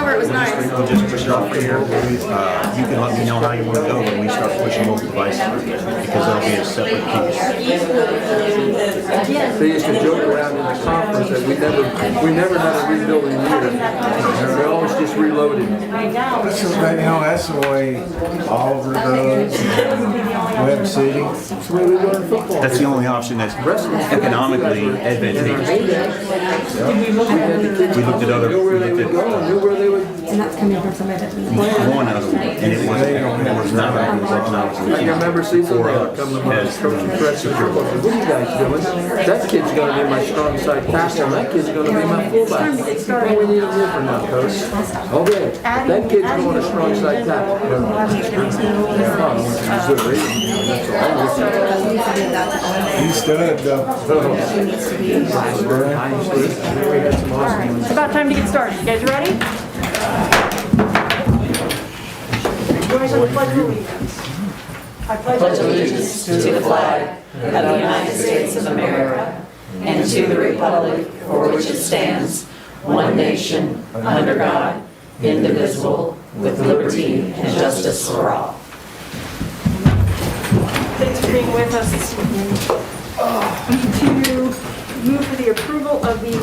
where it was nice. We'll just push it off here. You can let me know how you want to go when we start pushing mobile devices, because there'll be a separate piece. They used to joke around in the conference that we never had a rebuilding year. We always just reloaded. That's the way Oliver does, Web City. That's the way we learn football. That's the only option that's economically advantageous. We looked at other, Knew where they would go and knew where they would. And that's coming from somebody that doesn't. one other one, and it was not like it was economically. I remember seeing somebody come to my coaching press and football. What are you guys doing? That kid's going to be my strong side tackle, and that kid's going to be my fullback. What do we need him here for now, coach? Okay, that kid's going to strong side tackle. He stood It's about time to get started. You guys ready? Join us on the Pledge of Allegiance. I pledge allegiance to the flag of the United States of America and to the republic for which it stands, one nation, under God, indivisible, with liberty and justice for all. Thanks for being with us this evening. We need to move for the approval of the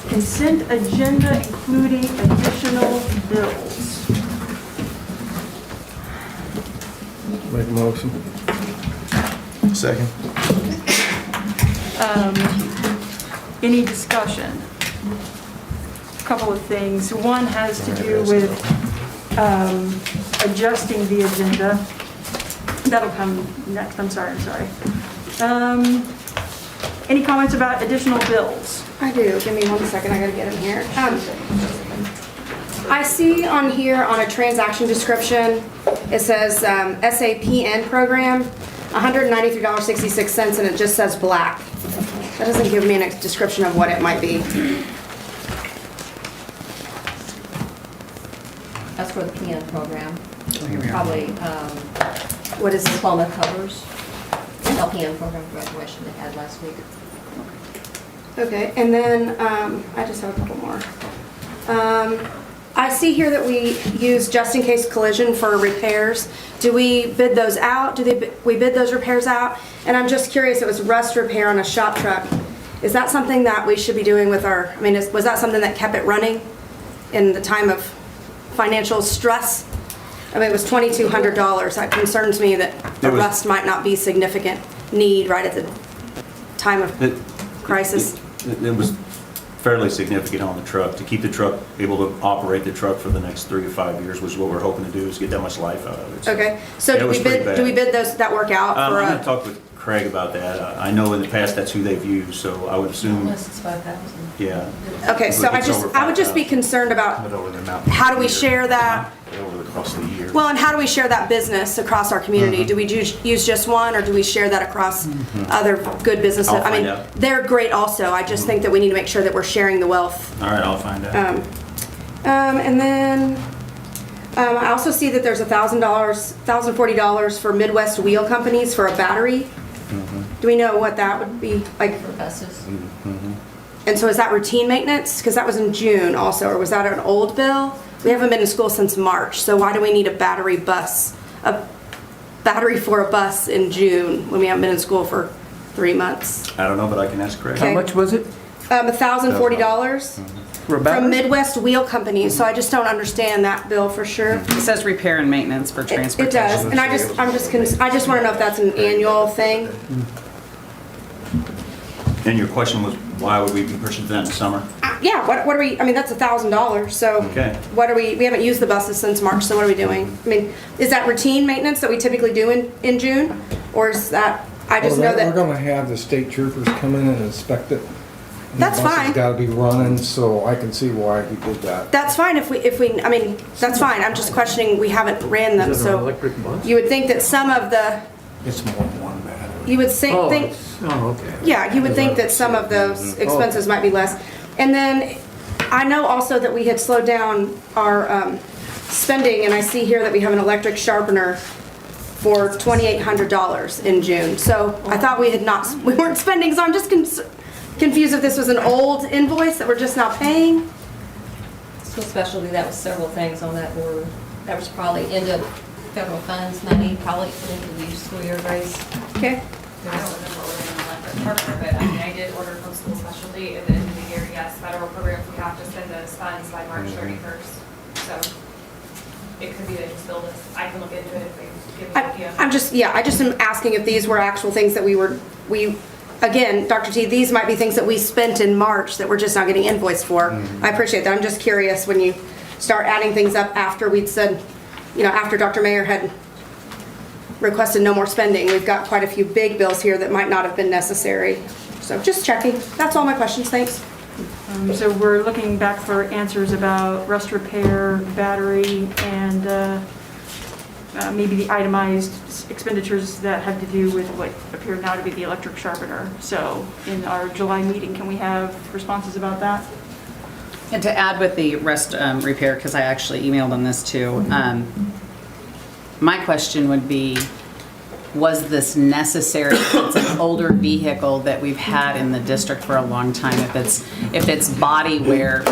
consent agenda, including additional bills. Make a motion. Second. Any discussion? A couple of things. One has to do with adjusting the agenda. That'll come next. I'm sorry. Any comments about additional bills? I do. Give me 1 second. I gotta get them here. I see on here on a transaction description, it says SAPN program, $193.66, and it just says black. That doesn't give me a description of what it might be. That's for the PN program. Probably What is it? diploma covers. LPN program graduation they had last week. Okay, and then I just have a couple more. I see here that we use just in case collision for repairs. Do we bid those out? We bid those repairs out? And I'm just curious, it was rust repair on a shop truck. Is that something that we should be doing with our, was that something that kept it running in the time of financial stress? It was $2,200. That concerns me that the rust might not be significant need right at the time of crisis. It was fairly significant on the truck, to keep the truck, able to operate the truck for the next 3 to 5 years, which is what we're hoping to do, is get that much life out of it. So Okay, so it do was we pretty bid, bad. do we bid those, that work out I'm for going to a, talk with Craig about that. I know in the past that's who they've used, so I would assume, Unless it's 5,000. yeah. okay, so It's over I would just be 5,000. concerned about But over the amount of how do we year. share that? Over the course of the year. Well, and how do we share that business across our community? Do we use just one, or do we share that across other good businesses? I'll I mean, find out. they're great also. I just think that we need to make sure that we're sharing the wealth. All right, I'll find out. And then I also see that there's $1,040 for Midwest Wheel Companies for a battery. Do we know what that would be like? For buses. And so is that routine maintenance? Because that was in June also, or was that an old bill? We haven't been in school since March, so why do we need a battery for a bus in June when we haven't been in school for 3 months? I don't know, but I can ask Craig. Okay. How much was it? $1,040 For a from battery? Midwest Wheel Company, so I just don't understand that bill for sure. It says repair and maintenance for It transportation. does, and I just want to know if that's an annual thing. And your question was, why would we be purchasing that in the summer? Yeah, what are we, that's $1,000, so. Okay. What are we haven't used the buses since March, so what are we doing? Is that routine maintenance that we typically do in June? Or is that, I just know We're that, gonna have the state troopers come in and inspect it. And That's the bus has fine. gotta be running, so I can see why he did that. that's fine if we, that's fine, I'm just questioning, we haven't ran them, Is it an so. electric bus? You would think that some of the, It's more than one battery. you would Oh, think, okay. yeah, you would think that some of those expenses might be less. And then, I know also that we had slowed down our spending, and I see here that we have an electric sharpener for $2,800 in June. So I thought we weren't spending, so I'm just confused if this was an old invoice that we're just not paying. School specialty, that was several things on that board. That was probably into federal funds money, probably into the school year raise. Okay. I don't remember ordering an electric partner, but I mean, I did order from school specialty at the end of the year. Yes, federal programs, we have to send those funds by March 31st. So it could be they just build us. I can look into it if we give me an idea. I just am asking if these were actual things that again, Dr. T, these might be things that we spent in March that we're just not getting invoiced for. I appreciate that. I'm just curious when you start adding things up after we'd said, after Dr. Mayer had requested no more spending. We've got quite a few big bills here that might not have been necessary. So just checking. That's all my questions. Thanks. So we're looking back for answers about rust repair, battery, and maybe the itemized expenditures that have to do with what appear now to be the electric sharpener. So in our July meeting, can we have responses about that? And to add with the rust repair, because I actually emailed on this too, my question would be, was this necessary? It's an older vehicle that we've had in the district for a long time. If it's body wear,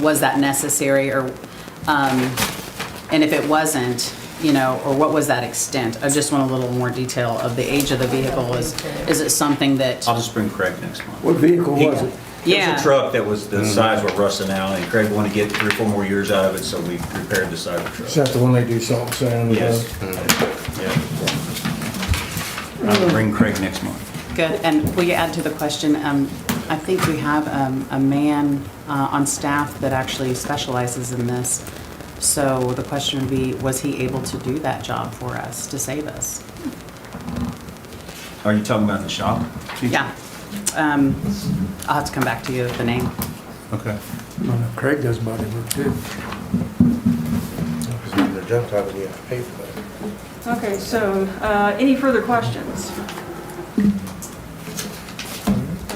was that necessary? Or, and if it wasn't, or what was that extent? I just want a little more detail of the age of the vehicle. Is it something that? I'll just bring Craig next month. What vehicle was it? It Yeah. was a truck that was, the sides were rusting out, and Craig wanted to get 3 or 4 more years out of it, so we repaired the side of the Is truck. that the one they do salt and sand? Yes. Yeah. I'll bring Craig next month. Good, and will you add to the question, I think we have a man on staff that actually specializes in this. So the question would be, was he able to do that job for us to save us? Are you talking about in the shop? Yeah. I'll have to come back to you with the name. Okay. Craig does body work too. The jump top, and you have to pay for that. Okay, so any further questions?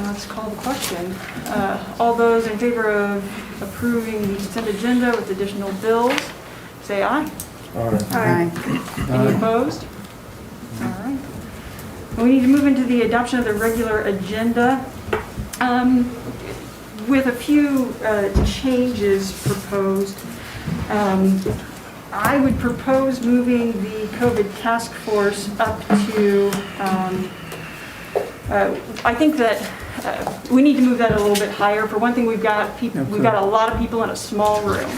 Let's call the question. All those in favor of approving the consent agenda with additional bills, say aye. Aye. Any opposed? All right. We need to move into the adoption of the regular agenda with a few changes proposed. I would propose moving the COVID task force up to, I think that we need to move that a little bit higher. For one thing, we've got a lot of people in a small room.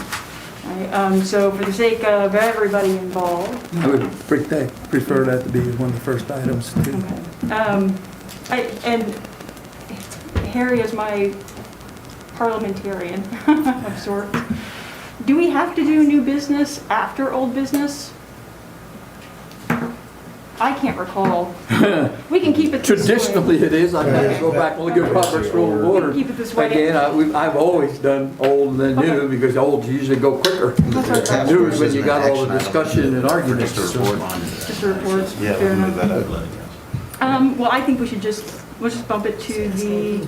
Right? So for the sake of everybody involved. I would prefer that to be one of the first items too. Okay. And Harry is my parliamentarian of sorts. Do we have to do new business after old business? I can't recall. We can keep it this way. Traditionally it is. I've got to go back and look at Robert's Rule of Order. Keep it this way. Again, I've always done old and then new because old usually go quicker. New is when you got all the discussion and arguments. Just a report. Yeah, Fair we'll move enough. that up. Well, I think we'll just bump it to the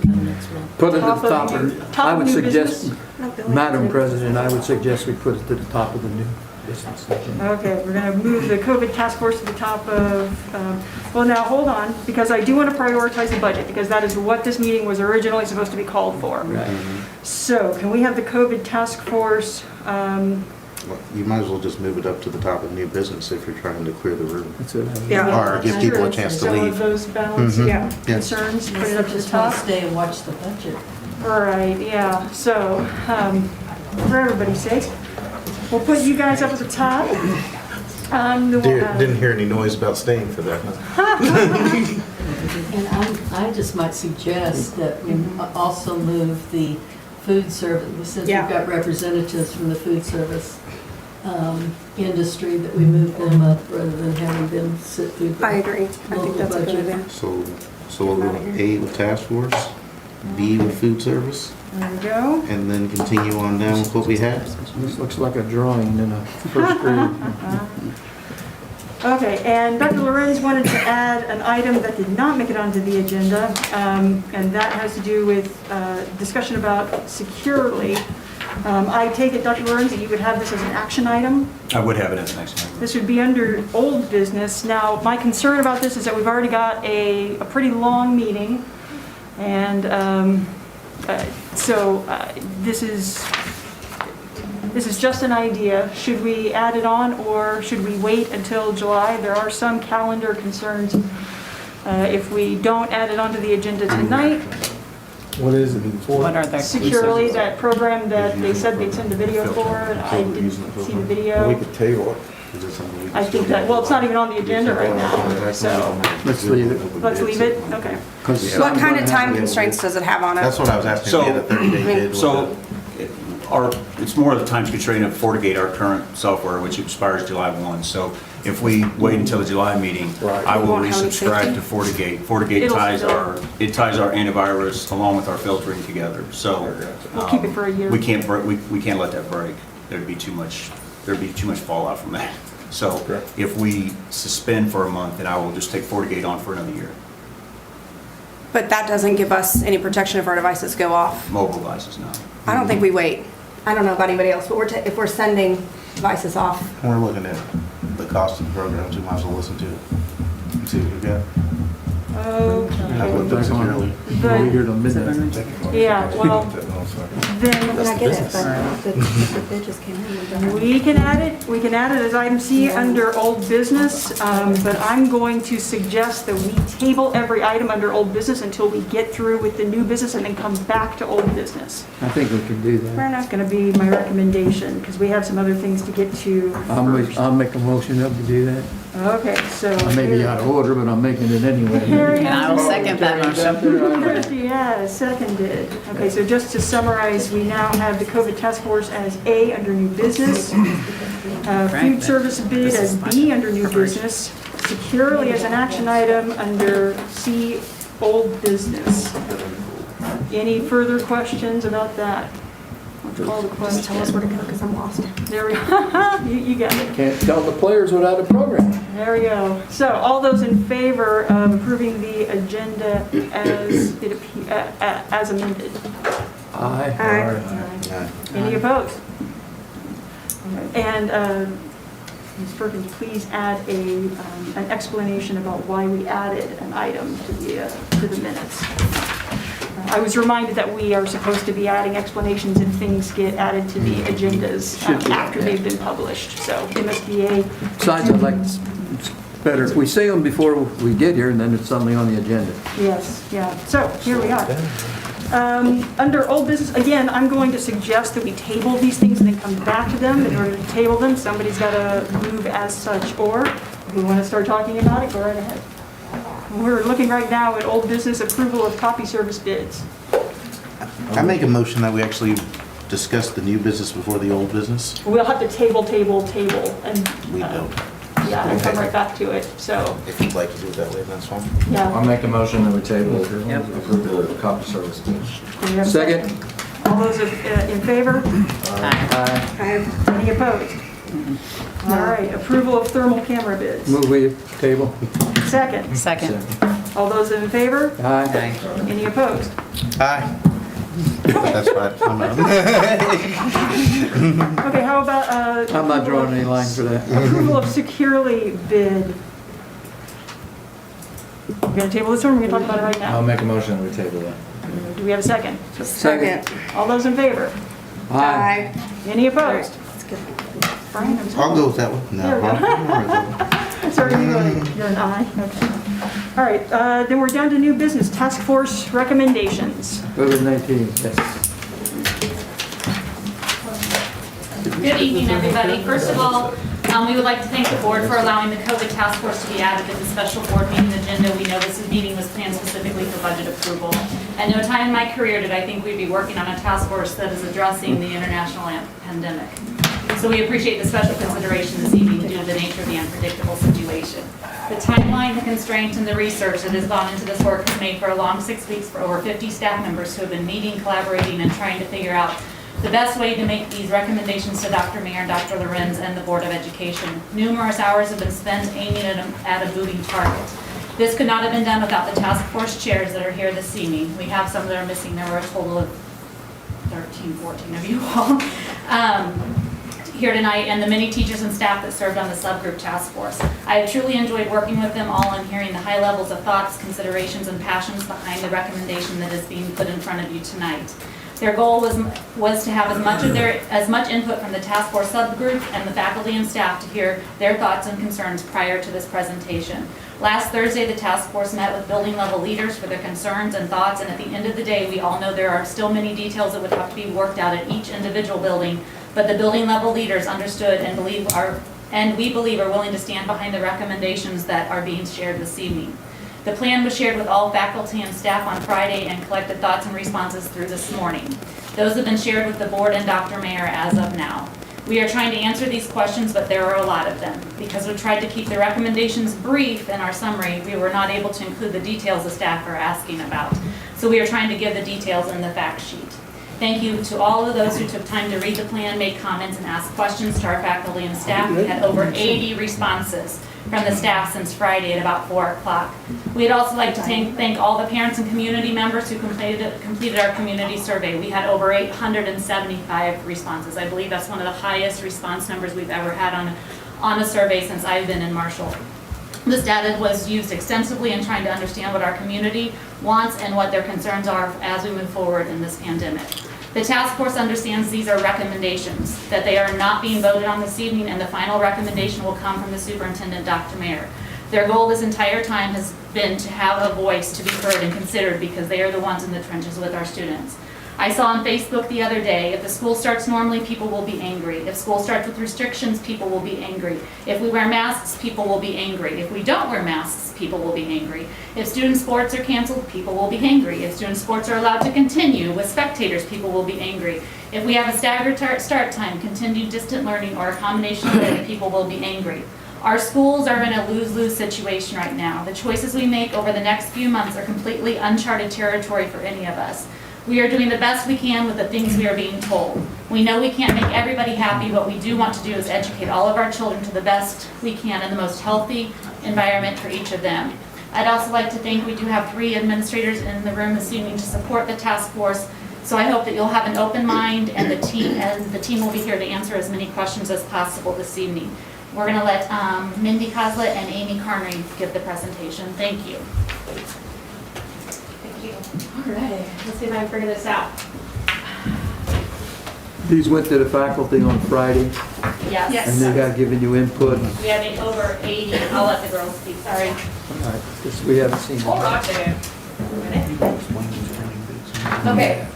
Put it at the top. Top I would new suggest, business? Madam President, I would suggest we put it to the top of the new business. Okay, we're going to move the COVID task force to the top of, well, now, hold on, because I do want to prioritize the budget, because that is what this meeting was originally supposed to be called for. So, can we have the COVID task force, Well, you might as well just move it up to the top of new business if you're trying to clear the room. That's it. Yeah. Or give people a chance to some of leave. those balance Yeah. concerns, put it up to the top? Stay and watch the budget. All right, yeah, so, for everybody's sake, we'll put you guys up at the top. Didn't hear any noise about staying for that. And I just might suggest that we also move the food service, since we've Yeah. got representatives from the food service industry, that we move them up rather than having them sit through the I agree. I think local that's a good budget. idea. So we'll go A with task force, B with food service, There we go. and then continue on down with what we had. This looks like a drawing in a first grade. Okay, and Dr. Lorenz wanted to add an item that did not make it onto the agenda, and that has to do with discussion about securely. I take it, Dr. Lorenz, that you would have this as an action item? I would have it at the next meeting. This would be under old business. Now, my concern about this is that we've already got a pretty long meeting, and so this is, This is just an idea. Should we add it on or should we wait until July? There are some calendar concerns. If we don't add it onto the agenda tonight, What is it for? What are the? Securely, that program that they said they'd send the video for, and I didn't see the We video. could table it. Is it something we can I think that, well, it's not even on the agenda right now, so Let's leave it. let's leave it, okay. What kind of time constraints does it have on it? That's what I was asking, So- if we had a 30-day bid. with So, the- it's more of the time constraint of FortiGate, our current software, which expires July 1. So if we wait until the July meeting, Right. I will Won't have any resubscribe safety? to FortiGate. FortiGate It'll ties still- our antivirus along with our filtering together. So We'll keep it for a year. we can't let that break. There'd be too much fallout from that. So Correct. if we suspend for a month, then I will just take FortiGate on for another year. But that doesn't give us any protection if our devices go off. Mobile devices, no. I don't think we wait. I don't know about anybody else, but if we're sending devices off, When we're looking at the cost of the programs, we might as well listen to it. And see what we got. Have Okay. it done securely. We'll be here till midnight. Yeah, well, then I get it, but the bid just came in. we can add it as item C under old business, but I'm going to suggest that we table every item under old business until we get through with the new business and then come back to old business. I think we can do Fair that. enough, going to be my recommendation, because we have some other things to get to first. I'll make a motion up to do that. Okay, so. I may be out of order, but I'm making it anyway. Harry And I will has- second that motion. Christie, yeah, seconded. Okay, so just to summarize, we now have the COVID task force as A under new business, food service bid as B under new business, securely as an action item under C, old business. Any further questions about that? Let's call the Just tell us question. where to go, because I'm lost. There we go. You got it. Can't tell the players without a program. There we go. So all those in favor of approving the agenda as amended? Aye. Yeah. Any opposed? And Ms. Perkins, please add an explanation about why we added an item to the minutes. I was reminded that we are supposed to be adding explanations if things get added to the agendas Should be. after they've been published. So MSBA. Besides, I'd like, it's better if we say them before we get here, and then it's suddenly on the agenda. Yes, yeah. So here we are. Under old business, again, I'm going to suggest that we table these things and then come back to them. In order to table them, somebody's got to move as such, or if we want to start talking about it, go right ahead. We're looking right now at old business approval of copy service bids. I make a motion that we actually discuss the new business before the old business. We'll have to table, and, We don't. yeah, and come right back to it, so, If you'd like to do it that way, that's fine. yeah. I'll make a motion that we table approve the copy service bid. Do we have a Second? All those in favor? Aye. Any opposed? All right, approval of thermal camera bids. Move we table. Second. Second. All those in favor? Aye. Any opposed? Aye. That's fine. I'm out. Okay, how about, I'm not drawing any line for that. approval of securely bid? We're gonna table this one, we're gonna talk about it right I'll now. make a motion that we table that. Do we have a second? Second. All those in favor? Aye. Any opposed? Brian, I'm sorry. I'll go with that one. There we go. No. Sorry, you're an aye, okay. All right, then we're down to new business, task force recommendations. COVID-19, yes. Good evening, everybody. First of all, we would like to thank the board for allowing the COVID task force to be added to the special board meeting agenda. We know this meeting was planned specifically for budget approval. At no time in my career did I think we'd be working on a task force that is addressing the international pandemic. So we appreciate the special consideration this evening due to the nature of the unpredictable situation. The timeline, the constraints, and the research that has gone into this work has made for a long 6 weeks for over 50 staff members who have been meeting, collaborating, and trying to figure out the best way to make these recommendations to Dr. Mayer and Dr. Lorenz and the Board of Education. Numerous hours have been spent aiming at a moving target. This could not have been done without the task force chairs that are here this evening. We have some that are missing. There were a total of 13, 14 of you all here tonight, and the many teachers and staff that served on the subgroup task force. I have truly enjoyed working with them all and hearing the high levels of thoughts, considerations, and passions behind the recommendation that is being put in front of you tonight. Their goal was to have as much input from the task force subgroup and the faculty and staff to hear their thoughts and concerns prior to this presentation. Last Thursday, the task force met with building level leaders for their concerns and thoughts, and at the end of the day, we all know there are still many details that would have to be worked out at each individual building, but the building level leaders understood and we believe are willing to stand behind the recommendations that are being shared this evening. The plan was shared with all faculty and staff on Friday and collected thoughts and responses through this morning. Those have been shared with the board and Dr. Mayer as of now. We are trying to answer these questions, but there are a lot of them. Because we tried to keep the recommendations brief in our summary, we were not able to include the details the staff are asking about. So we are trying to give the details in the fact sheet. Thank you to all of those who took time to read the plan, make comments, and ask questions to our faculty and staff. We had over 80 responses from the staff since Friday at about 4 o'clock. We'd also like to thank all the parents and community members who completed our community survey. We had over 875 responses. I believe that's one of the highest response numbers we've ever had on a survey since I've been in Marshall. This data was used extensively in trying to understand what our community wants and what their concerns are as we move forward in this pandemic. The task force understands these are recommendations, that they are not being voted on this evening, and the final recommendation will come from the superintendent, Dr. Mayer. Their goal this entire time has been to have a voice to be heard and considered because they are the ones in the trenches with our students. I saw on Facebook the other day, if the school starts normally, people will be angry. If school starts with restrictions, people will be angry. If we wear masks, people will be angry. If we don't wear masks, people will be angry. If student sports are canceled, people will be angry. If student sports are allowed to continue with spectators, people will be angry. If we have a staggered start time, continued distant learning, or a combination of both, people will be angry. Our schools are in a lose-lose situation right now. The choices we make over the next few months are completely uncharted territory for any of us. We are doing the best we can with the things we are being told. We know we can't make everybody happy. What we do want to do is educate all of our children to the best we can in the most healthy environment for each of them. I'd also like to thank, we do have 3 administrators in the room this evening to support the task force. So I hope that you'll have an open mind, and the team will be here to answer as many questions as possible this evening. We're going to let Mindy Coslett and Amy Carnery give the presentation. Thank you. All right, let's see if I can figure this out. These went to the faculty on Friday, Yes. and they got given you input. We have over 80. I'll let the girls speak, sorry. All right, because we haven't seen Hold on them. a second. Okay,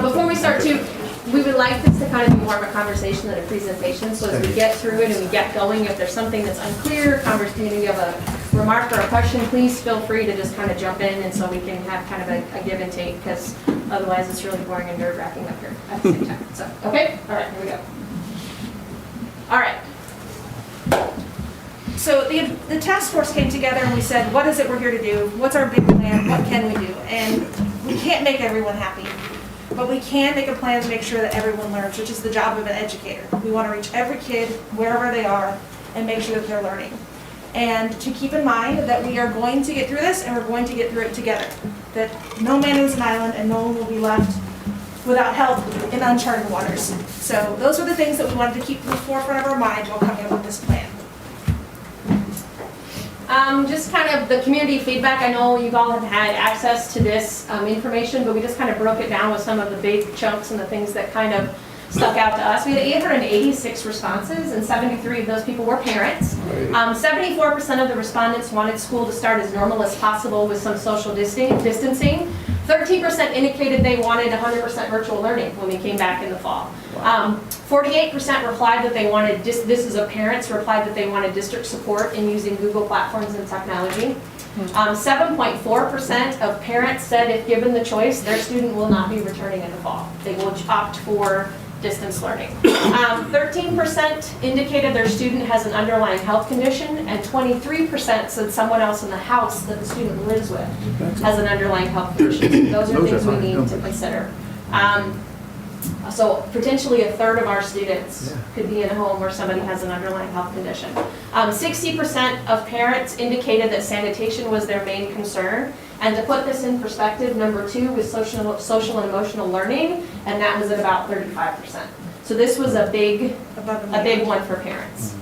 before we start to, we would like this to kind of be more of a conversation than a presentation, so as we get through it and we get going, if there's something that's unclear, you have a remark or a question, please feel free to just kind of jump in, and so we can have kind of a give and take, because otherwise it's really boring and nerve-wracking up here at the same time. So, okay, all right, here we go. All right. So the task force came together and we said, what is it we're here to do? What's our big plan? What can we do? And we can't make everyone happy, but we can make a plan to make sure that everyone learns, which is the job of an educator. We want to reach every kid wherever they are and make sure that they're learning. And to keep in mind that we are going to get through this, and we're going to get through it together. That no man is an island and no one will be left without help in uncharted waters. So those were the things that we wanted to keep in the forefront of our mind while coming up with this plan. Just kind of the community feedback. I know you all have had access to this information, but we just kind of broke it down with some of the big chunks and the things that kind of stuck out to us. We had 886 responses, and 73 of those people were parents. 74% of the respondents wanted school to start as normal as possible with some social distancing. 13% indicated they wanted 100% virtual learning when we came back in the fall. 48% replied that they wanted, this is a parents, replied that they wanted district support in using Google platforms and technology. 7.4% of parents said if given the choice, their student will not be returning in the fall. They will opt for distance learning. 13% indicated their student has an underlying health condition, and 23% said someone else in the house that the student lives with has an underlying health condition. Those are things we need to consider. So potentially a third of our students could be in a home where somebody has an underlying health condition. 60% of parents indicated that sanitation was their main concern. And to put this in perspective, number 2 was social and emotional learning, and that was at about 35%. So this was a big one for parents.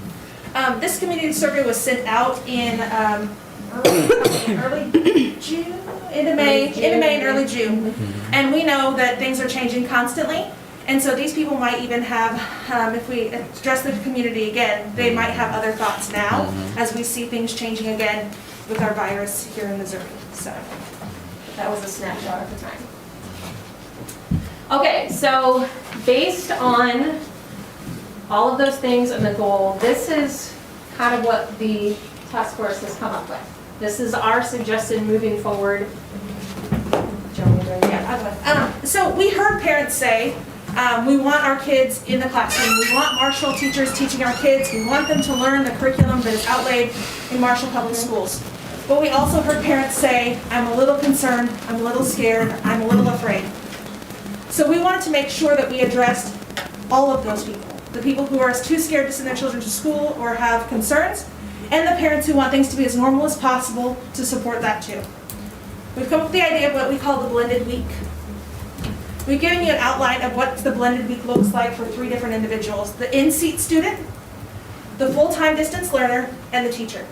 This community survey was sent out in early June, end of May and early June. And we know that things are changing constantly. And so these people might even have, if we address the community again, they might have other thoughts now as we see things changing again with our virus here in Missouri. So that was a snapshot at the time. Okay, so based on all of those things and the goal, this is kind of what the task force has come up with. This is our suggested moving forward. So we heard parents say, we want our kids in the classroom. We want Marshall teachers teaching our kids. We want them to learn the curriculum that is outlaid in Marshall Public Schools. But we also heard parents say, I'm a little concerned, I'm a little scared, I'm a little afraid. So we wanted to make sure that we addressed all of those people. The people who are too scared to send their children to school or have concerns, and the parents who want things to be as normal as possible to support that too. We've come up with the idea of what we call the blended week. We've given you an outline of what the blended week looks like for 3 different individuals: the in-seat student, the full-time distance learner, and the teacher.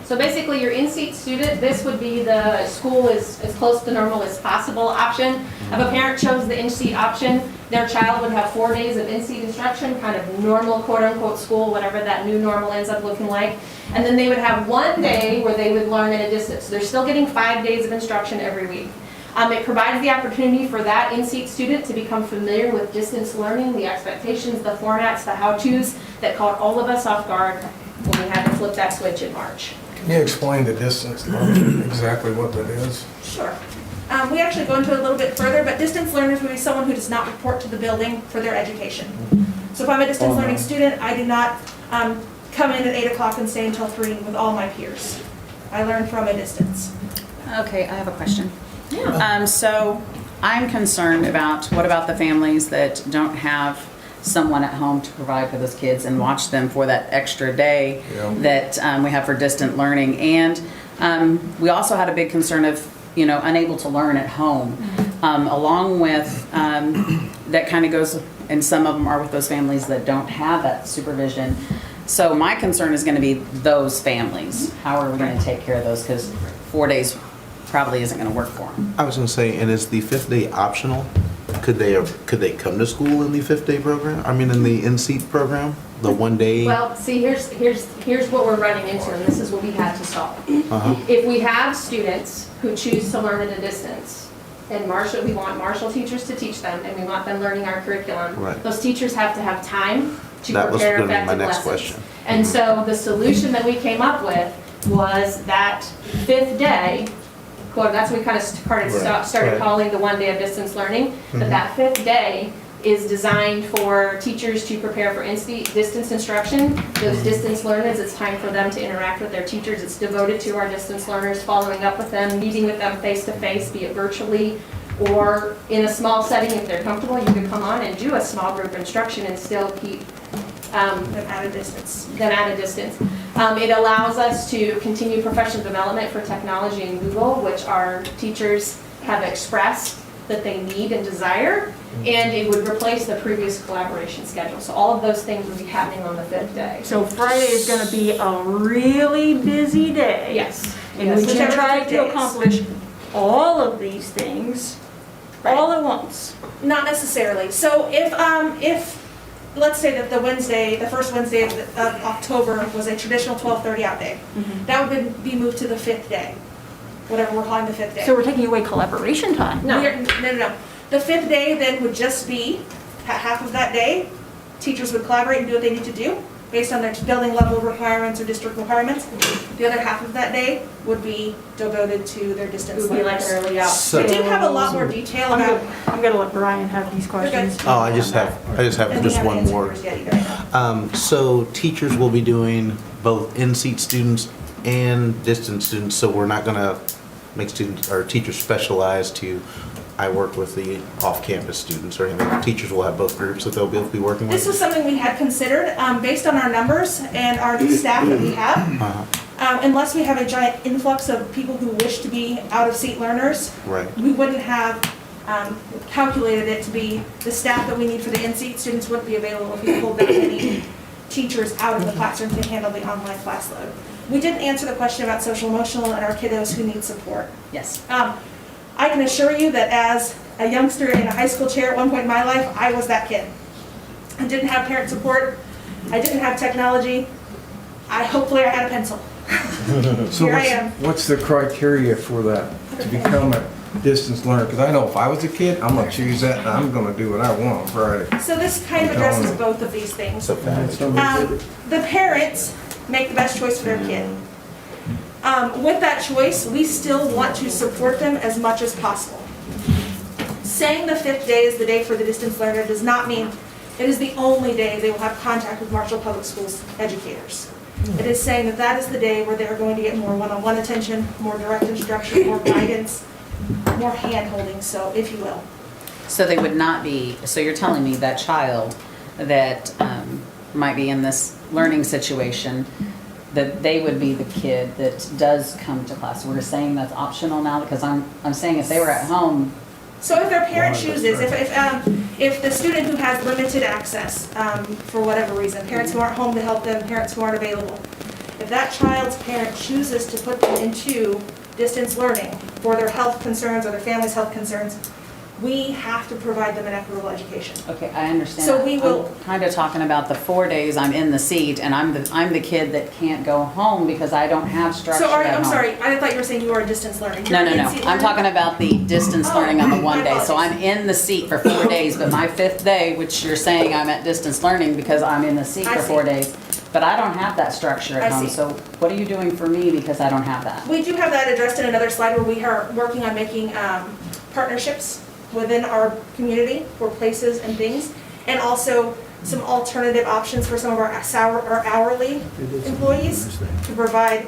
So basically, your in-seat student, this would be the school is as close to normal as possible option. If a parent chose the in-seat option, their child would have 4 days of in-seat instruction, kind of normal quote-unquote school, whatever that new normal ends up looking like. And then they would have 1 day where they would learn at a distance. So they're still getting 5 days of instruction every week. It provides the opportunity for that in-seat student to become familiar with distance learning, the expectations, the formats, the how-tos that caught all of us off guard when we had to flip that switch in March. Can you explain the distance learning, exactly what that is? Sure. We actually go into it a little bit further, but distance learners would be someone who does not report to the building for their education. So if I'm a distance learning student, I do not come in at 8 o'clock and stay until 3 with all my peers. I learn from a distance. Okay, I have a question. Yeah. So I'm concerned about, what about the families that don't have someone at home to provide for those kids and watch them for that extra day that we have for distant learning? And we also had a big concern of, unable to learn at home, along with, that kind of goes, and some of them are with those families that don't have that supervision. So my concern is going to be those families. How are we going to take care of those? Because 4 days probably isn't going to work for them. I was going to say, and is the 5th day optional? Could they come to school in the 5th day program? I mean, in the in-seat program, the 1 day? Well, see, here's what we're running into, and this is what we had to solve. If we have students who choose to learn at a distance, and we want Marshall teachers to teach them, and we want them learning our curriculum, Right. those teachers have to have time to That was prepare gonna be my effective next lessons. question. And so the solution that we came up with was that 5th day, quote, that's what we kind of started calling the 1 day of distance learning, but that 5th day is designed for teachers to prepare for distance instruction. Those distance learners, it's time for them to interact with their teachers. It's devoted to our distance learners, following up with them, meeting with them face-to-face, be it virtually or in a small setting. If they're comfortable, you can come on and do a small group instruction and still keep Them at a distance. It allows us to continue professional development for technology and Google, which our teachers have expressed that they need and desire, and it would replace the previous collaboration schedule. So all of those things would be happening on the 5th day. So Friday is going to be a really busy day. Yes. And we can Whichever try days. to accomplish all of these things all at once. Not necessarily. So if let's say that the first Wednesday of October was a traditional 12:30 out day, that would be moved to the 5th day, whatever we're calling the 5th day. So we're taking away collaboration time. No. No. The 5th day then would just be half of that day. Teachers would collaborate and do what they need to do based on their building level requirements or district requirements. The other half of that day would be devoted to their distance It would be like learners. an early out. We do have a lot more detail about. I'm going to let Brian have these questions. Oh, I just have and we just haven't one answered more. yours yet either. So teachers will be doing both in-seat students and distance students, so we're not gonna make students or teachers specialize to, I work with the off-campus students or anything. Teachers will have both groups that they'll both be working with. This was something we had considered, based on our numbers and our staff that we have. Unless we have a giant influx of people who wish to be out-of-seat learners, Right. we wouldn't have calculated it to be the staff that we need for the in-seat students wouldn't be available if we pulled that many teachers out of the classroom to handle the online class load. we didn't answer the question about social emotional and our kiddos who need support. Yes. I can assure you that as a youngster in a high school chair at one point in my life, I was that kid. I didn't have parent support. I didn't have technology. Hopefully I had a pencil. So Here I am. what's the criteria for that, to become a distance learner? Because I know if I was a kid, I'm gonna choose that, and I'm gonna do what I want on Friday. So this kind of addresses both of these things. So fast. The parents make the best choice for their kid. With that choice, we still want to support them as much as possible. Saying the 5th day is the day for the distance learner does not mean it is the only day they will have contact with Marshall Public Schools educators. It is saying that that is the day where they're going to get more one-on-one attention, more direct instruction, more guidance, more hand-holding, so if you will. So they would not be, so you're telling me that child that might be in this learning situation, that they would be the kid that does come to class. We're saying that's optional now, because I'm saying if they were at home. So if their parent chooses, if the student who has limited access, for whatever reason, parents who aren't home to help them, parents who aren't available, if that child's parent chooses to put them into distance learning for their health concerns or their family's health concerns, we have to provide them an equitable education. Okay, I understand. So we will- I'm kind of talking about the 4 days I'm in the seat, and I'm the kid that can't go home because I don't have structure So at home. I'm sorry, I thought you were saying you are a distance learning. No, You're no, in-seat I'm learning? talking about the distance learning on the one my day. So apologies. I'm in the seat for 4 days, but my 5th day, which you're saying I'm at distance learning because I'm in the seat I for see. 4 days. But I don't have that structure at I home, see. so what are you doing for me because I don't have that? We do have that addressed in another slide where we are working on making partnerships within our community for places and things, and also some alternative options for some of our hourly employees to provide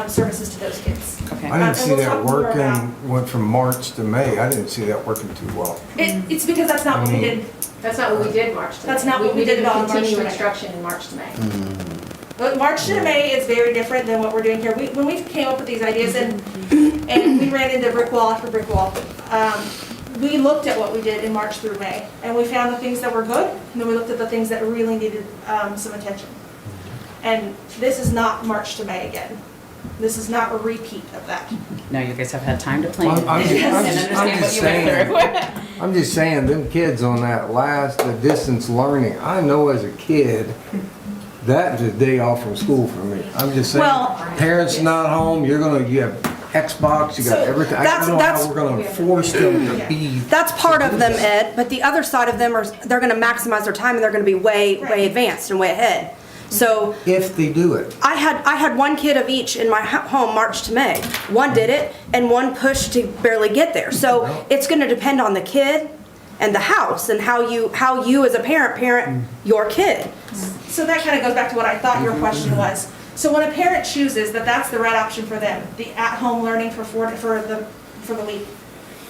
services to those kids. Okay. I didn't And see we'll that talk more working, went from March to May. I didn't see that working too well. It's because that's not what we did. That's not what we did March to May. That's not what we did at all in March continue to May. instruction in March to May. But March to May is very different than what we're doing here. When we came up with these ideas and we ran into brick wall after brick wall, we looked at what we did in March through May, and we found the things that were good, and then we looked at the things that really needed some attention. And this is not March to May again. This is not a repeat of that. No, you guys have had time to plan I'm and just understand what you went saying, through. I'm just saying, them kids on that the distance learning, I know as a kid, that is a day off from school for me. I'm just saying, Well- parents not home, you have Xbox, you got So everything. I that's- don't know how that's- we're gonna force them to be. That's part of them, Ed, but the other side of them are, they're gonna maximize their time and they're gonna be way advanced and way ahead. So If they do it. I had one kid of each in my home March to May. One did it and one pushed to barely get there. So it's gonna depend on the kid and the house and how you as a parent your kid. So that kind of goes back to what I thought your question was. So when a parent chooses that that's the right option for them, the at-home learning for the week,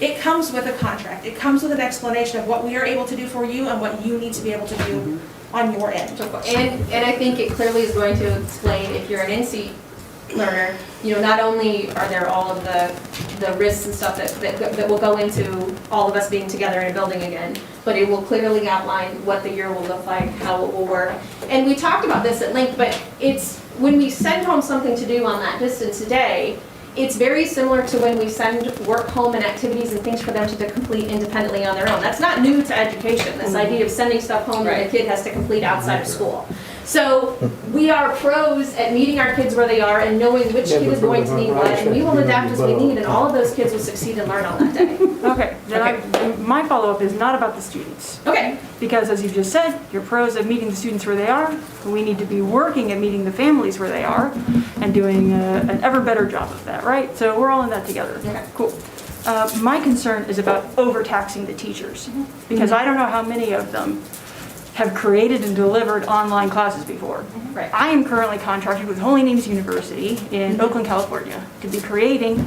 it comes with a contract. It comes with an explanation of what we are able to do for you and what you need to be able to do on your end. And I think it clearly is going to explain if you're an in-seat learner, not only are there all of the risks and stuff that will go into all of us being together in a building again, but it will clearly outline what the year will look like, how it will work. And we talked about this at length, but it's, when we send home something to do on that distance day, it's very similar to when we send work home and activities and things for them to complete independently on their own. That's not new to education, this idea of sending stuff home that a kid has to complete outside of school. So we are pros at meeting our kids where they are and knowing which kid is going to need what, and we will adapt as we need, and all of those kids will succeed and learn on that day. Okay, then my follow-up is not about the students. Okay. Because as you've just said, you're pros at meeting the students where they are. We need to be working at meeting the families where they are and doing an ever better job of that, right? So we're all in that together. Okay. Cool. My concern is about overtaxing the teachers, because I don't know how many of them have created and delivered online classes before. Right. I am currently contracted with Holy Names University in Oakland, California, to be creating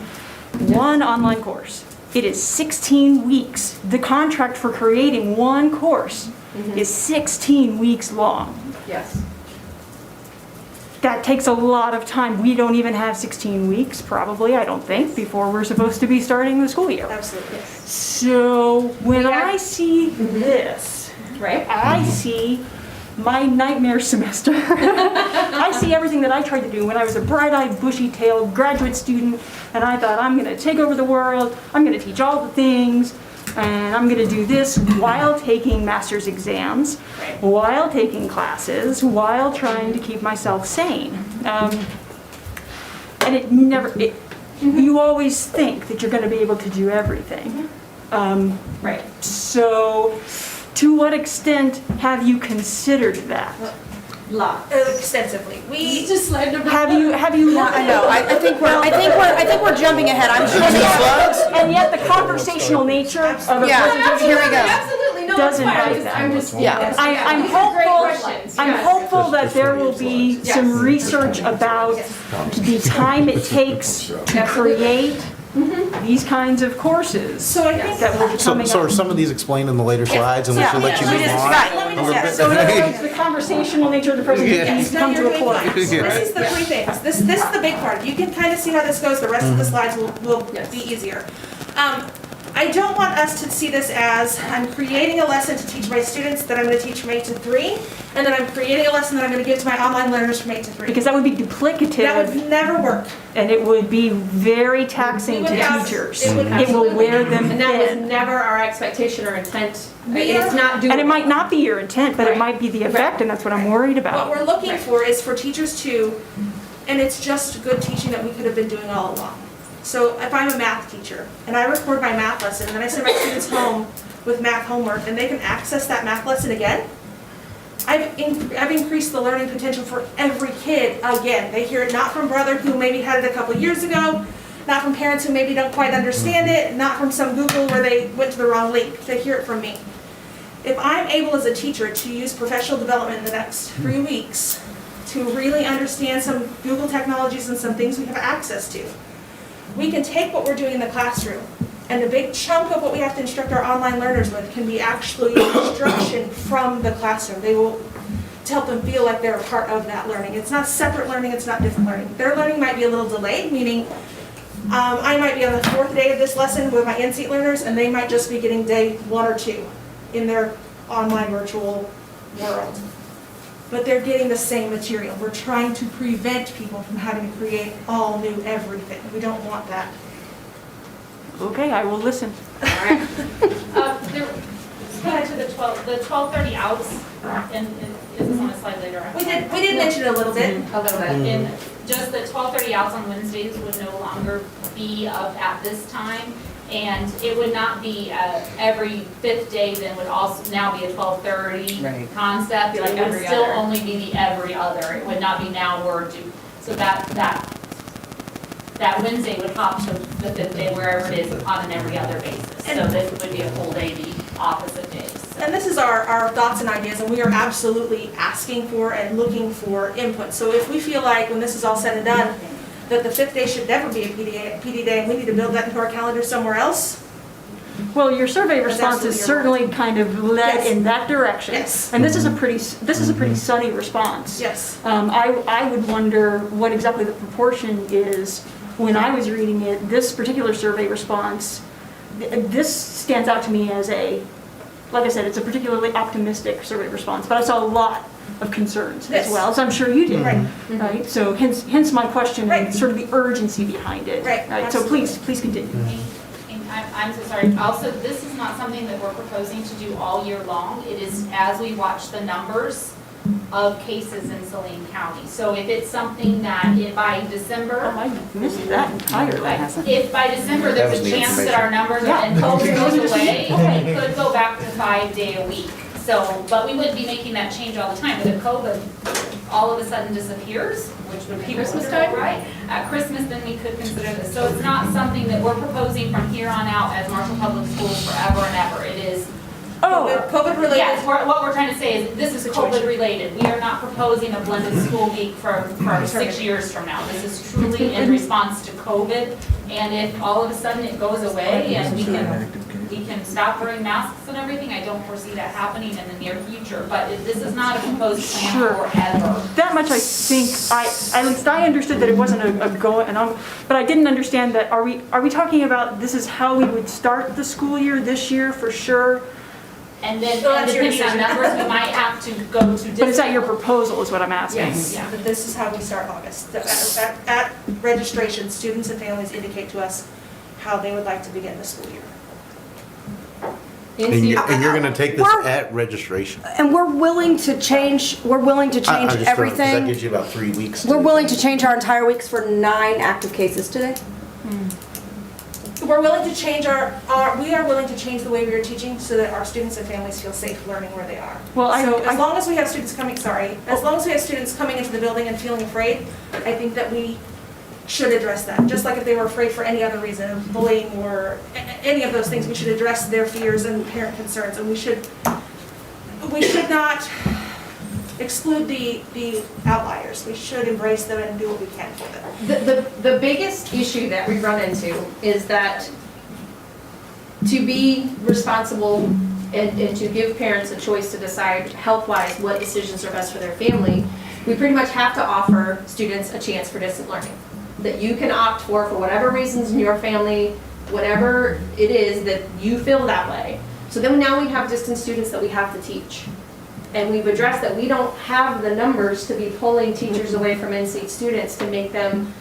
one online course. It is 16 weeks. The contract for creating one course is 16 weeks long. Yes. That takes a lot of time. We don't even have 16 weeks, probably, I don't think, before we're supposed to be starting the school year. Absolutely. So when I see this, Right. I see my nightmare semester. I see everything that I tried to do when I was a bright-eyed, bushy-tailed graduate student, and I thought, I'm gonna take over the world, I'm gonna teach all the things, and I'm gonna do this while taking master's exams, while taking classes, while trying to keep myself sane. And it never, you always think that you're gonna be able to do everything. Right. So, to what extent have you considered that? Extensively. We Just slide number Have you looked? I know, I think we're jumping ahead, I'm sure. And yet the conversational nature of a Yeah, presentation. here we go. Absolutely, no, Does it's fine. invite that. I'm just, Yeah. I'm These are great hopeful, questions. I'm Yes. hopeful that there will be some research about the time it takes to create these kinds of courses So I think that will be So, coming so are up. some of these explained in the later slides, and we should let you move on? Let me just So in other words, the conversational nature of the presentation needs to No, come you're to a doing fine. close. So this is the three things. This is the big part. You can kind of see how this goes. The rest of the slides will be easier. I don't want us to see this as I'm creating a lesson to teach my students that I'm going to teach from 8 to 3, and then I'm creating a lesson that I'm going to give to my online learners from 8 to 3. Because that would be That duplicative would never work. and it would be very taxing It would to have- teachers. it would It will wear them And that was thin. never our expectation or intent. We It's are- not doable. And it might not be your intent, but it Right. might be the effect, and that's what I'm worried What about. we're looking for is for teachers to, and it's just good teaching that we could have been doing all along. So if I'm a math teacher and I record my math lesson and then I send my students home with math homework and they can access that math lesson again, I've increased the learning potential for every kid again. They hear it not from brother who maybe had it a couple years ago, not from parents who maybe don't quite understand it, not from some Google where they went to the wrong link. They hear it from me. If I'm able as a teacher to use professional development in the next 3 weeks to really understand some Google technologies and some things we have access to, we can take what we're doing in the classroom, and a big chunk of what we have to instruct our online learners with can be actually instruction from the classroom. They will, to help them feel like they're a part of that learning. It's not separate learning, it's not different learning. Their learning might be a little delayed, meaning I might be on the 4th day of this lesson with my in-seat learners, and they might just be getting day 1 or 2 in their online virtual world. But they're getting the same material. We're trying to prevent people from having to create all new everything. We don't want that. Okay, I will listen. There, go ahead to the 12:30 outs, and is this on a slide later? We did mention it a little bit. A little bit. And just the 12:30 outs on Wednesdays would no longer be up at this time. And it would not be every 5th day, then would also now be a 12:30 Right. concept. Be like It would every still other. only be the every other. It would not be now or do. So that Wednesday would hop to the 5th day, wherever it is, on an every other basis. So this would be a full day, the opposite days. So- And this is our thoughts and ideas, and we are absolutely asking for and looking for input. So if we feel like, when this is all said and done, that the 5th day should never be a PD day, and we need to build that into our calendar somewhere else, Well, your survey That's responses absolutely certainly kind of led Yes. in that direction. Yes. And this is a pretty sunny response. yes. I would wonder what exactly the proportion is. When I was reading it, this particular survey response, this stands out to me as like I said, it's a particularly optimistic survey response, but I saw a lot of concerns as Yes. well, as I'm sure you did. Right. Right, so hence my question and Right. sort of the urgency behind it. Right, So absolutely. please continue. And I'm so sorry, also, this is not something that we're proposing to do all year long. It is as we watch the numbers of cases in Saline County. So if it's something that by December, Oh, I missed that entirely. if by December there's was a the chance that information. our numbers and COVID goes away, we could go back to 5-day-a-week. So, but we wouldn't be making that change all the time. But if COVID all of a sudden disappears, which would be Christmas wonderful, time? right? At Christmas, then we could consider this. So it's not something that we're proposing from here on out as Marshall Public Schools forever and ever. It is, COVID related. yes, what we're trying to say is this is COVID related. We are not proposing a blended school week for 6 years from now. This is truly in response to COVID. And if all of a sudden it goes away and we can stop wearing masks and everything, I don't foresee that happening in the near future. But this is not a proposed plan Sure. forever. That much I think, at least I understood that it wasn't a go, but I didn't understand that, are we talking about this is how we would start the school year this year for sure? And then, So and that's your depending on decision. numbers, we might have to go to distance. But is that your proposal is what I'm asking? Yes, Yeah. but this is how we start August. At registration, students and families indicate to us how they would like to begin the school year. And you're gonna take this We're- at registration? And we're willing to change I'm just throwing- 'cause That everything. gives you about 3 weeks. We're willing to change our entire weeks for 9 active cases today. We're willing to change we are willing to change the way we are teaching so that our students and families feel safe learning where they are. Well, So as long as we have students coming into the building and feeling afraid, I think that we should address that. Just like if they were afraid for any other reason, of bullying or any of those things, we should address their fears and parent concerns. And we should not exclude the outliers. We should embrace them and do what we can for them. The biggest issue that we run into is that to be responsible and to give parents a choice to decide health-wise what decisions are best for their family, we pretty much have to offer students a chance for distant learning. That you can opt for whatever reasons in your family, whatever it is that you feel that way. So then now we have distant students that we have to teach. And we've addressed that we don't have the numbers to be pulling teachers away from in-seat students to make them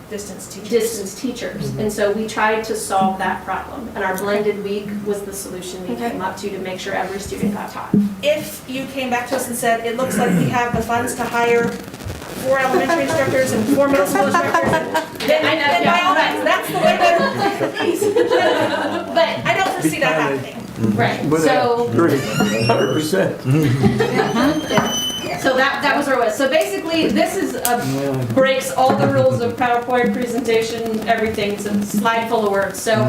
Distance teachers. distance teachers. And so we tried to solve that problem. And our blended week was the solution we came up to make sure every student got taught. If you came back to us and said, it looks like we have the funds to hire 4 elementary instructors and 4 middle school instructors, then by all means, that's the way that, but I don't foresee that happening. Right, But so, 100%. so that was where it was. So basically, this is, breaks all the rules of PowerPoint presentation, everything. It's a slide full of words. So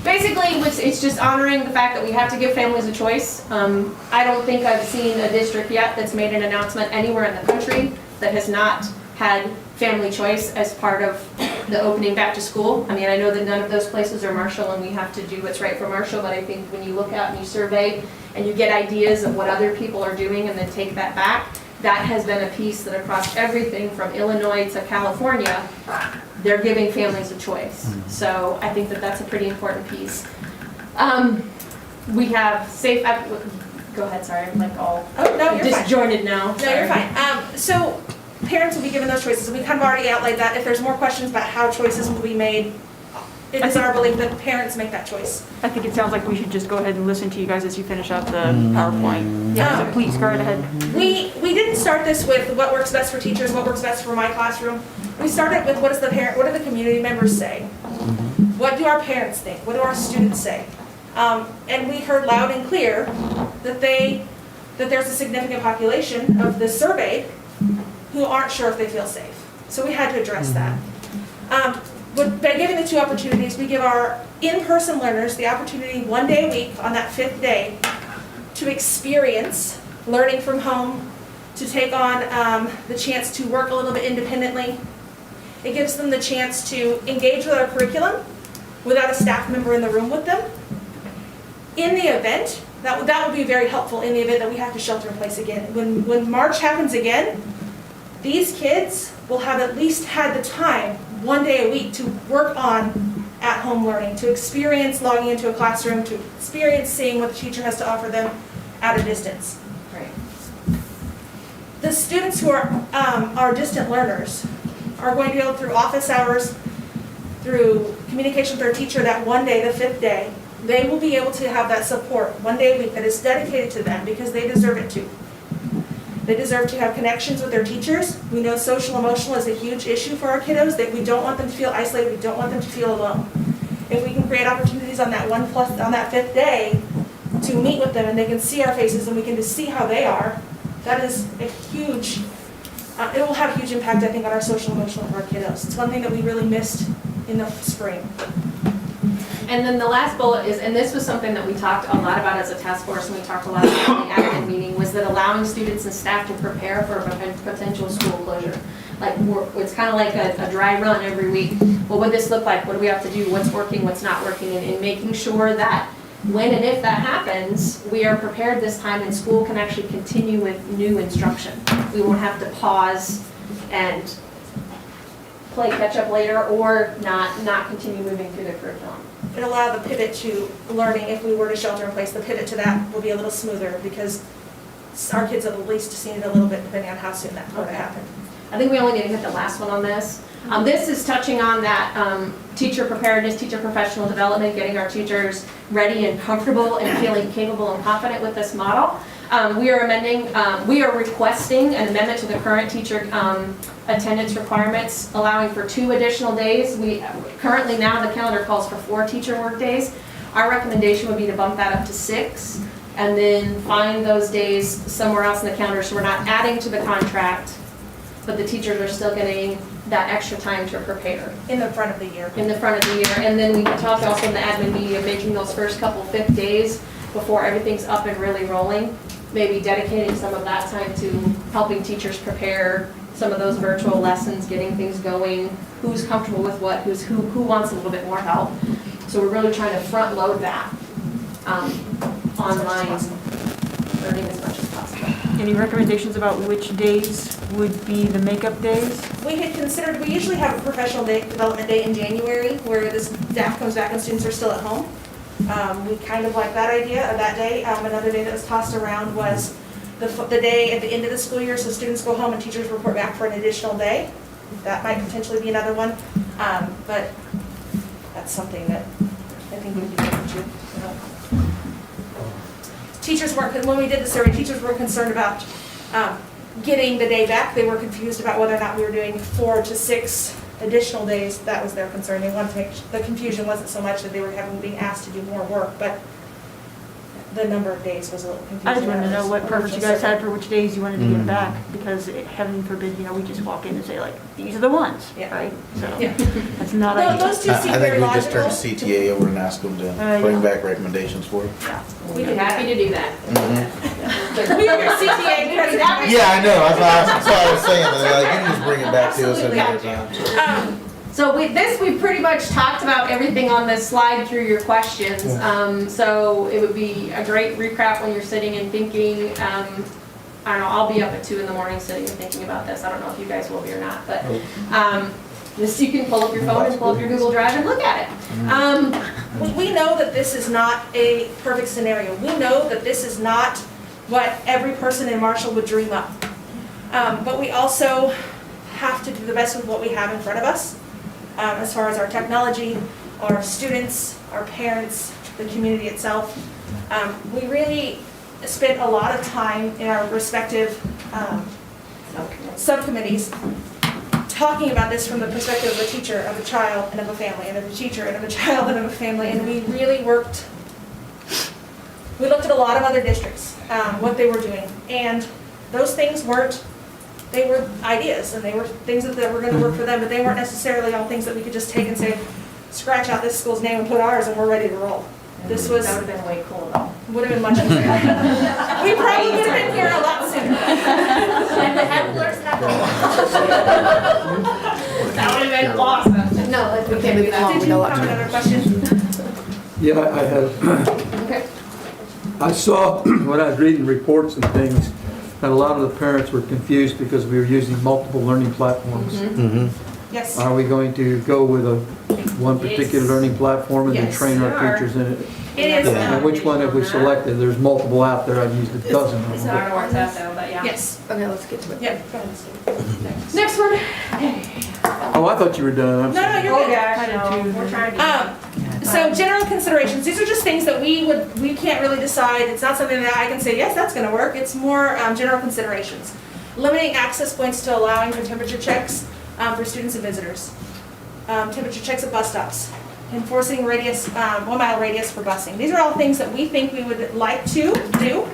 basically, it's just honoring the fact that we have to give families a choice. I don't think I've seen a district yet that's made an announcement anywhere in the country that has not had family choice as part of the opening back to school. I mean, I know that none of those places are Marshall and we have to do what's right for Marshall, but I think when you look out and you survey and you get ideas of what other people are doing and then take that back, that has been a piece that across everything from Illinois to California, they're giving families a choice. So I think that that's a pretty important piece. We have safe, go ahead, sorry, I'm like all Oh, no, you're fine. disjointed now. No, you're fine. So parents will be given those choices. We kind of already outlined that. If there's more questions about how choices will be made, it is our belief that parents make that choice. I think it sounds like we should just go ahead and listen to you guys as you finish up the PowerPoint. Yeah. So please, go right ahead. We didn't start this with what works best for teachers, what works best for my classroom. We started with what do the community members say? What do our parents think? What do our students say? And we heard loud and clear that there's a significant population of the surveyed who aren't sure if they feel safe. So we had to address that. But by giving the 2 opportunities, we give our in-person learners the opportunity 1 day a week on that 5th day to experience learning from home, to take on the chance to work a little bit independently. It gives them the chance to engage with our curriculum without a staff member in the room with them. In the event, that would be very helpful in the event that we have to shelter in place again. When March happens again, these kids will have at least had the time 1 day a week to work on at-home learning, to experience logging into a classroom, to experience seeing what the teacher has to offer them at a distance. Right. The students who are distant learners are going to be able, through office hours, through communication with their teacher that 1 day, the 5th day, they will be able to have that support 1 day a week that is dedicated to them because they deserve it too. They deserve to have connections with their teachers. We know social emotional is a huge issue for our kiddos, that we don't want them to feel isolated, we don't want them to feel alone. If we can create opportunities on that 5th day to meet with them and they can see our faces and we can just see how they are, that is a huge, it will have a huge impact, I think, on our social emotional of our kiddos. It's one thing that we really missed in the spring. And then the last bullet is, and this was something that we talked a lot about as a task force, and we talked a lot about in the admin meeting, was that allowing students and staff to prepare for a potential school closure. Like, it's kind of like a dry run every week. Well, what would this look like? What do we have to do? What's working, what's not working? And making sure that when and if that happens, we are prepared this time and school can actually continue with new instruction. We won't have to pause and play catch up later or not continue moving through the curriculum. it'll allow the pivot to learning. If we were to shelter in place, the pivot to that will be a little smoother because our kids have at least seen it a little bit depending on how soon that would happen. I think we only need to hit the last one on this. This is touching on that teacher preparedness, teacher professional development, getting our teachers ready and comfortable and feeling capable and confident with this model. We are requesting an amendment to the current teacher attendance requirements, allowing for 2 additional days. Currently now the calendar calls for 4 teacher work days. Our recommendation would be to bump that up to 6 and then find those days somewhere else in the calendar so we're not adding to the contract, but the teachers are still getting that extra time to prepare. In the front of the year. In the front of the year. And then we talked also in the admin meeting of making those first couple 5th days before everything's up and really rolling, maybe dedicating some of that time to helping teachers prepare some of those virtual lessons, getting things going, who's comfortable with what, who wants a little bit more help. So we're really trying to front load that online learning as much as possible. Any recommendations about which days would be the makeup days? We had considered, we usually have a professional development day in January where the staff comes back and students are still at home. We kind of like that idea of that day. Another day that was tossed around was the day at the end of the school year, so students go home and teachers report back for an additional day. That might potentially be another one, but that's something that I think we'd be able to. Teachers weren't, when we did the survey, teachers were concerned about getting the day back. They were confused about whether or not we were doing 4 to 6 additional days. That was their concern. They wanted to make, the confusion wasn't so much that they were being asked to do more work, but the number of days was a little confusing. I just wanted to know what preference you guys had for which days you wanted to get back, because heaven forbid, we just walk in and say like, these are the ones, Yeah. right? So, Yeah. that's not No, ideal. those two seem I very think we just logical. turn the CTA over and ask them to yeah. bring back recommendations for it. We'd be happy to do that. We are your CTA president. Yeah, I know, that's what I was saying, like, you can just bring it back to us Absolutely. any time. So we've pretty much talked about everything on this slide through your questions. So it would be a great recap when you're sitting and thinking, I don't know, I'll be up at 2 in the morning sitting and thinking about this. I don't know if you guys will be or not, but this, you can pull up your phone and pull up your Google Drive and look at it. We know that this is not a perfect scenario. We know that this is not what every person in Marshall would dream up. But we also have to do the best with what we have in front of us. As far as our technology, our students, our parents, the community itself. We really spent a lot of time in our respective subcommittees talking about this from the perspective of a teacher, of a child, and of a family, and of a teacher, and of a child, and of a family, and we really looked at a lot of other districts, what they were doing, and those things they were ideas, and they were things that were going to work for them, but they weren't necessarily all things that we could just take and say, scratch out this school's name and put ours, and we're ready to roll. This was, That would have been way cool though. would have been much easier. We probably would have been here a lot sooner. That would have been awesome. No, we can't do that. Did you have another question? Yeah, I have. Okay. I saw when I was reading reports and things that a lot of the parents were confused because we were using multiple learning platforms. Yes. Are we going to go with one particular learning platform and then Yes, train we our are. teachers in it? It is. And which one have we selected? There's multiple out there. I've used a dozen of I them. don't know where it's at though, but yeah. Yes. Okay, let's get to it. Yeah, go ahead, Steve. Next one. Oh, I thought you were done. I'm No, sorry. no, you're good. I know, we're trying to. So general considerations, these are just things that we can't really decide. It's not something that I can say, yes, that's gonna work. It's more general considerations. Limiting access points to allowing for temperature checks for students and visitors. Temperature checks at bus stops. Enforcing radius, 1 mile radius for busing. These are all things that we think we would like to do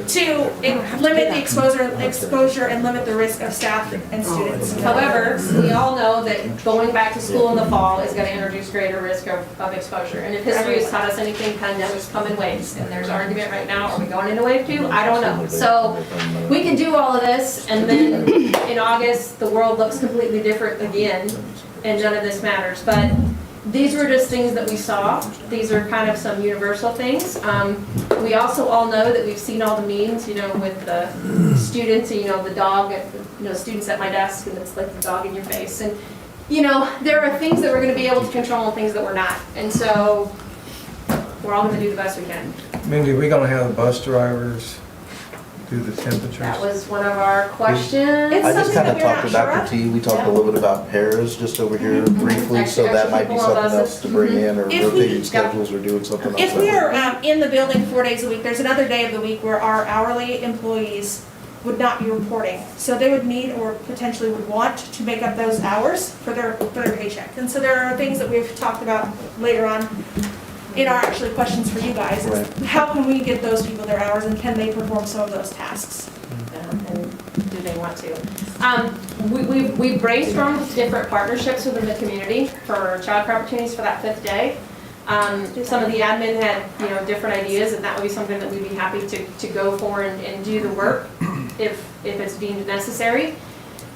to limit the exposure and limit the risk of staff and students. However, we all know that going back to school in the fall is going to introduce greater risk of exposure. And if history has taught us anything, pandemics come in waves. And there's argument right now, are we going into wave 2? I don't know. So we can do all of this, and then in August, the world looks completely different again, and none of this matters. But these were just things that we saw. These are kind of some universal things. We also all know that we've seen all the memes, with the students, the dog, students at my desk, and it's like the dog in your face. And you know, there are things that we're gonna be able to control and things that we're not. And so, we're all gonna do the best we can. Mindy, we gonna have the bus drivers do the temperatures? That was one of our questions. It's I just something kind that of we're talked to not sure Dr. of. T, we talked a little bit about pairs just over here briefly, so Extra that might be people on something else buses. to bring in, or If we- rotating schedules, or doing something else. If that we way. are in the building 4 days a week, there's another day of the week where our hourly employees would not be reporting. So they would need or potentially would want to make up those hours for their paycheck. And so there are things that we've talked about later on in our actually questions for you guys. Is how can we get those people their hours and can they perform some of those tasks? And do they want to? We brainstormed different partnerships within the community for childcare opportunities for that 5th day. Some of the admin had, you know, different ideas, and that would be something that we'd be happy to go for and do the work if it's deemed necessary.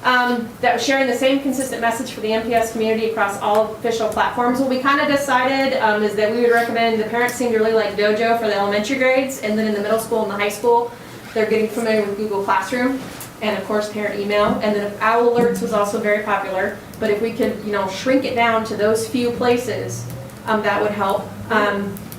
That was sharing the same consistent message for the MPS community across all official platforms. What we kind of decided is that we would recommend, the parents seem to really like Dojo for the elementary grades, and then in the middle school and the high school, they're getting familiar with Google Classroom, and of course parent email. And then Owl Alerts was also very popular, but if we could, you know, shrink it down to those few places, that would help.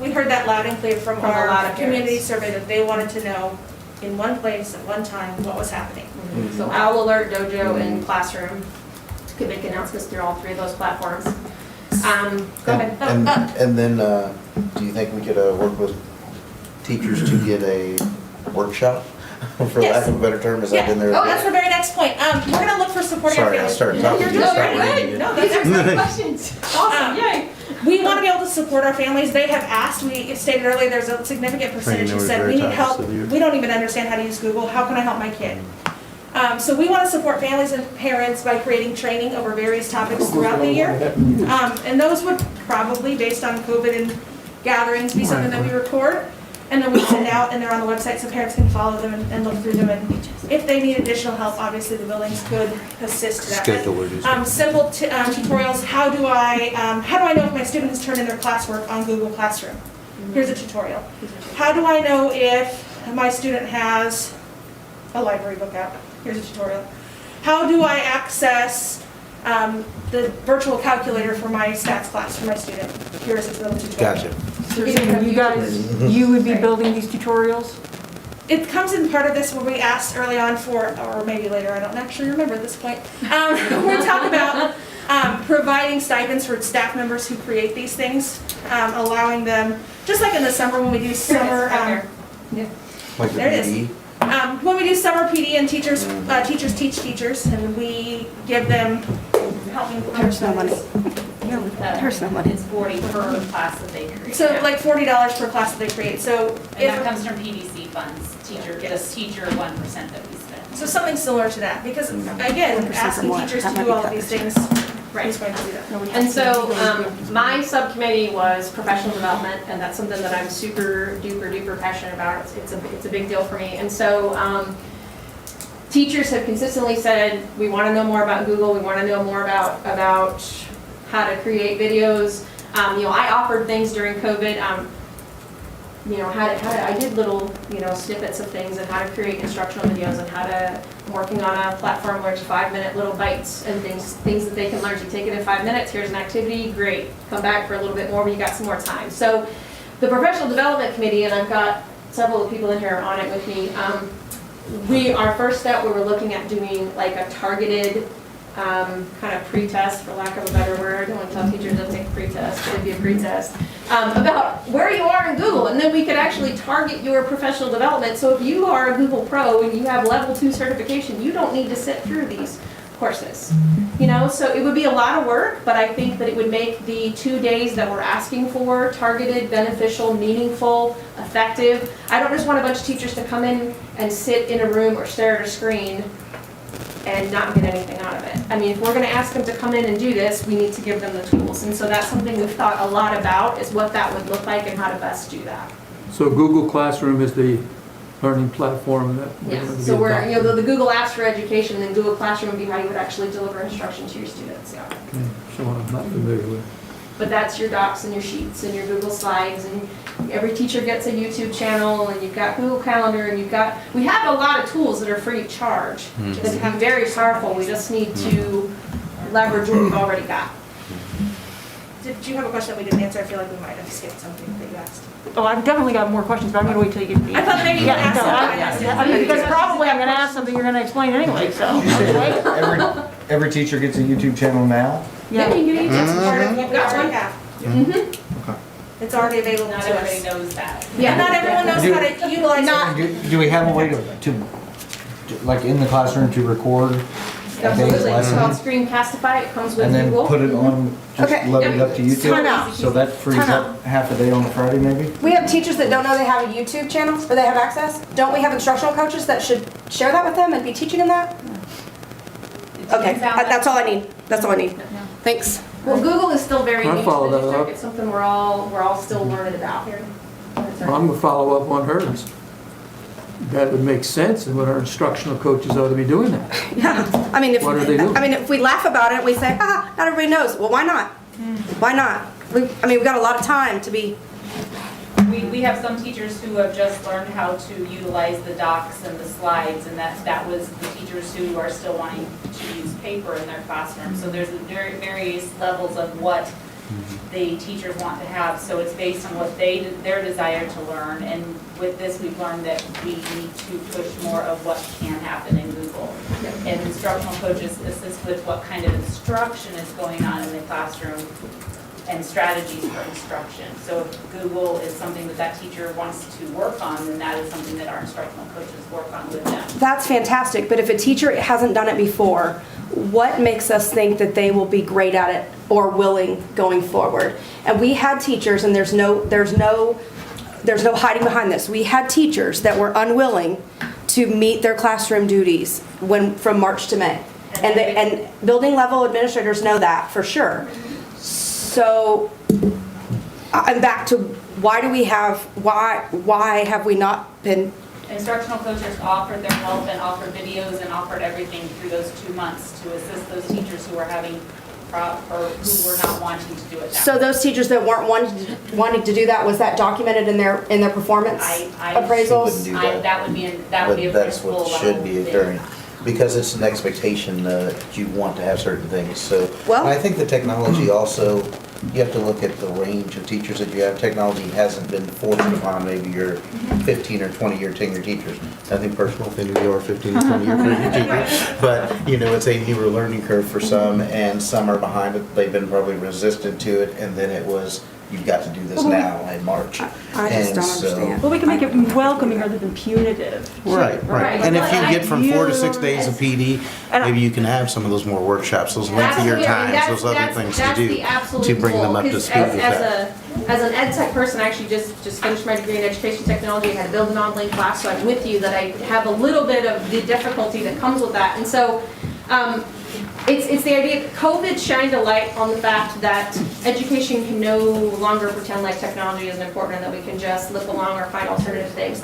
We heard that loud and clear from From a lot our of community parents. survey that they wanted to know in one place at one time what was happening. So Owl Alert, Dojo, and Classroom could make announcements through all 3 of those platforms. Go ahead. And then, do you think we could work with teachers to get a workshop, for Yes. lack of a better term, is that in there? Oh, that's the very next point. We're gonna look for supporting our Sorry, I families. started talking. You're you doing started very reading good. it. No, that's excellent. Questions? Awesome, yay. We want to be able to support our families. They have asked, we stated earlier, there's a significant percentage who said, we need help. We don't even understand how to use Google. How can I help my kid? So we want to support families and parents by creating training over various topics throughout the year. And those would probably, based on COVID and gatherings, be something that we record. And then we send out, and they're on the website so parents can follow them and look through them. And if they need additional help, obviously the buildings could assist to that. Schedule or do something. Simple tutorials. How do I know if my student has turned in their classwork on Google Classroom? Here's a tutorial. How do I know if my student has a library book out? Here's a tutorial. How do I access the virtual calculator for my stats class for my student? Here's a little tutorial. Gotcha. So you guys, you would be building these tutorials? It comes in part of this where we asked early on for, or maybe later, I don't actually remember at this point. We talk about providing stipends for staff members who create these things, allowing them, just like in the summer when we do summer, Like the there it is. PD? When we do summer PD and teachers teach teachers, and we give them helping. There's no money. There's no money. It's 40 per class that they create. So like $40 per class that they create, so And that if, comes from PDC funds, Yes. teacher 1% that we spend. so something similar to that, because again, 1% asking more. teachers That to might do be all of cut these this year. things, who's going to do that? And so, my subcommittee was professional development, and that's something that I'm super duper passionate about. It's a big deal for me. And so, teachers have consistently said, we want to know more about Google, we want to know more about how to create videos. You know, I offered things during COVID, you know, I did little, you know, snippets of things and how to create instructional videos and I'm working on a platform where it's 5-minute little bites and things that they can learn. You take it in 5 minutes, here's an activity, great. Come back for a little bit more when you got some more time. So the professional development committee, and I've got several of the people in here on it with me, our first step, we were looking at doing like a targeted kind of pre-test, for lack of a better word. I don't want to tell teachers don't take a pre-test, but it'd be a pre-test, about where you are in Google. And then we could actually target your professional development. So if you are a Google Pro and you have level 2 certification, you don't need to sit through these courses. You know, so it would be a lot of work, but I think that it would make the 2 days that we're asking for targeted, beneficial, meaningful, effective. I don't just want a bunch of teachers to come in and sit in a room or stare at a screen and not get anything out of it. I mean, if we're gonna ask them to come in and do this, we need to give them the tools. And so that's something we've thought a lot about, is what that would look like and how to best do that. So Google Classroom is the learning platform that we're Yes, going to be so we're, adopting. you know, the Google Apps for education, and then Google Classroom would be how you would actually deliver instruction to your students, yeah. Okay, so I'm not familiar with. But that's your docs and your sheets and your Google Slides, and every teacher gets a YouTube channel, and you've got Google Calendar, and we have a lot of tools that are free of charge that can be very powerful. We just need to leverage what we've already got. Did you have a question that we didn't answer? I feel like we might have skipped something that you asked. Oh, I've definitely got more questions, but I'm gonna wait till you give me. I thought maybe you Yeah, asked no, something. I mean, because probably I'm gonna ask something you're gonna explain anyway, so. Every teacher gets a YouTube channel now? Yeah. They can get That's each. part of what we already have. Mm-hmm. It's already available Not to everybody us. knows that. And not everyone knows how to utilize it. Do we have a way to like in the classroom to record a day's Absolutely. It's called lesson? Screencastify. It comes with And then Google. put it on, just Okay. load it up to Time out. YouTube? So that frees Time up half a day on a Friday maybe? We have teachers that don't know they have a YouTube channel or they have access. Don't we have instructional coaches that should share that with them and be teaching them that? Okay, that's all I need. That's all I need. Thanks. Well, Google is still very I new to follow the that district. up. It's something we're all still learning about here. Well, I'm gonna follow up on hers. That would make sense, and what our instructional coaches ought to be doing that. Yeah. I mean, What are they doing? if we laugh about it, we say, not everybody knows. Well, why not? Why not? We've got a lot of time to be. We have some teachers who have just learned how to utilize the docs and the slides, and that was the teachers who are still wanting to use paper in their classroom. So there's various levels of what the teachers want to have, so it's based on what their desire to learn. And with this, we've learned that we need to push more of what can happen in Google. And instructional coaches assist with what kind of instruction is going on in the classroom and strategies for instruction. So if Google is something that teacher wants to work on, then that is something that our instructional coaches work on with them. That's fantastic, but if a teacher hasn't done it before, what makes us think that they will be great at it or willing going forward? And we had teachers, and there's no hiding behind this. We had teachers that were unwilling to meet their classroom duties from March to May. And building level administrators know that for sure. So I'm back to why have we not been? Instructional coaches offered their help and offered videos and offered everything through those 2 months to assist those teachers who were having or who were not wanting to do it. So those teachers that weren't wanting to do that, was that documented in their performance appraisals? That would be a That's principal what should level be thing. occurring, because it's an expectation that you want to have certain things, so. Well- And I think the technology also, you have to look at the range of teachers that you have. Technology hasn't been forced upon maybe your 15 or 20-year tenure teachers. Nothing personal if any of you are 15 or 20-year tenure teachers, but, it's a newer learning curve for some, and some are behind it. They've been probably resistant to it, and then it was, you've got to do this now in March. I just And don't so- understand. Well, we can make it welcoming rather than punitive. Right. And if you get from 4 to 6 days of PD, And I- maybe you can have some of those more workshops, those lengthier times, those other things to do, to bring them up to speed with that. As an ed tech person, I actually just finished my degree in education technology. I had to build an online class, so I'm with you that I have a little bit of the difficulty that comes with that. And so it's the idea, COVID shined a light on the fact that education can no longer pretend like technology isn't important and that we can just slip along or find alternative things.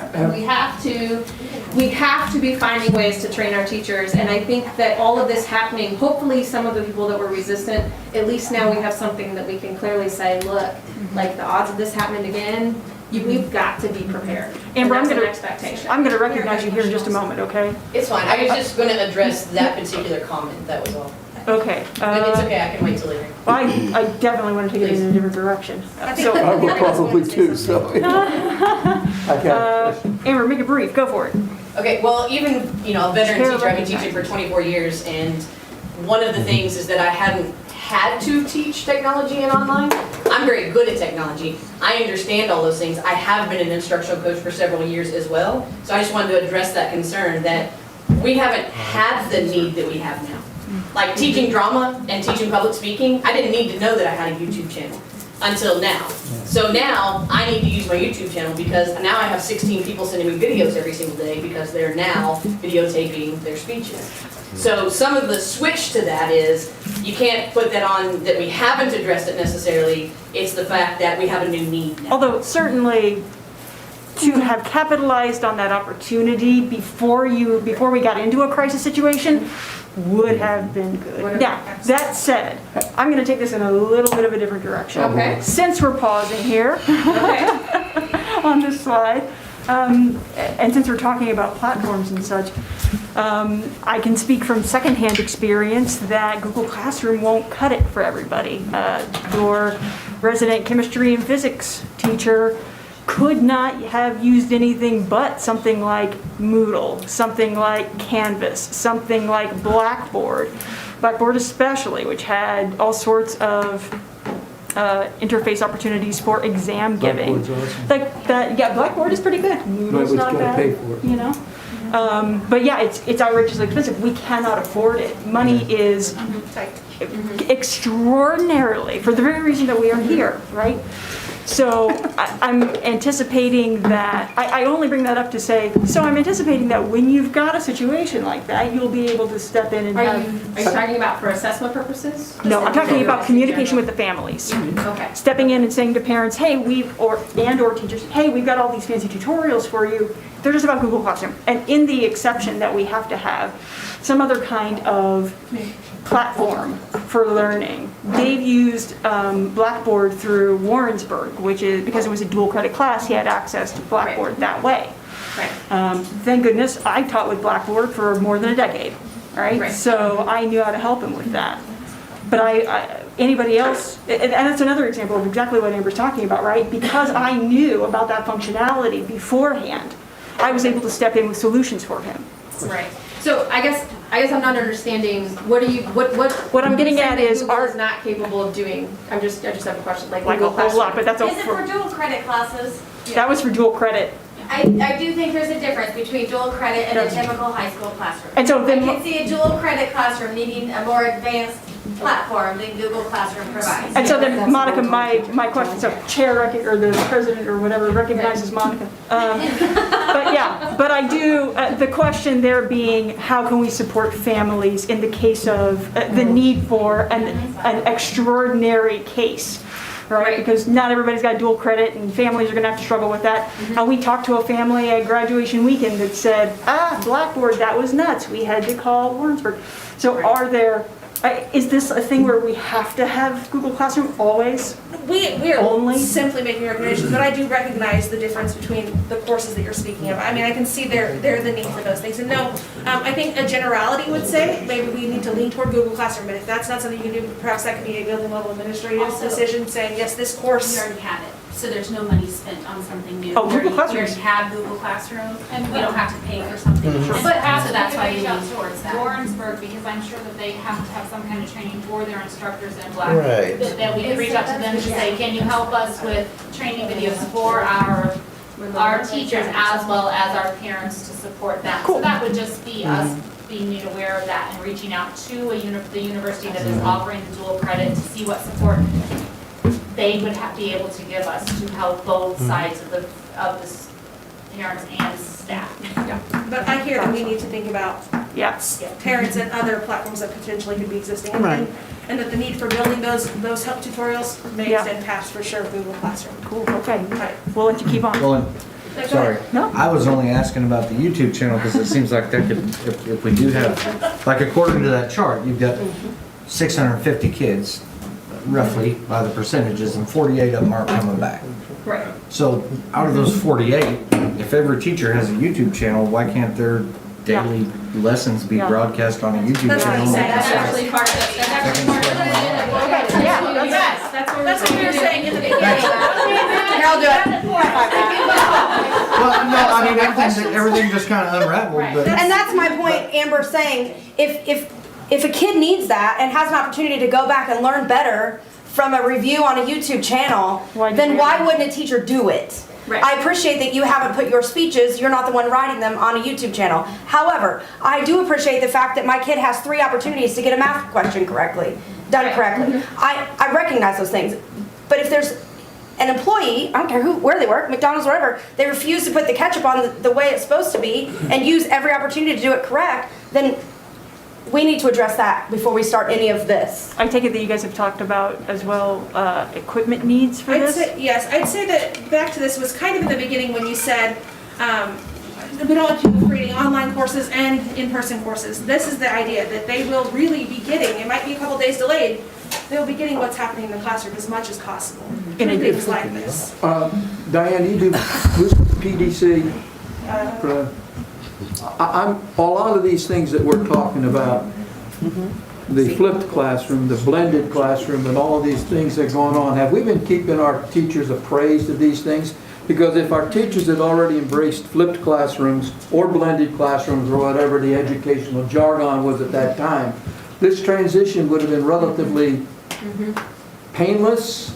We have to be finding ways to train our teachers, and I think that all of this happening, hopefully some of the people that were resistant, at least now we have something that we can clearly say, look, like the odds of this happening again, we've got to be prepared. Amber, And I'm that's an gonna- expectation. I'm gonna recognize you here in just a moment, okay? It's fine, I was just gonna address that particular comment, that was all. Okay. But it's okay, I can wait till later. I definitely want to take it in a different direction. So, I will probably too, so. I got Amber, make it brief, go for it. Okay, well, even, a veteran teacher, I've been teaching for 24 years, and one of the things is that I hadn't had to teach technology and online. I'm very good at technology. I understand all those things. I have been an instructional coach for several years as well, so I just wanted to address that concern that we haven't had the need that we have now. Like teaching drama and teaching public speaking, I didn't need to know that I had a YouTube channel until now. So now I need to use my YouTube channel because now I have 16 people sending me videos every single day because they're now videotaping their speeches. So some of the switch to that is, you can't put that on that we haven't addressed it necessarily, it's the fact that we have a new need now. Although certainly to have capitalized on that opportunity before we got into a crisis situation would have been good. Now, that said, I'm going to take this in a little bit of a different direction. Okay. Since we're pausing here on this slide, And since we're talking about platforms and such, I can speak from secondhand experience that Google Classroom won't cut it for everybody. Your resident chemistry and physics teacher could not have used anything but something like Moodle, something like Canvas, something like Blackboard. Blackboard especially, which had all sorts of interface opportunities for exam giving. Blackboard's awesome. Like that, yeah, Blackboard is pretty good. Moodle's Nobody's not gonna bad, pay for it. you know? But yeah, it's outrageously expensive. We cannot afford it. Money is extraordinarily, for the very reason that we are here, right? So I'm anticipating that, I only bring that up to say, so I'm anticipating that when you've got a situation like that, you'll be able to step in and Are have. you talking about for assessment purposes? No, I'm talking about communication with the families. Okay. Stepping in and saying to parents, hey, or teachers, hey, we've got all these fancy tutorials for you. They're just about Google Classroom. And in the exception that we have to have some other kind of platform for learning. They've used Blackboard through Warrensburg, which is, because it was a dual credit class, he had access to Blackboard that way. Right. Thank goodness I taught with Blackboard for more than a decade, right? Right. So I knew how to help him with that. But anybody else, and that's another example of exactly what Amber's talking about, right? Because I knew about that functionality beforehand, I was able to step in with solutions for him. Right. So I guess I'm not understanding, what I'm getting at is Google is not capable of doing. I just have a question, like Like a Google whole lot, Classroom. but that's Is it for dual credit classes? that was for dual credit. I do think there's a difference between dual credit and a typical high school classroom. And so I then, can see a dual credit classroom needing a more advanced platform than Google Classroom provides. and so then Monica, my question, so chair, or the president or whatever recognizes Monica. But yeah, but I do, the question there being, how can we support families in the case of the need for an extraordinary case? Right, because not everybody's got dual credit and families are gonna have to struggle with that. And we talked to a family at graduation weekend that said, Blackboard, that was nuts. We had to call Warrensburg. So is this a thing where we have to have Google Classroom always? We are Only? simply making recommendations, but I do recognize the difference between the courses that you're speaking of. I mean, I can see there the need for those things. And no, I think a generality would say maybe we need to lean toward Google Classroom, but if that's not something you can do, perhaps that could be a building level administrative Also- decision saying, yes, this course. We already have it, so there's no money spent on something new. Oh, Google We Classroom. already have Google Classroom, and we don't have to pay for something. But So that's why we reach out lean to towards that. Warrensburg, because I'm sure that they have to have some kind of training for their instructors in Blackboard. Right. That we could reach out to them to say, can you help us with training videos for our teachers as well as our parents to support that? So that would just be us being made aware of that and reaching out to the university that is offering the dual credit to see what support they would be able to give us to help both sides of the parents and staff. But I hear that we need to think about Yes. parents and other platforms that potentially could be existing. Right. And that the need for building those help tutorials may Yeah. extend past for sure Google Classroom. Cool, okay. Right. We'll let you keep on. Well, sorry. No. I was only asking about the YouTube channel because it seems like that could, if we do have, like according to that chart, you've got 650 kids, roughly by the percentages, and 48 of them aren't coming back. Right. So out of those 48, if every teacher has a YouTube channel, why can't their daily lessons be Yeah. broadcast on a YouTube That's what channel? he said. That's actually part of it. That's actually part of it. Yeah. Yes, that's what we were saying in the beginning. Here, I'll do it. Well, no, I mean, everything just kind of unraveled, but. And that's my point, Amber, saying, if a kid needs that and has an opportunity to go back and learn better from a review on a YouTube channel, then why wouldn't a teacher do it? Right. I appreciate that you haven't put your speeches, you're not the one writing them, on a YouTube channel. However, I do appreciate the fact that my kid has 3 opportunities to get a math question done correctly. I recognize those things. But if there's an employee, I don't care where they work, McDonald's, wherever, they refuse to put the ketchup on the way it's supposed to be and use every opportunity to do it correct, then we need to address that before we start any of this. I take it that you guys have talked about as well, equipment needs for this? Yes, I'd say that back to this was kind of in the beginning when you said, we don't want people creating online courses and in-person courses. This is the idea that they will really be getting, it might be a couple days delayed, they'll be getting what's happening in the classroom as much as possible. In a Things like this. Diane, you do PDC, I'm, a lot of these things that we're talking about, the flipped classroom, the blended classroom, and all of these things that are going on, have we been keeping our teachers appraised of these things? Because if our teachers had already embraced flipped classrooms or blended classrooms or whatever the educational jargon was at that time, this transition would have been relatively painless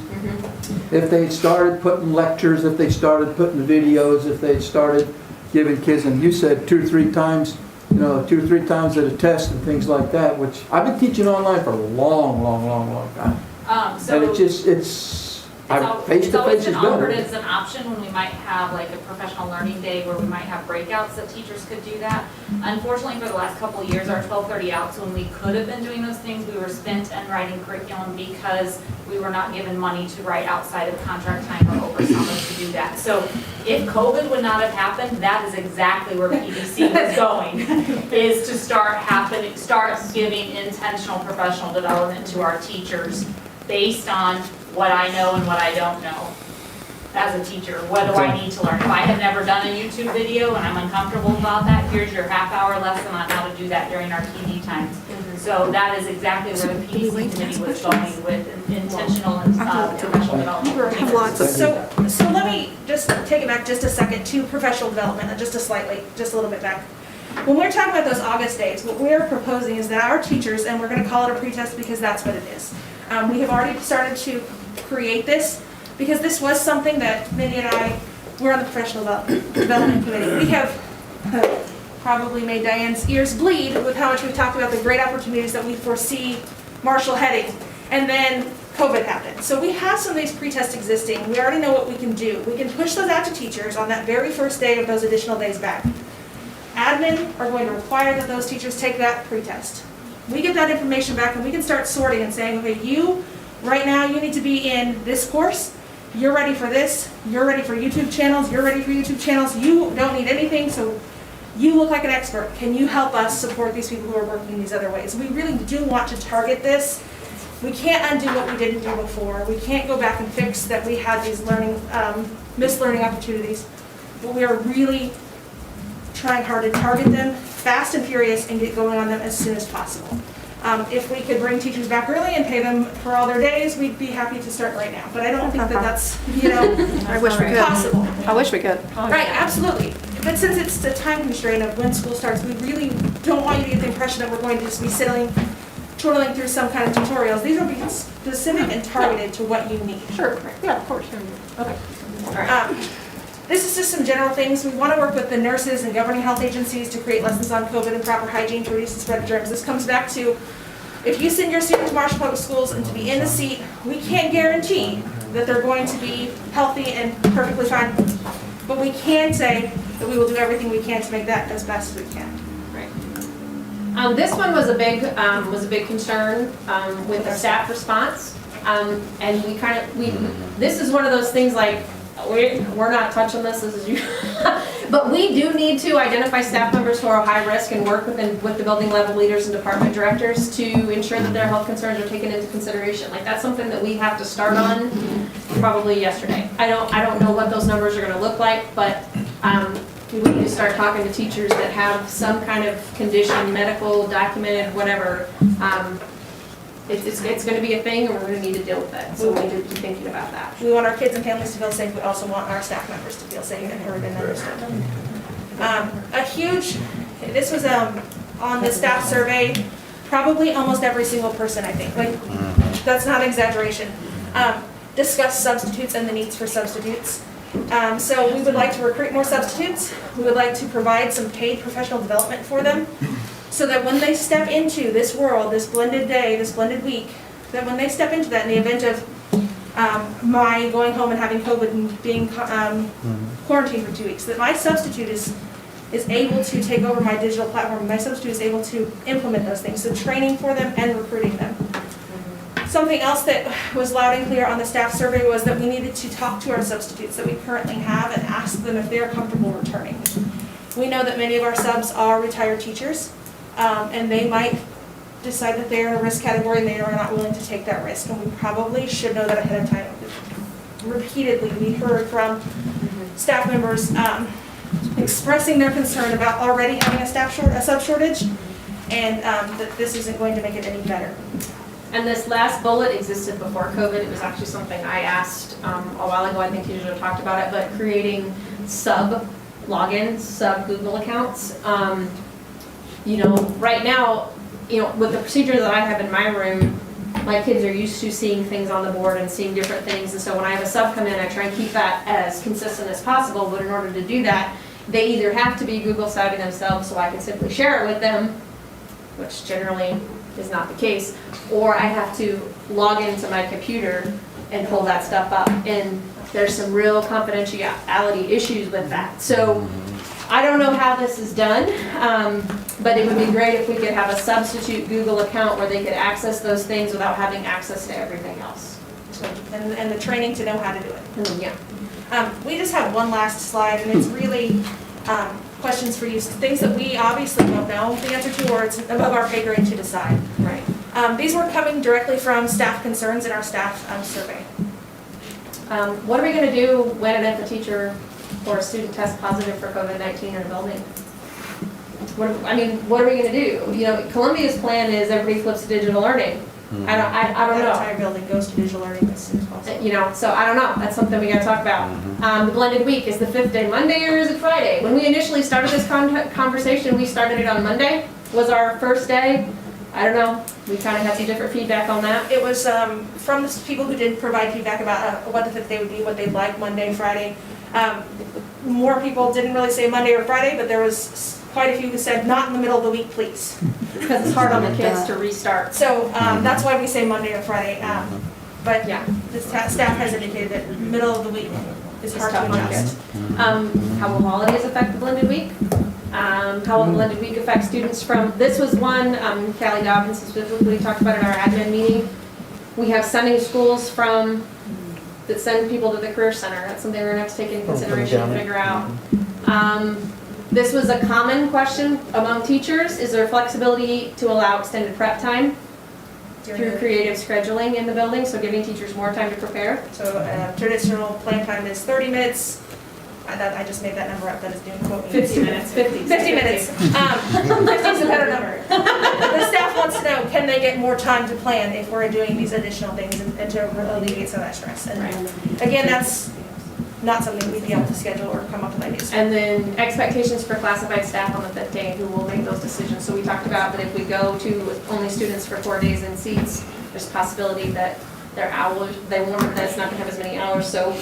if they'd started putting lectures, if they started putting videos, if they'd started giving kids, and you said 2 or 3 times, you know, 2 or 3 times at a test and things like that, which I've been teaching online for a long time. And it just, it's face-to-face always is been better. offered as an option when we might have like a professional learning day where we might have breakouts that teachers could do that. Unfortunately, for the last couple of years, our 1230 outs, when we could have been doing those things, we were spent in writing curriculum because we were not given money to write outside of contract time or over summer to do that. So if COVID would not have happened, that is exactly where PDC was going, is to start giving intentional professional development to our teachers based on what I know and what I don't know as a teacher. What do I need to learn? If I have never done a YouTube video and I'm uncomfortable about that, here's your half-hour lesson on how to do that during our TV times. So that is exactly where the PDC committee was going with intentional and professional development. So let me just take it back just a second to professional development, just a little bit back. When we're talking about those August days, what we're proposing is that our teachers, and we're going to call it a pretest because that's what it is. We have already started to create this because this was something that Mindy and I were on the professional development committee. We have probably made Diane's ears bleed with how much we've talked about the great opportunities that we foresee Marshall heading. And then COVID happened. So we have some of these pretests existing. We already know what we can do. We can push those out to teachers on that very first day of those additional days back. Admin are going to require that those teachers take that pretest. We get that information back and we can start sorting and saying, okay, you, right now, you need to be in this course. You're ready for this. You're ready for YouTube channels. You're ready for YouTube channels. You don't need anything, so you look like an expert. Can you help us support these people who are working in these other ways? We really do want to target this. We can't undo what we didn't do before. We can't go back and fix that we had these missed learning opportunities. But we are really trying hard to target them fast and furious and get going on them as soon as possible. If we could bring teachers back early and pay them for all their days, we'd be happy to start right now. But I don't think that that's, I wish we could. possible. I wish we could. Right, absolutely. But since it's the time constraint of when school starts, we really don't want you to get the impression that we're going to just be twirling through some kind of tutorials. These will be specific and targeted to what you need. Sure, yeah, of course. Okay. All right. This is just some general things. We want to work with the nurses and governing health agencies to create lessons on COVID and proper hygiene to reduce the spread of germs. This comes back to, if you send your student to Marshall Public Schools and to be in the seat, we can't guarantee that they're going to be healthy and perfectly fine. But we can say that we will do everything we can to make that as best as we can. Right. This one was a big concern with the staff response, and this is one of those things like we're not touching this as you, but we do need to identify staff members who are high risk and work with the building level leaders and department directors to ensure that their health concerns are taken into consideration. Like that's something that we have to start on probably yesterday. I don't know what those numbers are going to look like, but we need to start talking to teachers that have some kind of condition, medical, documented, whatever. It's going to be a thing, and we're going to need to deal with it. So we need to be thinking about that. We want our kids and families to feel safe. We also want our staff members to feel safe and heard and understood. This was on the staff survey, probably almost every single person, I think. Like, that's not an exaggeration. Discuss substitutes and the needs for substitutes. So we would like to recruit more substitutes. We would like to provide some paid professional development for them so that when they step into this world, this blended day, this blended week, that when they step into that in the event of my going home and having COVID and being quarantined for 2 weeks, that my substitute is able to take over my digital platform. My substitute is able to implement those things. So training for them and recruiting them. Something else that was loud and clear on the staff survey was that we needed to talk to our substitutes that we currently have and ask them if they're comfortable returning. We know that many of our subs are retired teachers, and they might decide that they're in a risk category and they are not willing to take that risk. And we probably should know that ahead of time. Repeatedly, we heard from staff members expressing their concern about already having a sub shortage, and that this isn't going to make it any better. And this last bullet existed before COVID. It was actually something I asked a while ago. I think you should have talked about it, but creating sub logins, sub Google accounts. Right now, with the procedure that I have in my room, my kids are used to seeing things on the board and seeing different things. And so when I have a sub come in, I try and keep that as consistent as possible. But in order to do that, they either have to be Google savvy themselves so I can simply share it with them, which generally is not the case, or I have to log into my computer and pull that stuff up. And there's some real confidentiality issues with that. So I don't know how this is done, but it would be great if we could have a substitute Google account where they could access those things without having access to everything else. And the training to know how to do it. Yeah. We just have one last slide, and it's really questions for you, things that we obviously don't know the answer to, or it's above our pay grade to decide. Right. These were coming directly from staff concerns in our staff survey. What are we going to do when and if a teacher or a student tests positive for COVID-19 in a building? What are we going to do? Columbia's plan is everybody flips to digital learning. I don't know. The entire building goes to digital learning as soon as possible. So I don't know. That's something we got to talk about. The blended week, is the 5th day Monday or is it Friday? When we initially started this conversation, we started it on Monday. Was our first day? I don't know. We kind of had some different feedback on that. It was from the people who did provide feedback about what the 5th day would be, what they'd like, Monday, Friday. More people didn't really say Monday or Friday, but there was quite a few who said not in the middle of the week, please. Because it's hard on the kids to restart. So that's why we say Monday or Friday. But yeah, the staff has indicated that middle of the week is hard to adjust. How will holidays affect the blended week? How will the blended week affect students from, this was one, Callie Dobbins specifically talked about in our admin meeting. We have sending schools that send people to the Career Center. That's something we're going to have to take into consideration and figure out. This was a common question among teachers. Is there flexibility to allow extended prep time through creative scheduling in the building, so giving teachers more time to prepare? So traditional plan time is 30 minutes. I just made that number up. That is doing quote me. 50 minutes. 50 minutes. 50 is a better number. The staff wants to know, can they get more time to plan if we're doing these additional things and to alleviate some of that stress? And again, that's not something we'd be able to schedule or come up with ideas. And then expectations for classified staff on the 5th day, who will make those decisions. So we talked about that if we go to only students for 4 days in seats, there's a possibility that their hours, that's not going to have as many hours. So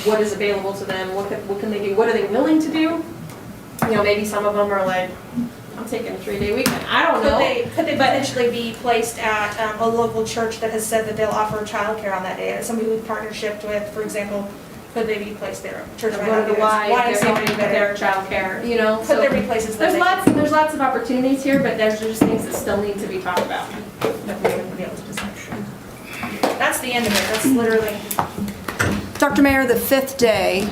what is available to them? What can they do? What are they willing to do? Maybe some of them are like, I'm taking a 3-day weekend. I don't know. Could they potentially be placed at a local church that has said that they'll offer childcare on that day? Somebody we've partnershiped with, for example, could they be placed there? Church might not Go to do the this. Y, if they're YMCA going to their childcare, Could so there be places that there's lots of opportunities here, but there's just things that still need to be talked about. that we wouldn't be able to decide? That's the end of it. That's literally. Dr. Mayer, the 5th day,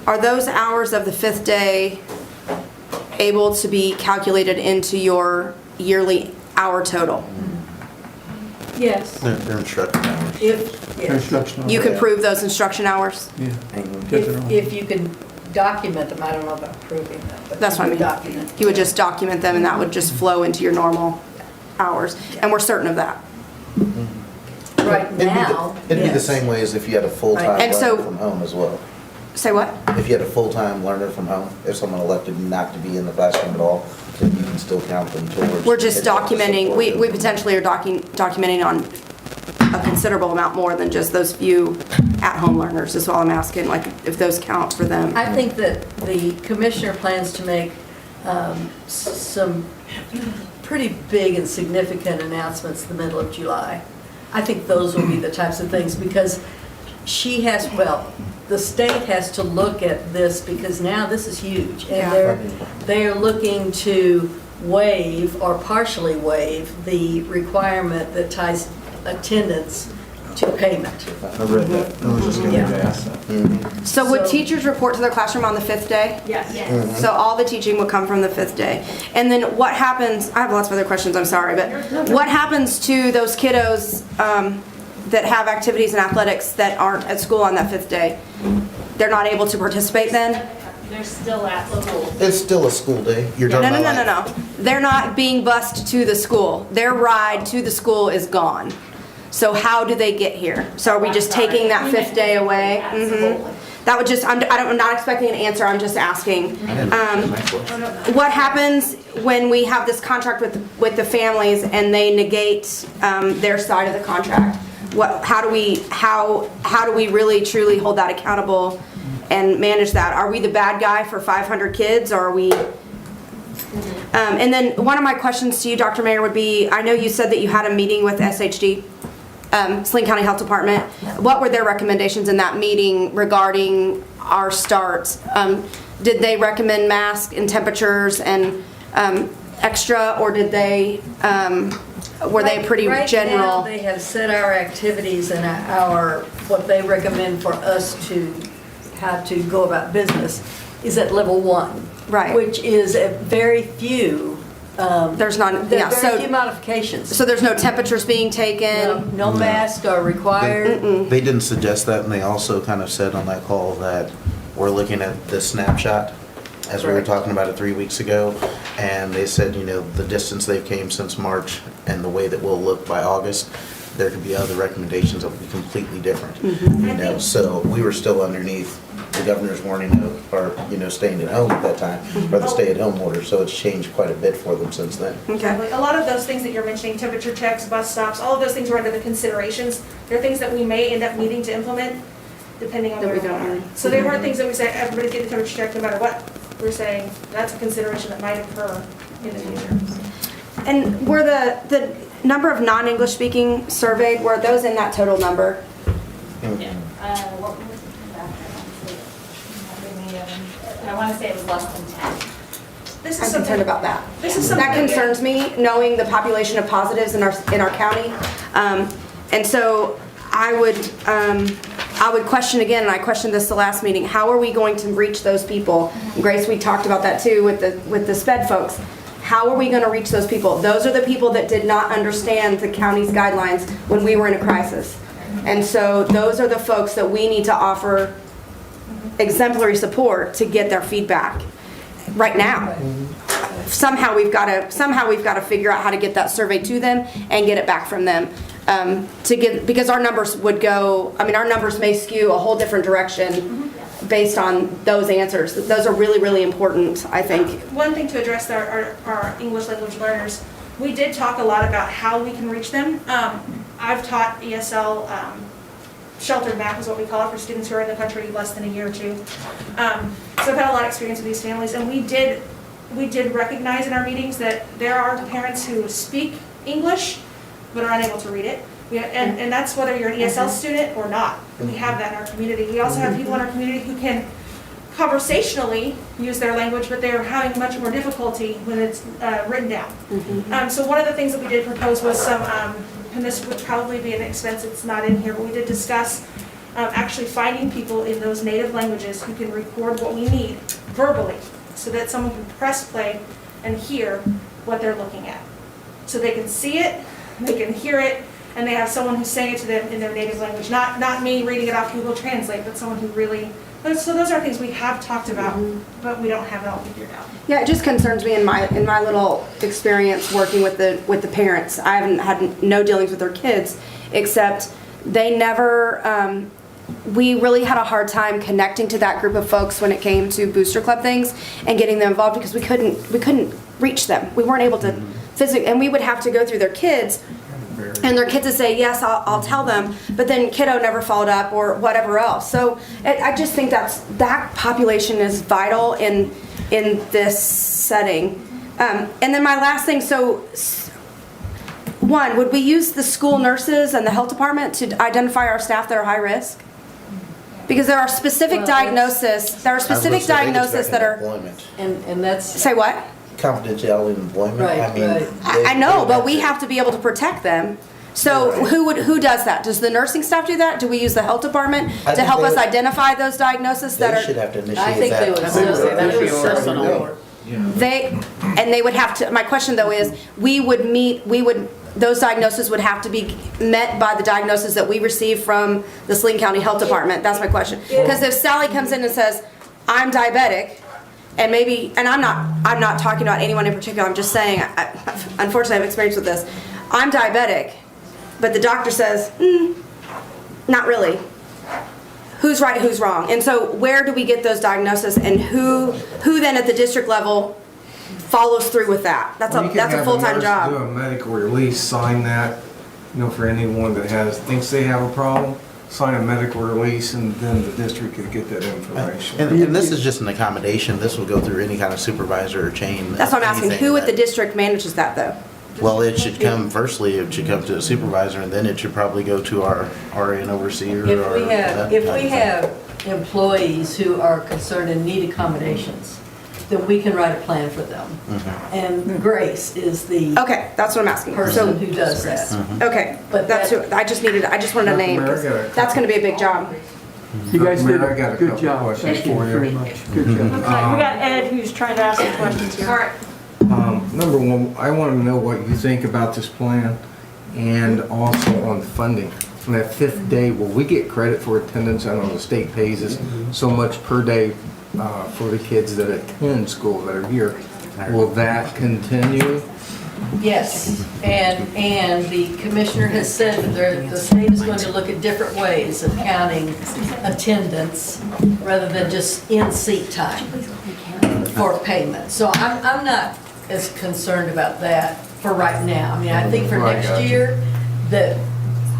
are those hours of the 5th day able to be calculated into your yearly hour total? Yes. They're instructor hours. You can prove those instruction hours? If you can document them, I don't know about proving them, but That's what I mean. document. You would just document them and that would just flow into your normal hours. And we're certain of that. Right now, It'd be the yes. same way as if you had a full-time Right. And so- learner from home as well. Say what? If you had a full-time learner from home, if someone elected not to be in the classroom at all, then you can still count them towards. We're just it's up to documenting, support we them. potentially are documenting on a considerable amount more than just those few at-home learners, is all I'm asking, like if those count for them. I think that the commissioner plans to make some pretty big and significant announcements in the middle of July. I think those will be the types of things, because she has, the state has to look at this, because now this is huge. And they're looking to waive or partially waive the requirement that ties attendance to payment. I read that. I was just going to ask that. So would teachers report to their classroom on the 5th day? Yes. So all the teaching would come from the 5th day. And then what happens, I have lots of other questions, I'm sorry, but what happens to those kiddos that have activities and athletics that aren't at school on that 5th day? they're not able to participate then? They're still at school. It's still a school day. You're No, talking no, about no, like- no, no. They're not being bused to the school. Their ride to the school is gone. So how do they get here? So are we just taking that 5th day away? That would just, I'm not expecting an answer, I'm just asking. What happens when we have this contract with the families and they negate their side of the contract? How do we really truly hold that accountable and manage that? Are we the bad guy for 500 kids, or are we? And then one of my questions to you, Dr. Mayer, would be, I know you said that you had a meeting with SHD, Saline County Health Department. What were their recommendations in that meeting regarding our starts? Did they recommend masks and temperatures and extra, or did they, were they pretty general? Right now, they have set our activities and what they recommend for us to, how to go about business is at level 1. Right. Which is a very few. There's not, There yeah, are very few so, modifications. so there's no temperatures being taken? No masks are required. They didn't suggest that, and they also kind of said on that call that we're looking at the snapshot, as we were talking about it 3 weeks ago, and they said, you know, the distance they've came since March and the way that we'll look by August, there could be other recommendations that would be completely different. You know, so we were still underneath the governor's warning of, or, you know, staying at home at that time, or the stay-at-home order, so it's changed quite a bit for them since then. Exactly. A lot of those things that you're mentioning, temperature checks, bus stops, all of those things are under the considerations. They're things that we may end up needing to implement depending on That where we we don't are. know. So they weren't things that we say, everybody get the temperature check no matter what. We're saying that's a consideration that might occur in the future. And were the number of non-English speaking surveyed, were those in that total number? What was I want to say it was less than 10. This is I'm something concerned about that. This is something That concerns me, knowing the population of positives in our county. And so I would question again, and I questioned this the last meeting, how are we going to reach those people? Grace, we talked about that too with the SPED folks. How are we going to reach those people? Those are the people that did not understand the county's guidelines when we were in a crisis. And so those are the folks that we need to offer exemplary support to get their feedback right now. Somehow we've got to figure out how to get that survey to them and get it back from them. Because our numbers would go, I mean, our numbers may skew a whole different direction based on those answers. Those are really, really important, I think. One thing to address our English language learners, we did talk a lot about how we can reach them. I've taught ESL, sheltered MAC is what we call it, for students who are in the country less than a year or two. So I've had a lot of experience with these families, and we did recognize in our meetings that there are parents who speak English but are unable to read it. And that's whether you're an ESL student or not. We have that in our community. We also have people in our community who can conversationally use their language, but they're having much more difficulty when it's written down. So one of the things that we did propose was some, and this would probably be an expense that's not in here, but we did discuss actually finding people in those native languages who can record what we need verbally, so that someone can press play and hear what they're looking at. So they can see it, they can hear it, and they have someone who's saying it to them in their native language. Not me reading it off Google Translate, but someone who really, so those are things we have talked about, but we don't have it all figured out. Yeah, it just concerns me in my little experience working with the parents. I haven't had no dealings with their kids, except they never, we really had a hard time connecting to that group of folks when it came to Booster Club things and getting them involved, because we couldn't reach them. We weren't able to physically, and we would have to go through their kids, and their kids would say, yes, I'll tell them, but then kiddo never followed up or whatever else. So I just think that population is vital in this setting. And then my last thing, so one, would we use the school nurses and the health department to identify our staff that are high risk? Because there are specific diagnoses, that are, Employment. And that's. say what? Confidentiality in employment. Right, I mean, right. I know, but we have to be able to protect them. So who does that? Does the nursing staff do that? Do we use the health department I to think help they us would- identify those diagnoses that They are? should have to initiate I think they would. That'd be personal. They would have to, my question though is, we would those diagnoses would have to be met by the diagnosis that we receive from the Saline County Health Department? That's my question. Because if Sally comes in and says, I'm diabetic, and maybe, and I'm not talking about anyone in particular, I'm just saying, unfortunately I have experience with this. I'm diabetic, but the doctor says, not really. Who's right, who's wrong? And so where do we get those diagnoses, and who then at the district level follows through with that? That's a full-time job. Do a medical release, sign that, for anyone that thinks they have a problem, sign a medical release, and then the district could get that information. And this is just an accommodation. This will go through any kind of supervisor or chain. That's what I'm asking. anything Who at that- the district manages that though? Well, it should come, firstly, it should come to a supervisor, and then it should probably go to our RN overseer. If or we have, that if kind we of thing. have employees who are concerned and need accommodations, then we can write a plan for them. And Grace is the Okay, that's what I'm asking. person who does that. Okay, But that's who, I just wanted a name, 'cause that's gonna be a big job. You guys did I got a a good couple job. questions Thank you for you. very much. Good job. Okay, we got Ed who's trying to ask some questions here. All right. Number one, I want to know what you think about this plan, and also on funding. On that 5th day, will we get credit for attendance? I know the state pays us so much per day for the kids that attend school that are here. Will that continue? Yes, and the commissioner has said that the state is going to look at different ways of counting attendance rather than just in-seat time for payment. So I'm not as concerned about that for right now. I mean, I think for Right, next gotcha. year, that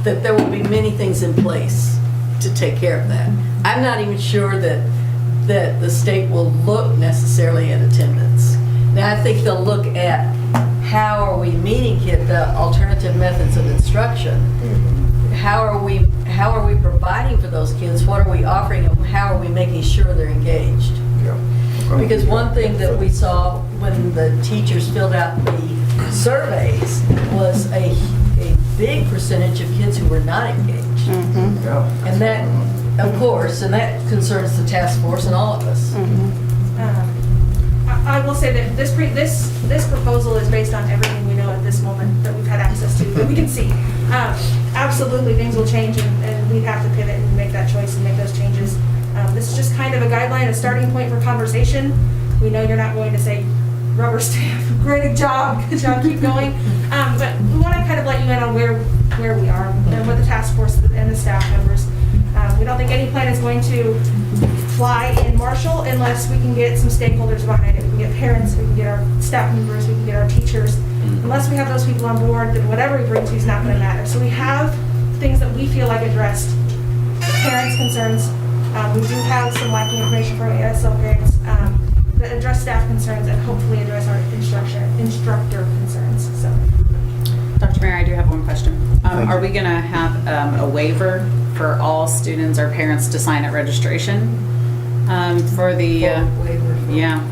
there will be many things in place to take care of that. I'm not even sure that the state will look necessarily at attendance. Now, I think they'll look at how are we meeting the alternative methods of instruction? How are we providing for those kids? What are we offering them? How are we making sure they're engaged? Because one thing that we saw when the teachers filled out the surveys was a big percentage of kids who were not engaged. And that, of course, and that concerns the task force and all of us. I will say that this proposal is based on everything we know at this moment that we've had access to, that we can see. Absolutely, things will change, and we'd have to pivot and make that choice and make those changes. This is just kind of a guideline, a starting point for conversation. We know you're not going to say, rubber stamp, great job, good job, keep going. But we want to kind of let you in on where we are and what the task force and the staff members. We don't think any plan is going to fly in Marshall unless we can get some stakeholders behind it. We can get parents, we can get our staff members, we can get our teachers. Unless we have those people on board, then whatever we bring to you is not going to matter. So we have things that we feel like addressed parents' concerns. We do have some lacking information from ASL parents that address staff concerns and hopefully address our instructor concerns. So. Dr. Mayer, I do have one question. Are we going to have a waiver for all students or parents to sign at registration for the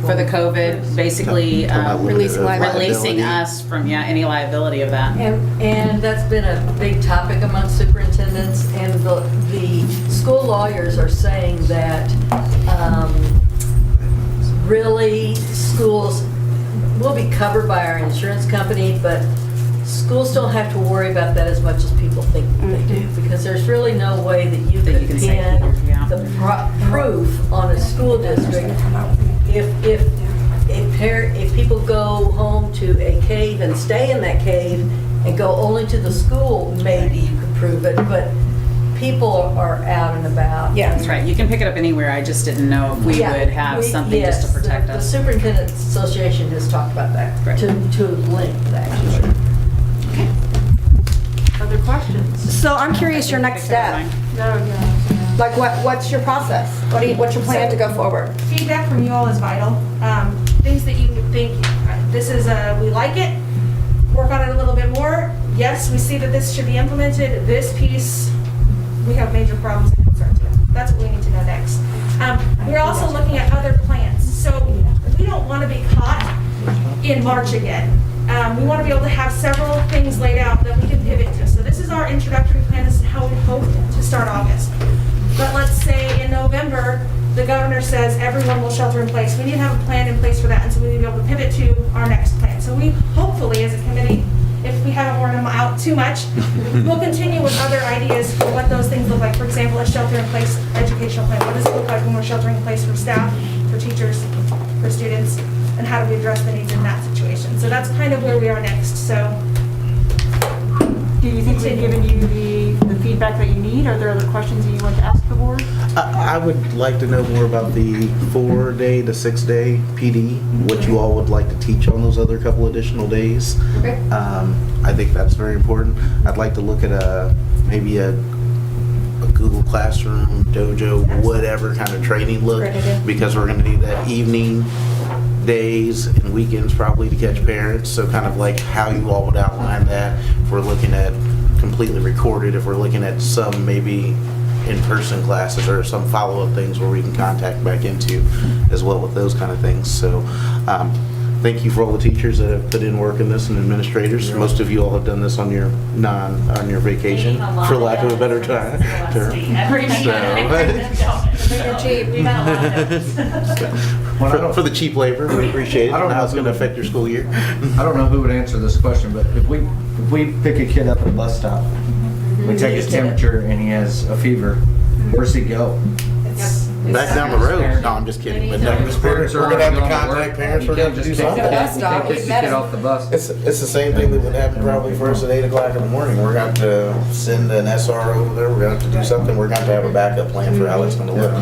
for the COVID, basically Releasing liability. releasing us from any liability of that? And that's been a big topic among superintendents, and the school lawyers are saying that really schools will be covered by our insurance company, but schools don't have to worry about that as much as people think they do, because there's really no way that you can pin the proof on a school district. If people go home to a cave and stay in that cave and go only to the school, maybe you could prove it, but people are out and about. Yeah, that's right. You can pick it up anywhere. I just didn't know if we would have something just to protect us. The Superintendent's Association has talked about that, to link that. Other questions? So I'm curious your next step. No. Like what's your process? What's your plan to go forward? Feedback from you all is vital. Things that you think, this is we like it, work on it a little bit more. Yes, we see that this should be implemented. This piece, we have major problems and concerns with. That's what we need to know next. We're also looking at other plans. So we don't want to be caught in March again. We want to be able to have several things laid out that we can pivot to. So this is our introductory plan. This is how we hope to start August. But let's say in November, the governor says everyone will shelter in place. We need to have a plan in place for that, and so we need to be able to pivot to our next plan. So we hopefully, as a committee, if we haven't worn them out too much. We'll continue with other ideas for what those things look like. For example, a shelter-in-place educational plan. What does it look like when we're sheltering in place for staff, for teachers, for students, and how do we address the needs in that situation? So that's kind of where we are next. So, Do you think we've given you the feedback that you need? Are there other questions that you want to ask the board? I would like to know more about the 4-day to 6-day PD, what you all would like to teach on those other couple additional days. Okay. I think that's very important. I'd like to look at maybe a Google Classroom, Dojo, whatever kind of training look, Great idea. because we're going to need that evening, days, and weekends probably to catch parents. So kind of like how you all would outline that. If we're looking at completely recorded, if we're looking at some maybe in-person classes or some follow-up things where we can contact back into as well with those kind of things. So thank you for all the teachers that have put in work in this and administrators. Most of you all have done this on your vacation, for lack of a better term. For the cheap labor, we appreciate it. I don't And how know it's going to affect your school year. I don't know who would answer this question, but if we pick a kid up at a bus stop, we take his temperature and he has a fever, where's he go? Back down the road. No, I'm just kidding. But no, His parents are we're going to have to going to contact work. parents. You We're going can't to just do take something. bus stop. You can't kick the kid off the bus. It's the same thing that would happen probably for us at 8 o'clock in the morning. We're going to have to send an SR over there. We're going to have to do something. We're going to have a backup plan for how it's going to look.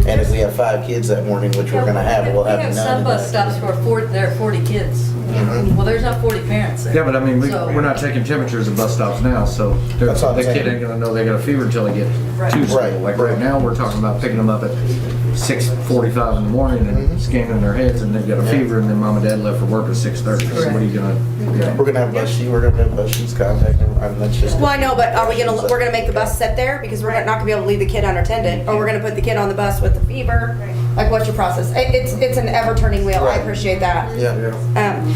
And if we have 5 kids that morning, which we're going to have, we'll have We have none. some bus stops where there are 40 kids. Well, there's not 40 parents there. Yeah, but I mean, So- we're not taking temperatures at bus stops now, so That's what I'm the kid saying. ain't gonna know they got a fever until they get to school. Right. Like right now, we're talking about picking them up at 6:45 in the morning and scanning their heads, and they've got a fever, and then mom and dad left for work at 6:30. So what are you gonna? We're going to have bus sheets. We're going to have bus sheets contacting. I mean, that's just. Well, I know, but we're gonna make the bus sit there because we're not gonna be able to leave the kid unattended, or we're gonna put the kid on the bus with the fever. Like, what's your process? It's an ever-turning wheel. I Right. appreciate that. Yeah.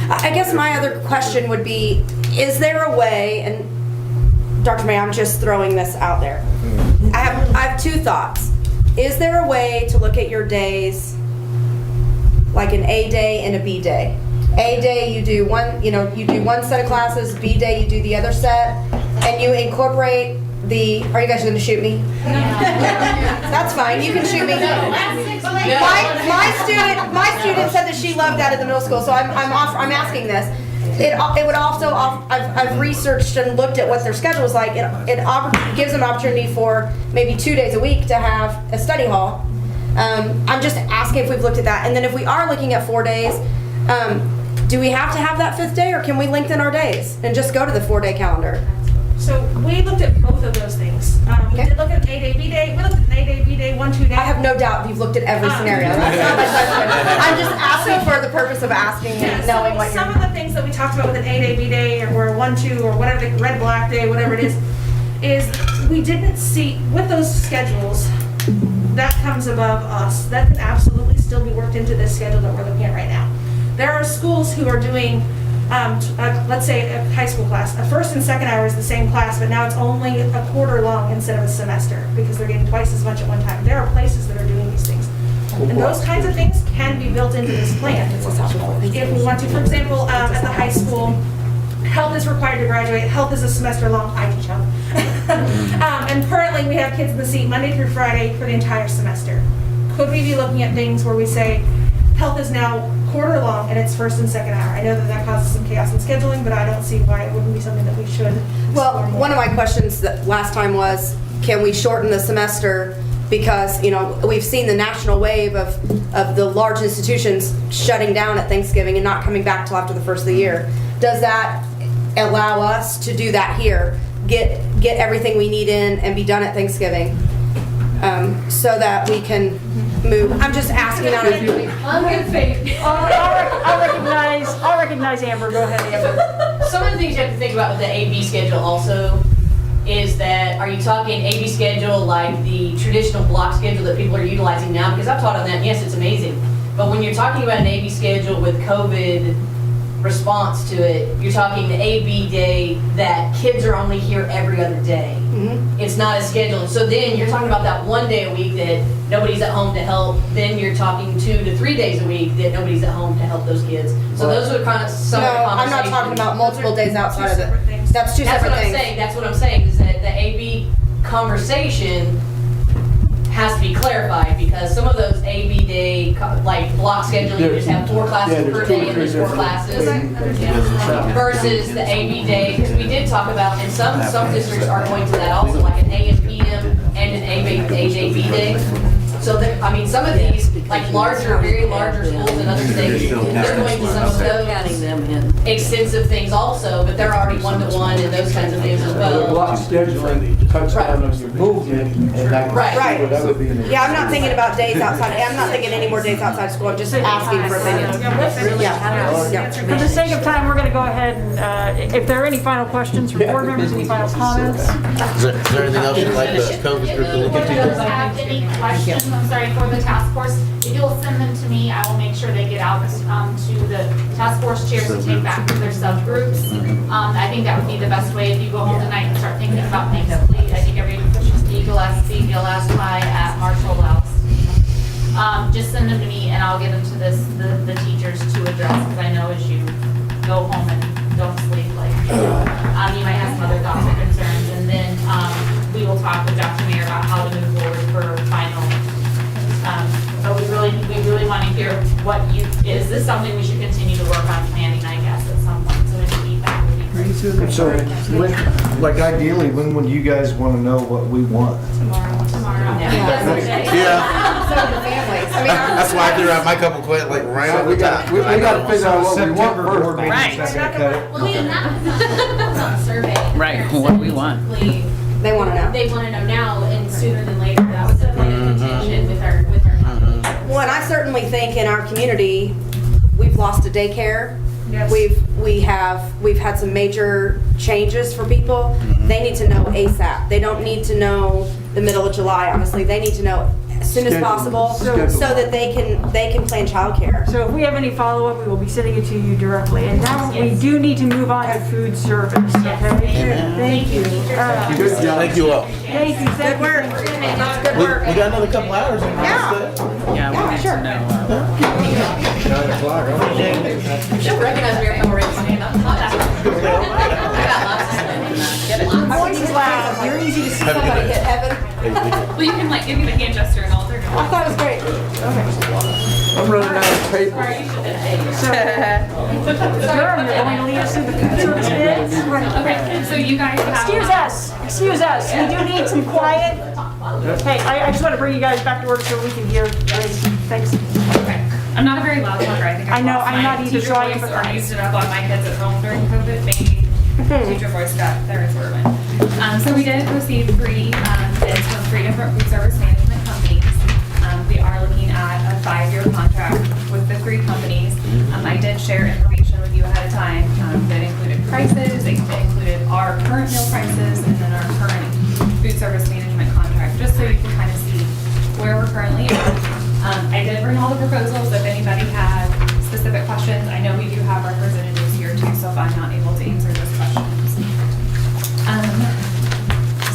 I guess my other question would be, is there a way, and Dr. May, I'm just throwing this out there. I have 2 thoughts. Is there a way to look at your days like an A day and a B day? A day you do one set of classes, B day you do the other set, and you incorporate are you guys gonna shoot me? That's fine, you can shoot me. My student said that she loved that at the middle school, so I'm asking this. It would also, I've researched and looked at what their schedule is like. It gives them an opportunity for maybe 2 days a week to have a study hall. I'm just asking if we've looked at that. And then if we are looking at 4 days, do we have to have that 5th day, or can we lengthen our days and just go to the 4-day calendar? So we looked at both of those things. We did look at an A-day, B-day. We looked at an A-day, B-day, 1, 2 day. I have no doubt you've looked at every scenario. That's not my question. I'm just asking for the purpose of asking and knowing what Some of the things that we talked about with an A-day, B-day, or a 1, 2, or whatever, the red, black day, whatever it is we didn't see, with those schedules, that comes above us. That can absolutely still be worked into this schedule that we're looking at right now. There are schools who are doing, let's say a high school class, a 1st and 2nd hour is the same class, but now it's only a quarter long instead of a semester because they're getting twice as much at one time. There are places that are doing these things. And those kinds of things can be built into this plan. If we want to, for example, at the high school, health is required to graduate. Health is a semester long. I teach health. And currently we have kids in the seat Monday through Friday for the entire semester. Could we be looking at things where we say, health is now quarter long and it's 1st and 2nd hour? I know that causes some chaos in scheduling, but I don't see why it wouldn't be something that we should Well, explore more. one of my questions that last time was, can we shorten the semester? Because, we've seen the national wave of the large institutions shutting down at Thanksgiving and not coming back till after the 1st of the year. Does that allow us to do that here? Get everything we need in and be done at Thanksgiving, so that we can move. I'm just asking out of Good faith. I'll recognize Amber. Go ahead, Amber. Some of the things you have to think about with the AB schedule also is that, are you talking AB schedule like the traditional block schedule that people are utilizing now? Because I've taught on that, and yes, it's amazing. But when you're talking about an AB schedule with COVID response to it, you're talking the AB day that kids are only here every other day. It's not a schedule. And so then you're talking about that 1 day a week that nobody's at home to help. Then you're talking 2 to 3 days a week that nobody's at home to help those kids. So those are kind of some of the No, I'm conversations. not talking about multiple days outside of it. That's two separate what I'm things. saying, that's what I'm saying, is that the AB conversation has to be clarified, because some of those AB day, like block schedule, you just have 4 classes per day and there's 4 classes. Yeah. Versus the AB day, because we did talk about, and some districts are going to that also, like an AM, PM, and an AB day. So there, I mean, some of these, like larger, very larger schools in other states, they're going to some of those extensive things also, but they're already one-to-one and those kinds of things as The well. block scheduling cuts down on your movement, and that Right. that would be an. Yeah, I'm not thinking about days outside, I'm not thinking any more days outside school, I'm just asking for opinions. Yeah. For the sake of time, we're going to go ahead and, if there are any final questions from board members, any final comments? Is there anything else you'd like the COVID group to look If anyone does into? have any questions, I'm sorry, for the task force, if you'll send them to me, I will make sure they get out to the task force chairs to take back to their subgroups. I think that would be the best way if you go home tonight and start thinking about things, please. I think everyone should speak last high at Marshall House. Just send them to me and I'll give them to the teachers to address, because I know as you go home and don't sleep, like, you might have some other thoughts or concerns. And then, we will talk with Dr. Mayer about how to move forward for final. But we really want to hear is this something we should continue to work on planning, I guess, at some point, so any feedback would be great. So, like ideally, when would you guys want to know what we want? Tomorrow. Yeah. So the families, I mean, That's why I threw out my couple quick, like right So off we the got, top. we got to figure out what we want September board first. meeting, Right. that's gonna cut it. Well, we not survey. Right, what do we want? they want to know. They want to know now and sooner than later. That was a point of contention with our population. Well, and I certainly think in our community, we've lost a daycare. Yes. We've had some major changes for people. They need to know ASAP. They don't need to know the middle of July, honestly. They need to know as soon as Schedule. possible Schedule. so that they can plan childcare. So if we have any follow-up, we will be sending it to you directly. And now we do need to move on to food service, okay? Thank you. Good job. Thank you all. Thank you. Good work. Good work. We got another couple hours. Yeah, we need to know. 9 o'clock, You should recognize me every time we're ready to stand up. I got lots of stuff. My voice is loud. You're easy to see somebody hit heaven. Well, you can like give me the hand gesture and I'll turn it I on. thought it was great. I'm running out of paper. Durham, you're going to lead us through the food service bids? Okay, so you guys have. Excuse us. We do need some quiet. Hey, I just want to bring you guys back to order so we can hear. Thanks. Okay. I'm not a very loud talker. I think I know, lost I'm my not either, teacher so I voice or empathize. used it up on my kids at home during COVID. Maybe teacher voice got there is where it went. So we did receive 3 bids from 3 different food service management companies. We are looking at a 5-year contract with the 3 companies. I did share information with you ahead of time that included prices, it included our current meal prices, and then our current food service management contract, just so you can kind of see where we're currently at. I did bring all the proposals if anybody had specific questions. I know we do have representatives here too, so if I'm not able to answer those questions.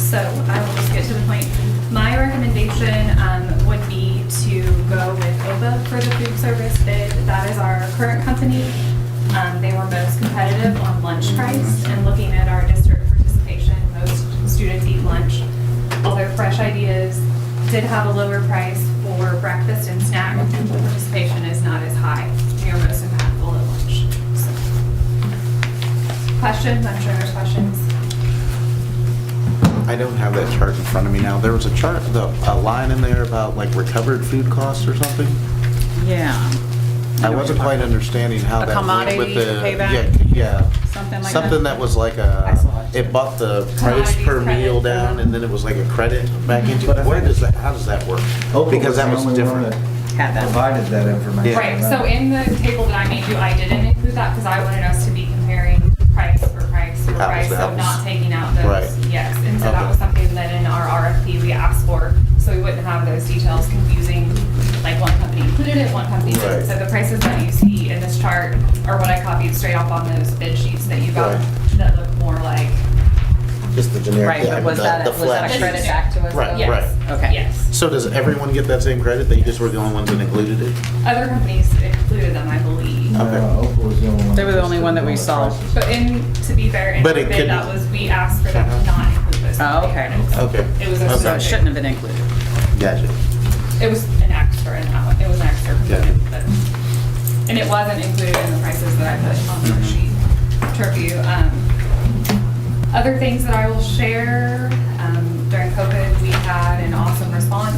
So I will just get to the point. My recommendation would be to go with OBA for the food service bid. That is our current company. They were most competitive on lunch price, and looking at our district participation, most students eat lunch. Although Fresh Ideas did have a lower price for breakfast and snack, the participation is not as high. We are most impactful at lunch. So. Questions? I'm sure there's questions. I don't have that chart in front of me now. There was a chart, a line in there about like recovered food costs or something. Yeah. I wasn't quite understanding how A that went with commodity the. payback? Yeah. Something like Something that was like it bought the price per meal down and then it was like a credit back into it. Where does that, how does that work? Because that was different. Had that. Provided that information. Yeah. Right, so in the table that I made you, I didn't include that because I wanted us to be comparing price for price for Apples price, to so apples. not taking out those. Right. Yes, and so that Okay. was something that in our RFP we asked for, so we wouldn't have those details confusing, like one company included it, one company didn't. Right. So the prices that you see in this chart are what I copied straight off on those bid sheets that you got Right. that look more like. Just the generic. Right, yeah, but was the that a flat credit sheets. back to us? Right, though? Yes. right. Okay. Yes. So does everyone get that same credit? They just were the only ones that included it? Other companies included them, I believe. Oprah was the only one. They were the only one that we saw. But to be fair, in But our it bid, could that be. was, we asked for them to not include this. Oh, okay. Okay. It was a Okay. So it shouldn't have been included. Gotcha. It was an extra in that one, it was an extra Yeah. component, but, and it wasn't included in the prices that I put on the sheet to review. Other things that I will share, during COVID, we had an awesome response.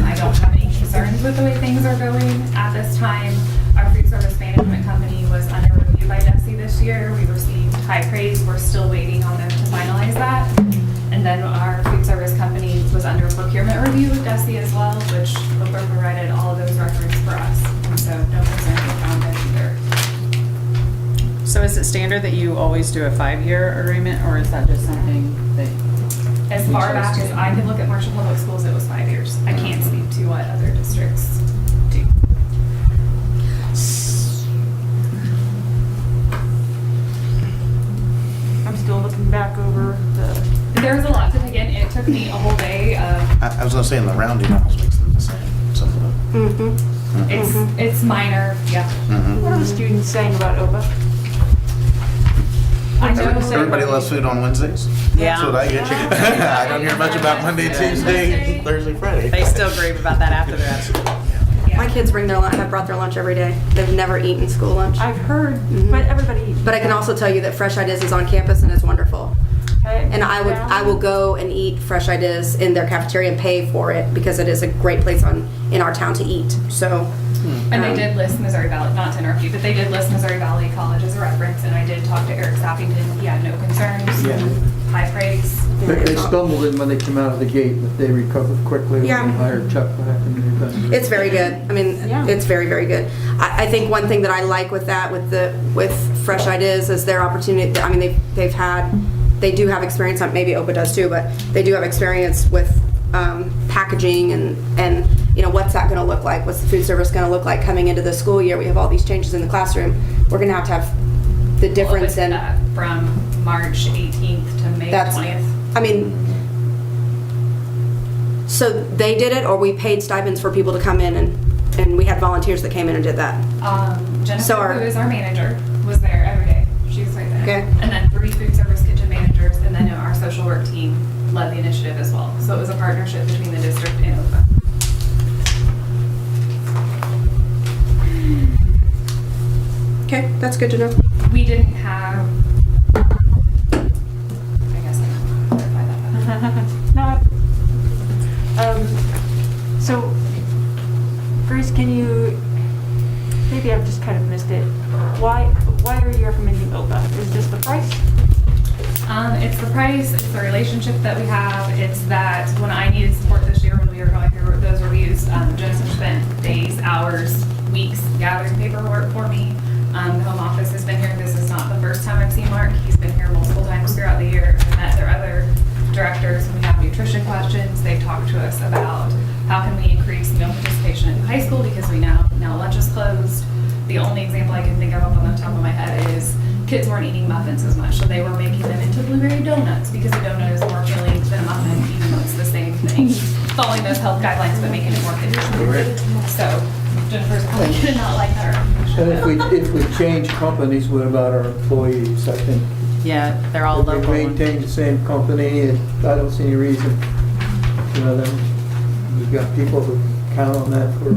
I don't have any concerns with the way things are going at this time. Our food service management company was under review by DESI this year. We received high praise, we're still waiting on them to finalize that. And then our food service company was under procurement review with DESI as well, which Oprah provided all of those records for us. And so no concerns were found there either. So is it standard that you always do a 5-year agreement, or is that just something that? As far back as I could look at Marshall Public Schools, it was 5 years. I can't speak to what other districts do. I'm still looking back over the, There was a lot to take in. It took me a whole day of, I was gonna say in the rounding almost makes them the same. Some of them. Mm-hmm. it's minor, yeah. what are the students saying about OPA? I know. Everybody loves food on Wednesdays. Yeah. That's what I get. I don't hear much about Monday, Tuesday, Thursday, Friday. They still grieve about that after they're at school. My kids have brought their lunch every day. They've never eaten school lunch. I've heard, Mm-hmm. but everybody. But I can also tell you that Fresh Ideas is on campus and it's wonderful. And I will go and eat Fresh Ideas in their cafeteria and pay for it because it is a great place in our town to eat. So. And they did list Missouri Valley, not to interrupt you, but they did list Missouri Valley College as a reference, and I did talk to Eric Sappington. He had no concerns, high praise. They stumbled in when they came out of the gate, but they recovered quickly when Yeah. they hired Chuck back and they've done. It's very good. I mean, it's very, very good. I think one thing that I like with that, with Fresh Ideas, is their opportunity. I mean, they do have experience. Maybe OPA does too, but they do have experience with packaging and what's that going to look like? What's the food service going to look like coming into the school year? We have all these changes in the classroom. We're going to have the difference in from March 18th to May 20th. I mean, so they did it, or we paid stipends for people to come in and we had volunteers that came in and did that. Jennifer, who is our manager, was there every day. She was right there. Okay. And then 3 food service kitchen managers, and then our social work team led the initiative as well. So it was a partnership between the district and OPA. Okay, that's good to know. We didn't have, I guess I can clarify that. So, Grace, can you, maybe I've just kind of missed it. Why are you recommending OPA? Is this the price? It's the price, it's the relationship that we have, it's that when I needed support this year, when we were going through those reviews, Jennifer spent days, hours, weeks gathering paperwork for me. The home office has been here. This is not the first time I've seen Mark. He's been here multiple times throughout the year. I've met their other directors. We have nutrition questions. They talk to us about how can we increase meal participation in high school because now lunch is closed. The only example I can think of off on the top of my head is kids weren't eating muffins as much, so they were making them into blueberry donuts because a donut is more filling than a muffin, even though it's the same thing. Following those health guidelines, but making it more convenient. So Jennifer's probably gonna not like that. And if we change companies, what about our employees? I think. Yeah, they're all If local. we maintain the same company, and I don't see any reason, then we've got people who count on that for.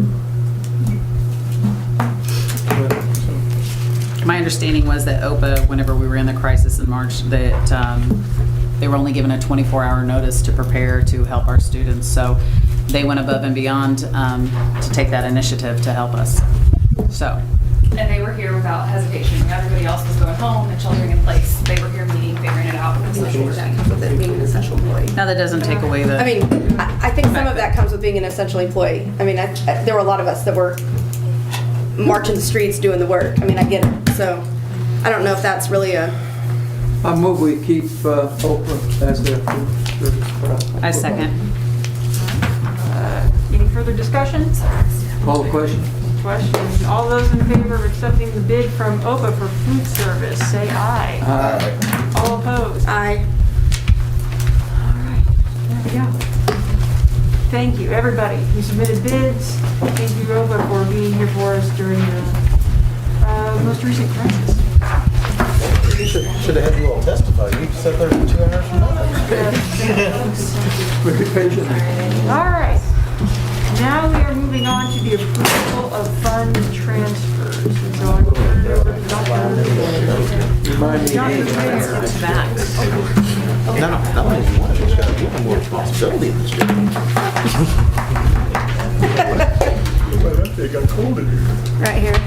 My understanding was that OPA, whenever we were in the crisis in March, that they were only given a 24-hour notice to prepare to help our students. So they went above and beyond to take that initiative to help us. So. And they were here without hesitation. When everybody else was going home and sheltering in place, they were here meeting, figuring it out with the social work team. With it being an essential employee. Now that doesn't take away the. I mean, I think some of that comes with being an essential employee. I mean, there were a lot of us that were marching the streets doing the work. I mean, I get it. So I don't know if that's really a. I move we keep Oprah as the food service provider. I second. Any further discussion? Call the question. Question. All those in favor of accepting the bid from OPA for food service, say aye. Aye. All opposed? Aye. All right, there we go. Thank you, everybody who submitted bids. Thank you, OPA, for being here for us during the the most recent crisis. You should have had you all testify. You sat there for 2 hours for nothing. We'll be patient. All right. Now we are moving on to the approval of fund transfers. And so I'm going to turn it over to Dr. Remind me. Dr. Mayor. No, not only do you want it, you got to give them more responsibility in this job. Right here.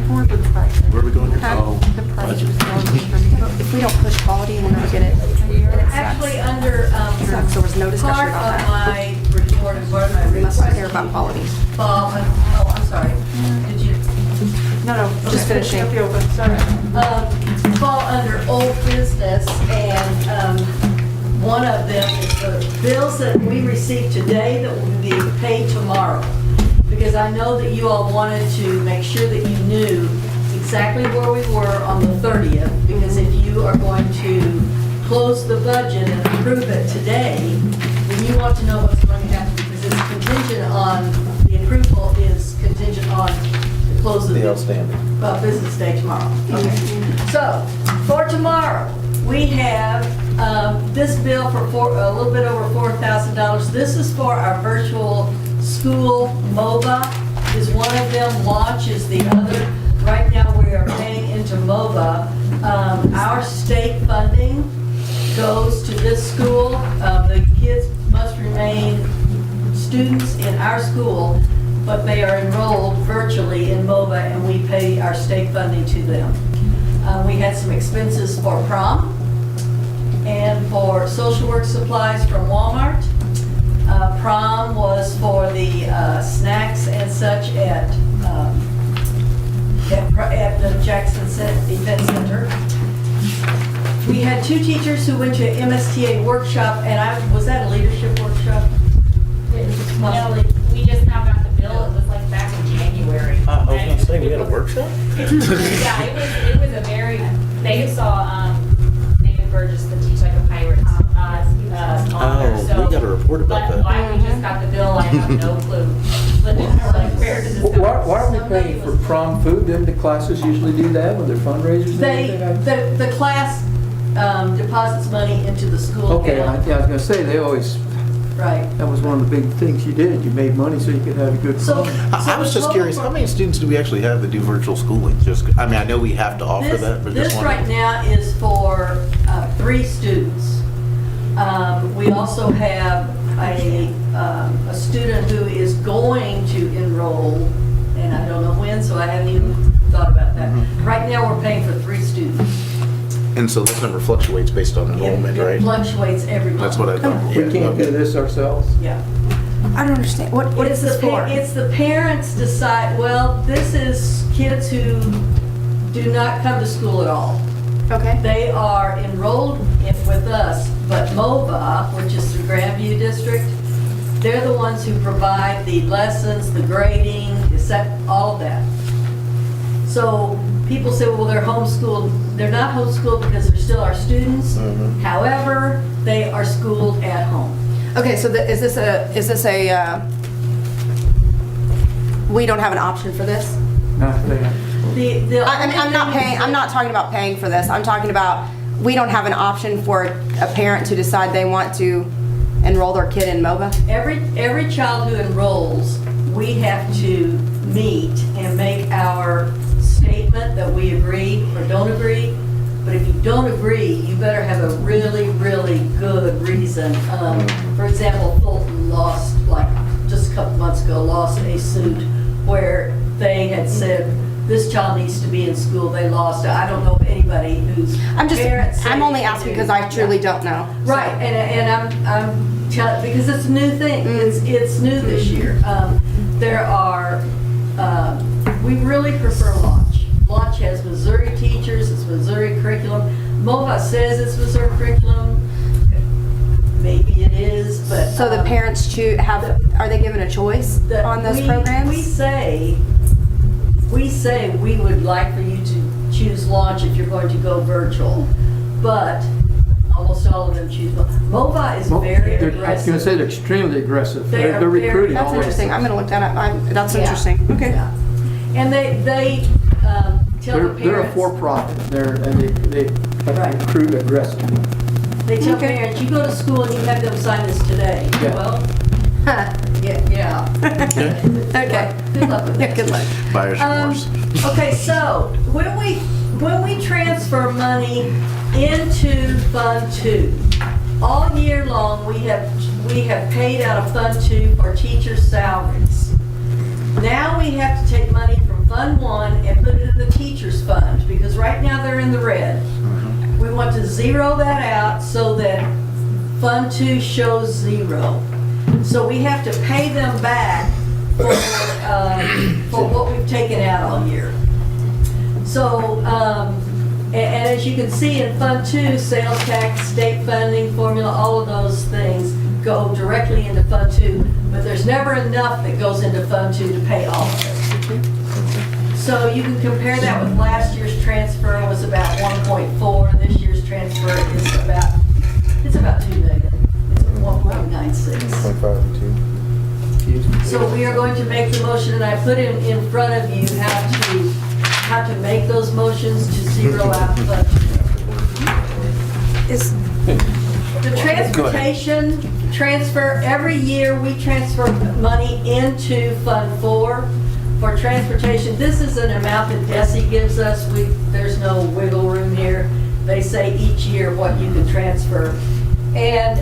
For the price. Where are we going here? Huh? The price was going If we don't push quality, we're gonna get it. And it Actually, under, sucks. There was no discussion part about of that. my report, and part of my We must request. care about quality. Oh, I'm sorry. Did you? No, Just finishing. Up the open, sorry. Fall under old business, and one of them is the bills that we received today that will be paid tomorrow. Because I know that you all wanted to make sure that you knew exactly where we were on the 30th, because if you are going to close the budget and approve it today, then you want to know what's going to happen, because it's contingent on, the approval is contingent on the close of The outstanding. business day tomorrow. Okay. So, for tomorrow, we have this bill for a little bit over $4,000. This is for our virtual school. MOBA is one of them, Launch is the other. Right now, we are paying into MOBA. Our state funding goes to this school. The kids must remain students in our school, but they are enrolled virtually in MOBA, and we pay our state funding to them. We had some expenses for prom and for social work supplies from Walmart. Prom was for the snacks and such at the Jackson Event Center. We had 2 teachers who went to an MSTA workshop, and was that a leadership workshop? No, we just now got the bill, it was like back in January. I was going to say, we had a workshop? Yeah, it was a very, they saw, David Burgess, the Teach Like a Pirate, on there, so. Oh, we got a report about But that. why we just got the bill, I have no clue. But it's like, where does this come Why are we paying for prom food? Didn't the classes usually do that with their fundraisers and everything? The class deposits money into the school Okay, I account. was gonna say, they always, Right. that was one of the big things you did. You made money so you could have a good So, prom. I was just curious, how many students do we actually have that do virtual schooling? Just, I mean, I know we have to offer that, but just This right wondering. now is for 3 students. We also have a student who is going to enroll, and I don't know when, so I haven't even thought about that. Right now, we're paying for 3 students. And so this number fluctuates based on enrollment, It right? fluctuates every month. That's what I thought. We Yeah, can't do okay. this ourselves? Yeah. I don't understand. What is this for? It's the parents decide, well, this is kids who do not come to school at all. Okay. They are enrolled with us, but MOBA, which is the Grandview District, they're the ones who provide the lessons, the grading, all of that. So people say, well, they're homeschooled. They're not homeschooled because they're still our students. However, they are schooled at home. Okay, so is this a, we don't have an option for this? Not there. I'm not talking about paying for this. I'm talking about, we don't have an option for a parent to decide they want to enroll their kid in MOBA? Every child who enrolls, we have to meet and make our statement that we agree or don't agree. But if you don't agree, you better have a really, really good reason. For example, Fulton lost, like, just a couple months ago, lost a suit where they had said, this child needs to be in school. They lost it. I don't know of anybody whose parents said I'm only they asking do. because I truly don't know. Right, and I'm telling, because it's a new thing, it's new this year. There are, we really prefer Launch. Launch has Missouri teachers, it's Missouri curriculum. MOBA says it's Missouri curriculum, maybe it is, but. So the parents are they given a choice on those programs? We say we would like for you to choose Launch if you're going to go virtual, but almost all of them choose. MOVA is very I was gonna aggressive. say they're extremely aggressive. They are They're very- recruiting That's always. interesting. I'm gonna look that up. That's Yeah. interesting. Okay. Yeah. And they tell the They're a parents, for-profit. They Right. recruit aggressively. they tell Okay. parents, you go to school and you have them sign this today. Yeah. Well, Huh. yeah. Okay. Good luck with Yeah, that. good luck. Buyer's remorse. Okay, so when we transfer money into Fund 2, all year long, we have paid out of Fund 2 for teacher salaries. Now we have to take money from Fund 1 and put it in the teacher's fund, because right now they're in the red. We want to zero that out so that Fund 2 shows zero. So we have to pay them back for what we've taken out all year. So, and as you can see in Fund 2, sales tax, state funding, formula, all of those things go directly into Fund 2, but there's never enough that goes into Fund 2 to pay all of it. So you can compare that with last year's transfer was about 1.4, this year's transfer is about, it's about 2 million. It's 1.96. So we are going to make the motion, and I put in front of you how to make those motions to zero out the budget. Is The transportation transfer, every year we transfer money into Fund 4 for transportation. This is an amount that DESI gives us. There's no wiggle room here. They say each year what you can transfer. And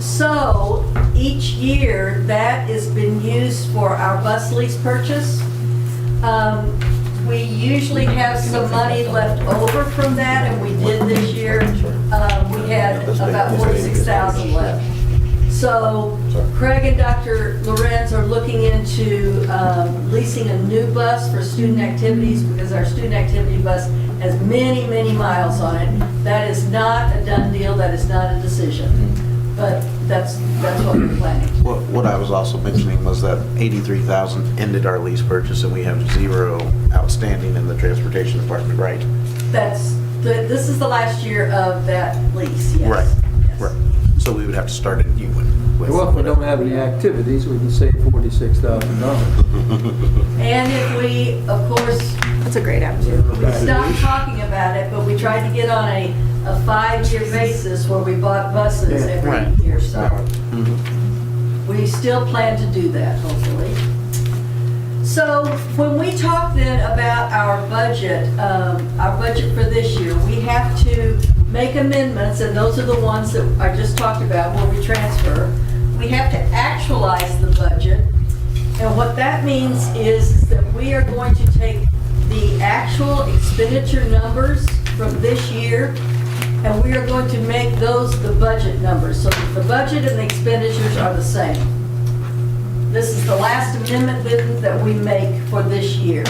so each year that has been used for our bus lease purchase. We usually have some money left over from that, and we did this year. We had about 46,000 left. So Craig and Dr. Lorenz are looking into leasing a new bus for student activities, because our student activity bus has many, many miles on it. That is not a done deal, that is not a decision, but that's what we're planning. What I was also mentioning was that 83,000 ended our lease purchase and we have zero outstanding in the transportation department, right? This is the last year of that lease, yes. Right, Yes. right. So we would have to start a new one. with Well, if we don't have any activities, we can save $46,000. And if we, of course, that's a great attitude. we stopped talking about it, but we tried to get on a 5-year basis where we bought buses every Right. year, so. We still plan to do that, hopefully. So when we talk then about our budget for this year, we have to make amendments, and those are the ones that I just talked about where we transfer. We have to actualize the budget, and what that means is that we are going to take the actual expenditure numbers from this year, and we are going to make those the budget numbers, so that the budget and the expenditures are the same. This is the last amendment that we make for this year.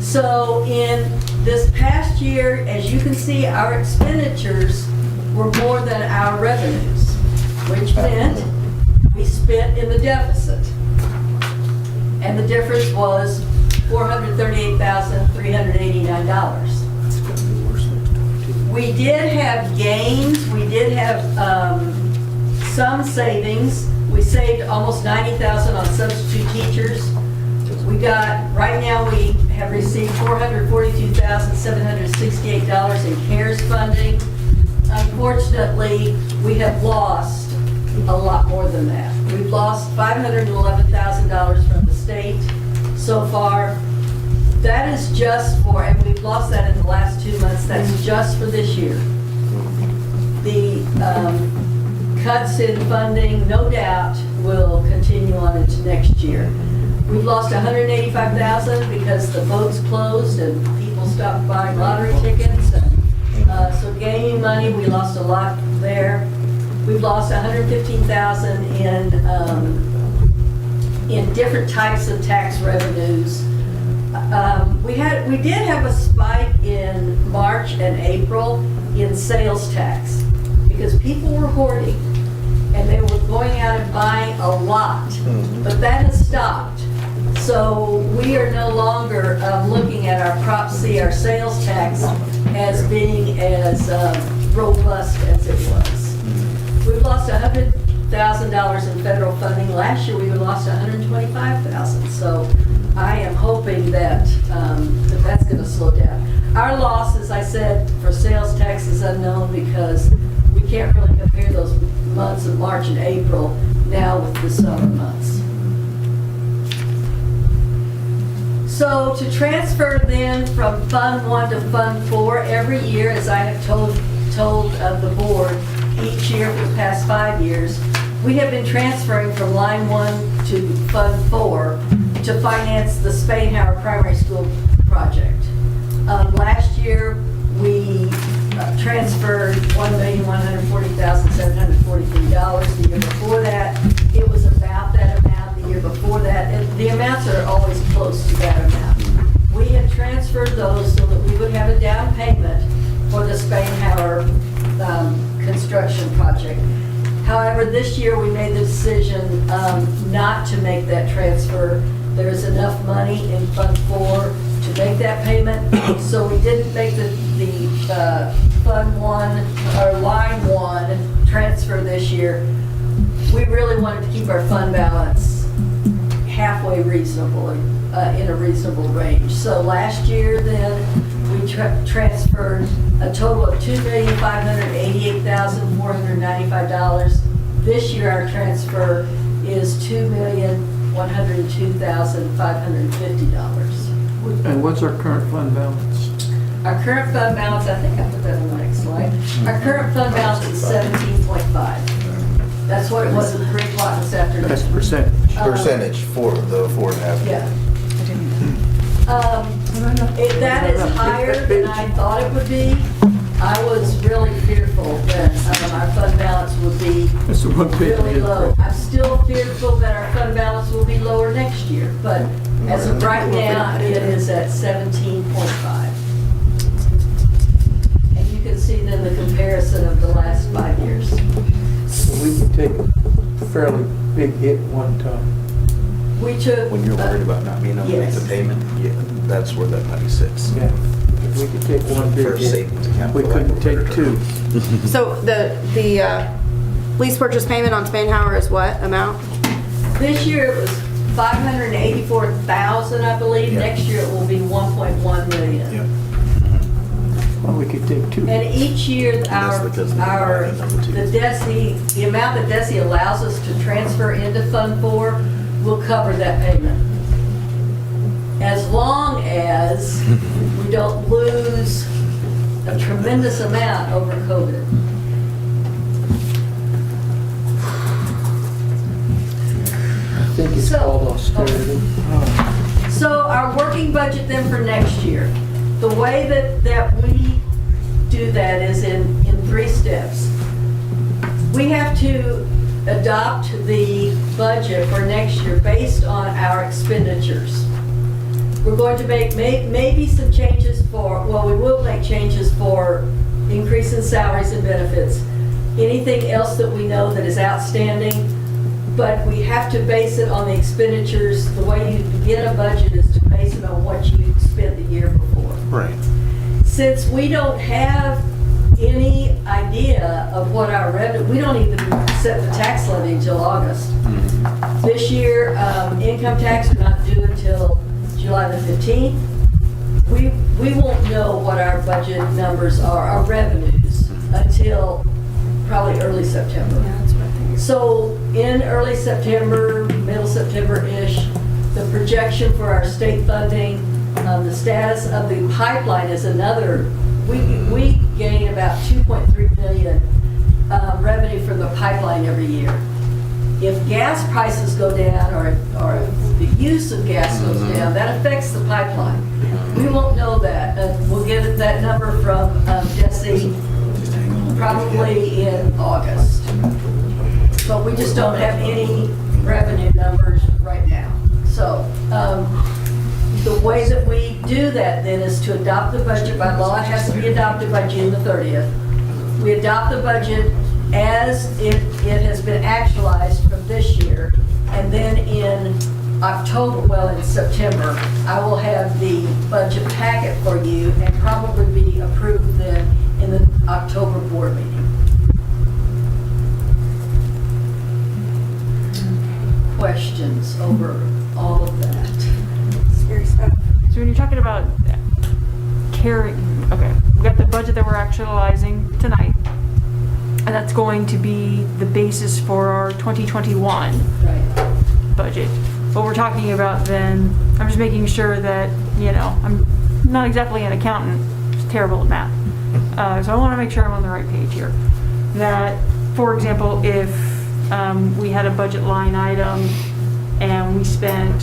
So in this past year, as you can see, our expenditures were more than our revenues, which meant we spent in the deficit. And the difference was $438,389. We did have gains, we did have some savings. We saved almost $90,000 on substitute teachers. Right now we have received $442,768 in CARES funding. Unfortunately, we have lost a lot more than that. We've lost $511,000 from the state so far. That is just for, and we've lost that in the last 2 months, that's just for this year. The cuts in funding, no doubt, will continue on into next year. We've lost $185,000 because the boats closed and people stopped buying lottery tickets. So gaming money, we lost a lot there. We've lost $115,000 in different types of tax revenues. We did have a spike in March and April in sales tax because people were hoarding and they were going out and buying a lot, but that has stopped. So we are no longer looking at our Prop C, our sales tax, as being as robust as it was. We've lost $100,000 in federal funding. Last year, we lost $125,000. So I am hoping that, that that's going to slow down. Our loss, as I said, for sales tax is unknown because we can't really compare those months of March and April now with the summer months. So to transfer then from Fund 1 to Fund 4 every year, as I have told the board, each year for the past 5 years, we have been transferring from line 1 to Fund 4 to finance the Spainhour Primary School project. Last year, we transferred $1,140,743. The year before that, it was about that amount. The year before that, and the amounts are always close to that amount. We had transferred those so that we would have a down payment for the Spainhour construction project. However, this year we made the decision not to make that transfer. There is enough money in Fund 4 to make that payment, so we didn't make the Fund 1 or Line 1 transfer this year. We really wanted to keep our fund balance halfway reasonable, in a reasonable range. So last year then, we transferred a total of $2,588,495. This year our transfer is $2,102,550. And what's our current fund balance? Our current fund balance, I think I put that on the next slide. Our current fund balance is 17.5. That's what it was at 3 o'clock this afternoon. That's percentage. Percentage for the 4.5. Yeah. That is higher than I thought it would be. I was really fearful that our fund balance would be really low. I'm still fearful that our fund balance will be lower next year, but as of right now, it is at 17.5. And you can see then the comparison of the last 5 years. So we can take a fairly big hit one time. We took. When you're worried about not being able to make the payment, yeah, that's where that money sits. Yeah. If we could take one big For hit, savings account. we couldn't take two. So the lease purchase payment on Spainhour is what amount? This year it was $584,000, I believe. Yep. Next year it will be 1.1 million. Yep. Well, we could take two. And each year that's because of the divided number two. the amount that DESI allows us to transfer into Fund 4 will cover that payment. As long as we don't lose a tremendous amount over COVID. I think it's called austerity. So our working budget then for next year, the way that we do that is in 3 steps. We have to adopt the budget for next year based on our expenditures. We're going to make maybe some changes we will make changes for increase in salaries and benefits. Anything else that we know that is outstanding, but we have to base it on the expenditures. The way you begin a budget is to base it on what you spent the year before. Right. Since we don't have any idea of what our revenue, we don't even set the tax levy until August. This year, income tax are not due until July the 15th. We won't know what our budget numbers are, our revenues, until probably early September. Yeah, that's what I think. So in early September, middle September-ish, the projection for our state funding, the status of the pipeline is another. We gain about 2.3 million revenue from the pipeline every year. If gas prices go down or if the use of gas goes down, that affects the pipeline. We won't know that. We'll get that number from DESI probably in August. But we just don't have any revenue numbers right now. So the way that we do that then is to adopt the budget by law. It has to be adopted by June the 30th. We adopt the budget as it has been actualized from this year. And then in September, I will have the budget packet for you and probably be approved then in the October board okay, we've got the budget that we're actualizing tonight. And that's going to be the basis for our 2021 budget. What we're talking about then, I'm just making sure that, you know, I'm not exactly an accountant, just terrible at math. So I want to make sure I'm on the right page here. That, for example, if we had a budget line item and we spent,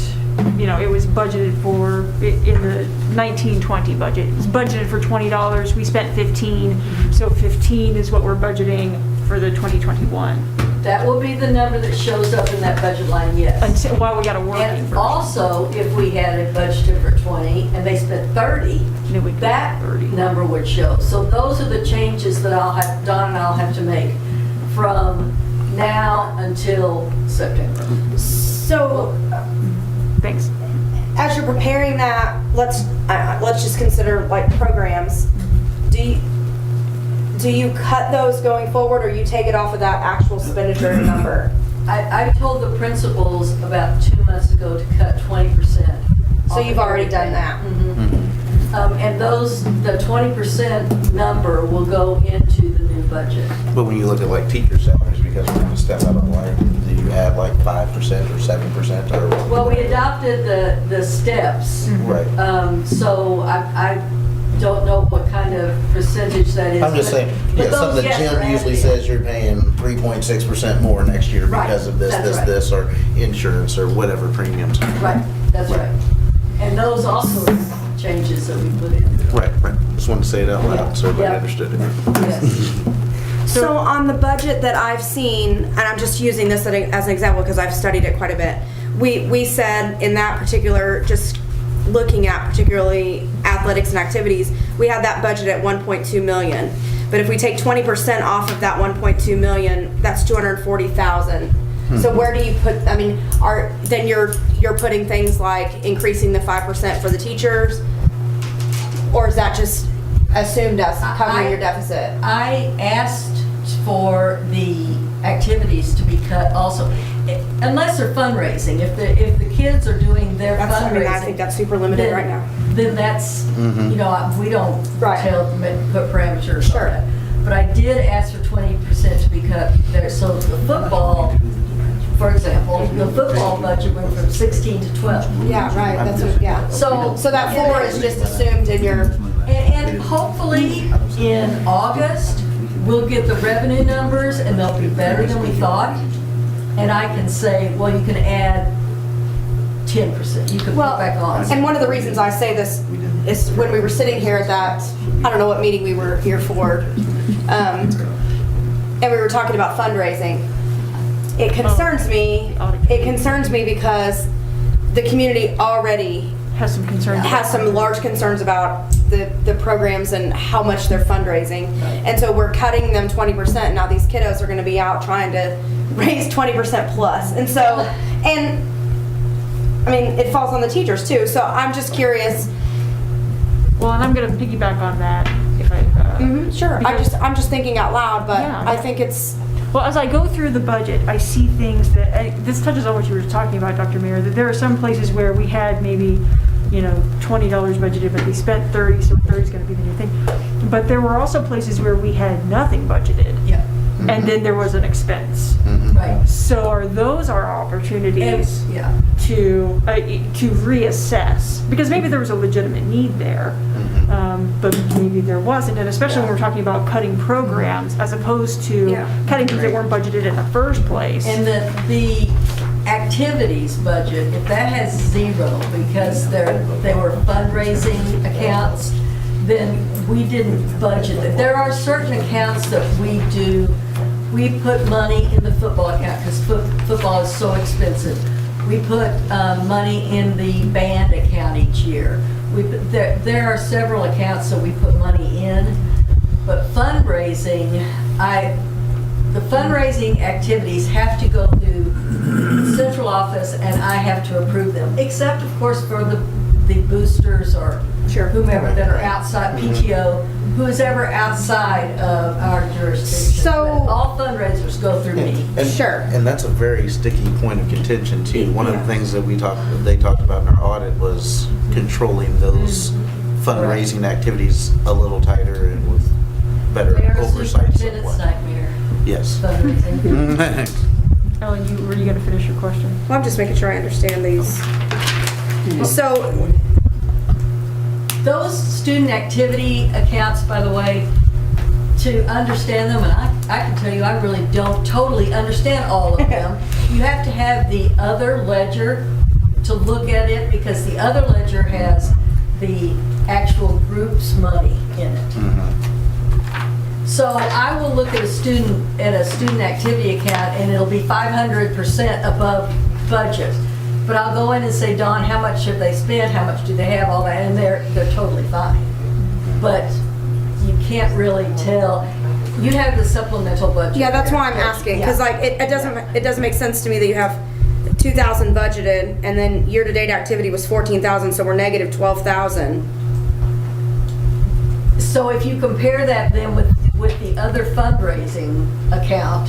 you know, it was budgeted for, in the 1920 budget, it was budgeted for $20, we spent 15, so 15 is what we're budgeting for the 2021. That will be the number that shows up in that budget line, yes. Until, while we got a working And version. also, if we had it budgeted for 20 and they spent 30, Then we'd go that 30. number would show. So those are the changes that Dawn and I'll have to make from now until September. So, Thanks. as you're preparing that, let's just consider like programs. Do you cut those going forward, or you take it off of that actual expenditure number? I told the principals about 2 months ago to cut 20%. So you've already done that? And the 20% number will go into the new budget. But when you look at like teacher salaries, because we're gonna step out of line, do you add like 5% or 7% or? Well, we adopted the steps. Right. So I don't know what kind of percentage that is. I'm just saying, but yeah, those, something yes, Jim are usually added in. says you're paying 3.6% more next year Right, because of this, that's this, right. this, or insurance or whatever premiums. Right, that's right. And those also are changes that we put in. Right, right. Just wanted to say it out loud so everybody Yeah. understood it. Yes. So on the budget that I've seen, and I'm just using this as an example because I've studied it quite a bit, we said in that particular, just looking at particularly athletics and activities, we had that budget at 1.2 million. But if we take 20% off of that 1.2 million, that's 240,000. So where do you put, I mean, then you're putting things like increasing the 5% for the teachers? Or is that just assumed as covering your deficit? I asked for the activities to be cut also, unless they're fundraising. If the kids are doing their That's, fundraising. I mean, I think that's super limited then- right now. Then that's, you know, we don't Right. put parameters Sure. on that. But I did ask for 20% to be cut there. So the football, for example, the football budget went from 16 to 12. Yeah, right, that's what, yeah. So that 4 is just assumed in your, And hopefully in August, we'll get the revenue numbers and they'll be better than we thought. And I can say, well, you can add 10%, you can put well, back on. and one of the reasons I say this is when we were sitting here at that, I don't know what meeting we were here for, and we were talking about fundraising. It concerns me because the community already Has some concerns. has some large concerns about the programs and how much they're fundraising. And so we're cutting them 20%. Now these kiddos are going to be out trying to raise 20% plus. And so, and I mean, it falls on the teachers too. So I'm just curious. Well, and I'm going to piggyback on that if I. Sure. because- I'm just thinking out loud, but Yeah. I think it's. Well, as I go through the budget, I see things that, this touches on what you were talking about, Dr. Mayer, that there are some places where we had maybe, you know, $20 budgeted, but we spent 30, so 30 is going to be the new thing. But there were also places where we had nothing budgeted. Yeah. And then there was an expense. Right. So are those our opportunities Yeah. to reassess? Because maybe there was a legitimate need there, but maybe there wasn't. And especially when we're talking about cutting programs as opposed to cutting things that weren't budgeted in the first place. And the activities budget, if that has 0 because they were fundraising accounts, then we didn't budget it. There are certain accounts that we put money in the football account because football is so expensive. We put money in the band account each year. There are several accounts that we put money in, but fundraising, the fundraising activities have to go through the central office and I have to approve them, except of course for the boosters or whomever that are outside, PTO, who is ever outside of our jurisdiction. So- But all fundraisers go through me. And that's a very sticky point of contention too. One of the things that they talked about in our audit was controlling those fundraising activities a little tighter and with better They are a oversight. superintendent's nightmare, Yes. fundraising. Ellen, were you gonna finish your question? Well, I'm just making sure I understand these. So, Those student activity accounts, by the way, to understand them, and I can tell you, I really don't totally understand all of them. You have to have the other ledger to look at it, because the other ledger has the actual group's money in it. So I will look at a student activity account, and it'll be 500% above budget. But I'll go in and say, Dawn, how much have they spent? How much do they have? All that, and they're totally fine. But you can't really tell. You have the supplemental budget. yeah, that's why I'm asking, because like, it doesn't make sense to me that you have 2,000 budgeted, and then year-to-date activity was 14,000, so we're negative 12,000. So if you compare that then with the other fundraising account,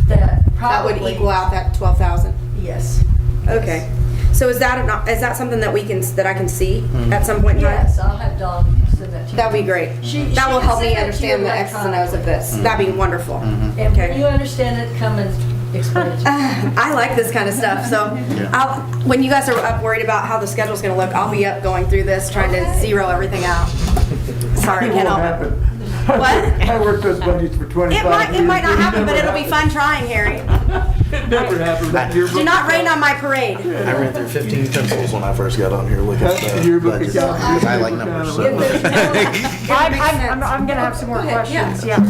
that That probably. would equal out that 12,000. Yes. Okay. So is that something that I can see at some point in time? Yes, I'll have Dawn send that to you. That'd be great. That will help me understand the X's and O's of this. That'd be wonderful. And when you understand it, come and explain it to me. I like this kind of stuff, so when you guys are up worried about how the schedule's gonna look, I'll be up going through this, trying to zero everything out. Sorry, can't help it. What? I worked those budgets for 25 years. It might not happen, but it'll be fun trying, Harry. It never happened. That yearbook Do not rain on my parade. I ran through 15 pencils when I first got on here looking at That the yearbook budget. account. Because I like numbers, so. I'm gonna have some more questions, yeah.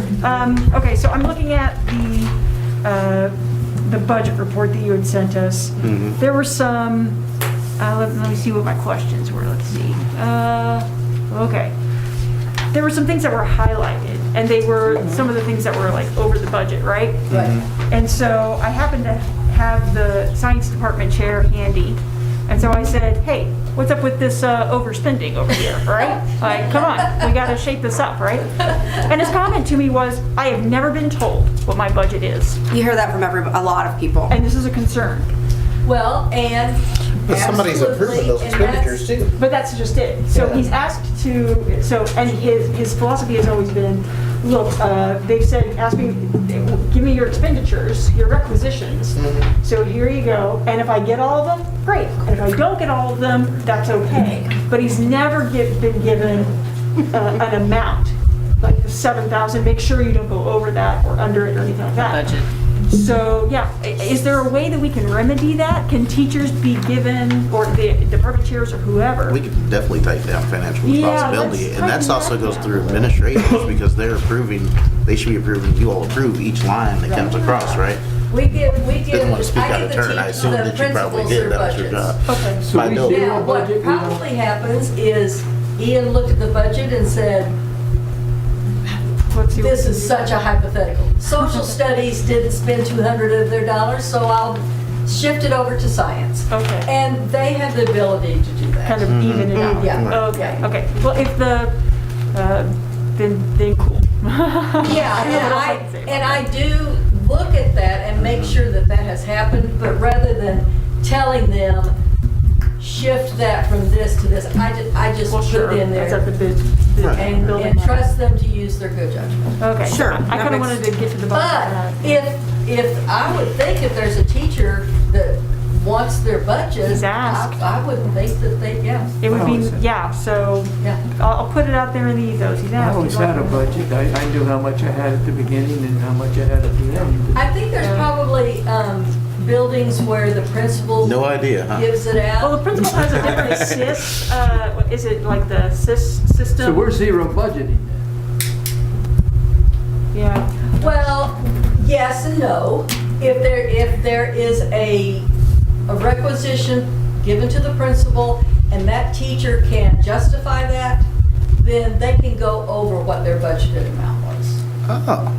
Okay, so I'm looking at the budget report that you had sent us. There were some, let me see what my questions were, let's see. Okay. There were some things that were highlighted, and they were some of the things that were like over the budget, right? Right. And so I happened to have the science department chair handy. And so I said, hey, what's up with this overspending over here, right? Like, come on, we gotta shape this up, right? And his comment to me was, I have never been told what my budget is. You hear that from a lot of people. And this is a concern. Well, and But somebody's approving those expenditures too. But that's just it. So he's asked to, and his philosophy has always been, look, they've said, give me your expenditures, your requisitions. So here you go. And if I get all of them, great. And if I don't get all of them, that's okay. But he's never been given an amount, like the 7,000. Make sure you don't go over that or under it or anything like that. Budget. So, yeah, is there a way that we can remedy that? Can teachers be given, or the department chairs or whoever? We could definitely tighten down financial Yeah, responsibility, let's and that's tighten also that goes down. through administrators, because they should be approving, you all approve each line that comes across, right? we give, Didn't want to speak out of turn, I assumed that you probably did, that was your job. Okay. So By we no- zero Now, what budget, we don't- probably happens is Ian looked at the budget and said, Let's see what this we is can do. such a hypothetical. Social studies didn't spend 200 of their dollars, so I'll shift it over to science. Okay. And they have the ability to do that. Kind of even it out. Yeah. Okay, okay. Well, if then cool. Yeah, I don't know what else I can say and about I do look at that and make sure that that has happened, but rather than telling them, shift that from this to this, I just Well, put sure, it in that's at there the bid and building. trust them to use their good judgment. Okay. Sure, I that kind of makes- wanted to get to the bottom But of that. if I would think if there's a teacher that wants their budget, He's asked. I wouldn't think that they, yeah. It would be, yeah, so Yeah. I'll put it out there in the ethos. He's I asked. always He's had a like- budget. I knew how much I had at the beginning and how much I had at the end. I think there's probably buildings where the principal No idea, huh? gives it Well, the out. principal has a different SIS, what is it like the SIS system? So we're zero budgeting then. Yeah. Well, yes and no. If there is a requisition given to the principal and that teacher can justify that, then they can go over what their budgeted amount was. Oh.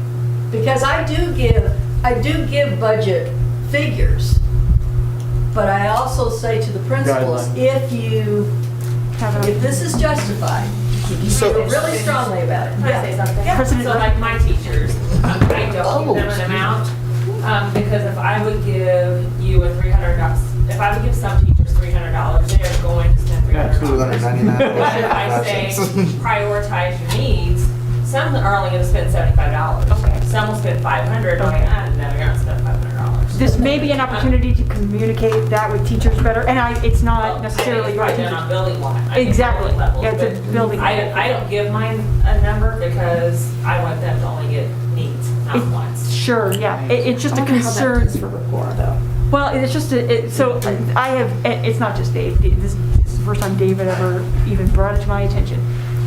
Because I do give budget figures, but I also say to the principals, Guidelines. if this is justified, you feel really strongly about it. Can I say something? President So like my teachers, I don't give them an amount, because if I would give you if I would give some teachers $300, they are going to spend $299. But if I say prioritize your needs, some are only gonna spend $75. Okay. Some will spend $500, Okay. and then they're gonna spend $500. This may be an opportunity to communicate that with teachers better, and it's not necessarily right right. then on building line. I think Exactly. building levels, Yeah, it's a but building. I don't give mine a number because I want them to only get needs, not wants. Sure, yeah. It's just a concern. For rapport, though. Well, it's just so I have. It's not just Dave. This is the first time David ever even brought it to my attention.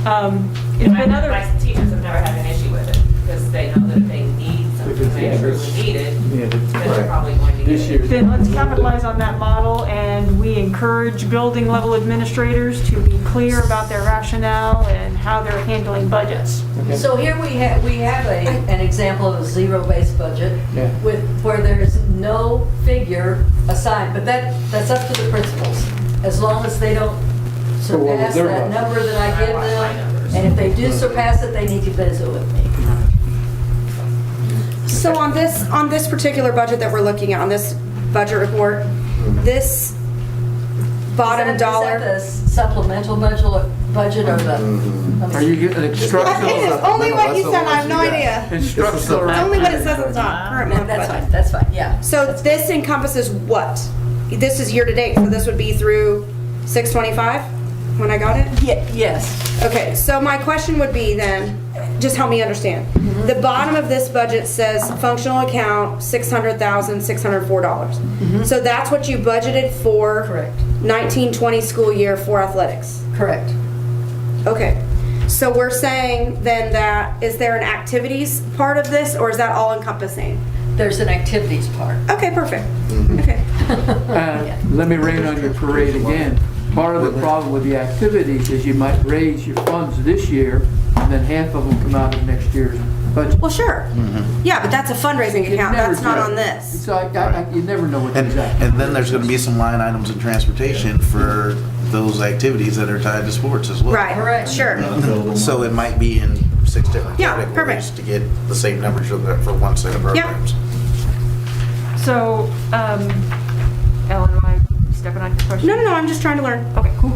It's been other. My teachers have never had an issue with it because they know that if they need something, they truly need it, then they're probably going to get it. Then let's capitalize on that model, and we encourage building level administrators to be clear about their rationale and how they're handling budgets. So here we have an example of a zero-based budget Yeah. where there's no figure assigned, but that's up to the principals. As long as they don't So what was surpass their that budget? number that I give them, and if they do surpass it, they need to visit with me. So on this particular budget that we're looking at, on this budget report, this bottom Is dollar. that the supplemental budget or the? Are you getting It instructional? is only what you said, I have no idea. Instructional. Only what it says at the top, current month That's budget. fine, that's fine, yeah. So this encompasses what? This is year to date, so this would be through 6/25 when I got it? Yes. Okay, so my question would be then, just help me understand. The bottom of this budget says functional account, $600,604. So that's what you budgeted for? Correct. 1920 school year for athletics? Correct. Okay, so we're saying then that, is there an activities part of this, or is that all encompassing? There's an activities part. Okay, perfect. Okay. Let me rain on your parade again. Part of the problem with the activities is you might raise your funds this year, and then half of them come out of next year's budget. Well, sure. Yeah, but that's a fundraising account, Never that's not do. on this. So you never know what And, exactly. and then there's gonna be some line items in transportation for those activities that are tied to sports as well. Right, Correct. sure. So it might be in 6 different Yeah, categories perfect. to get the same numbers for one set of programs. So, Ellen, am I stepping on your question? No, I'm just trying to learn. Okay, cool.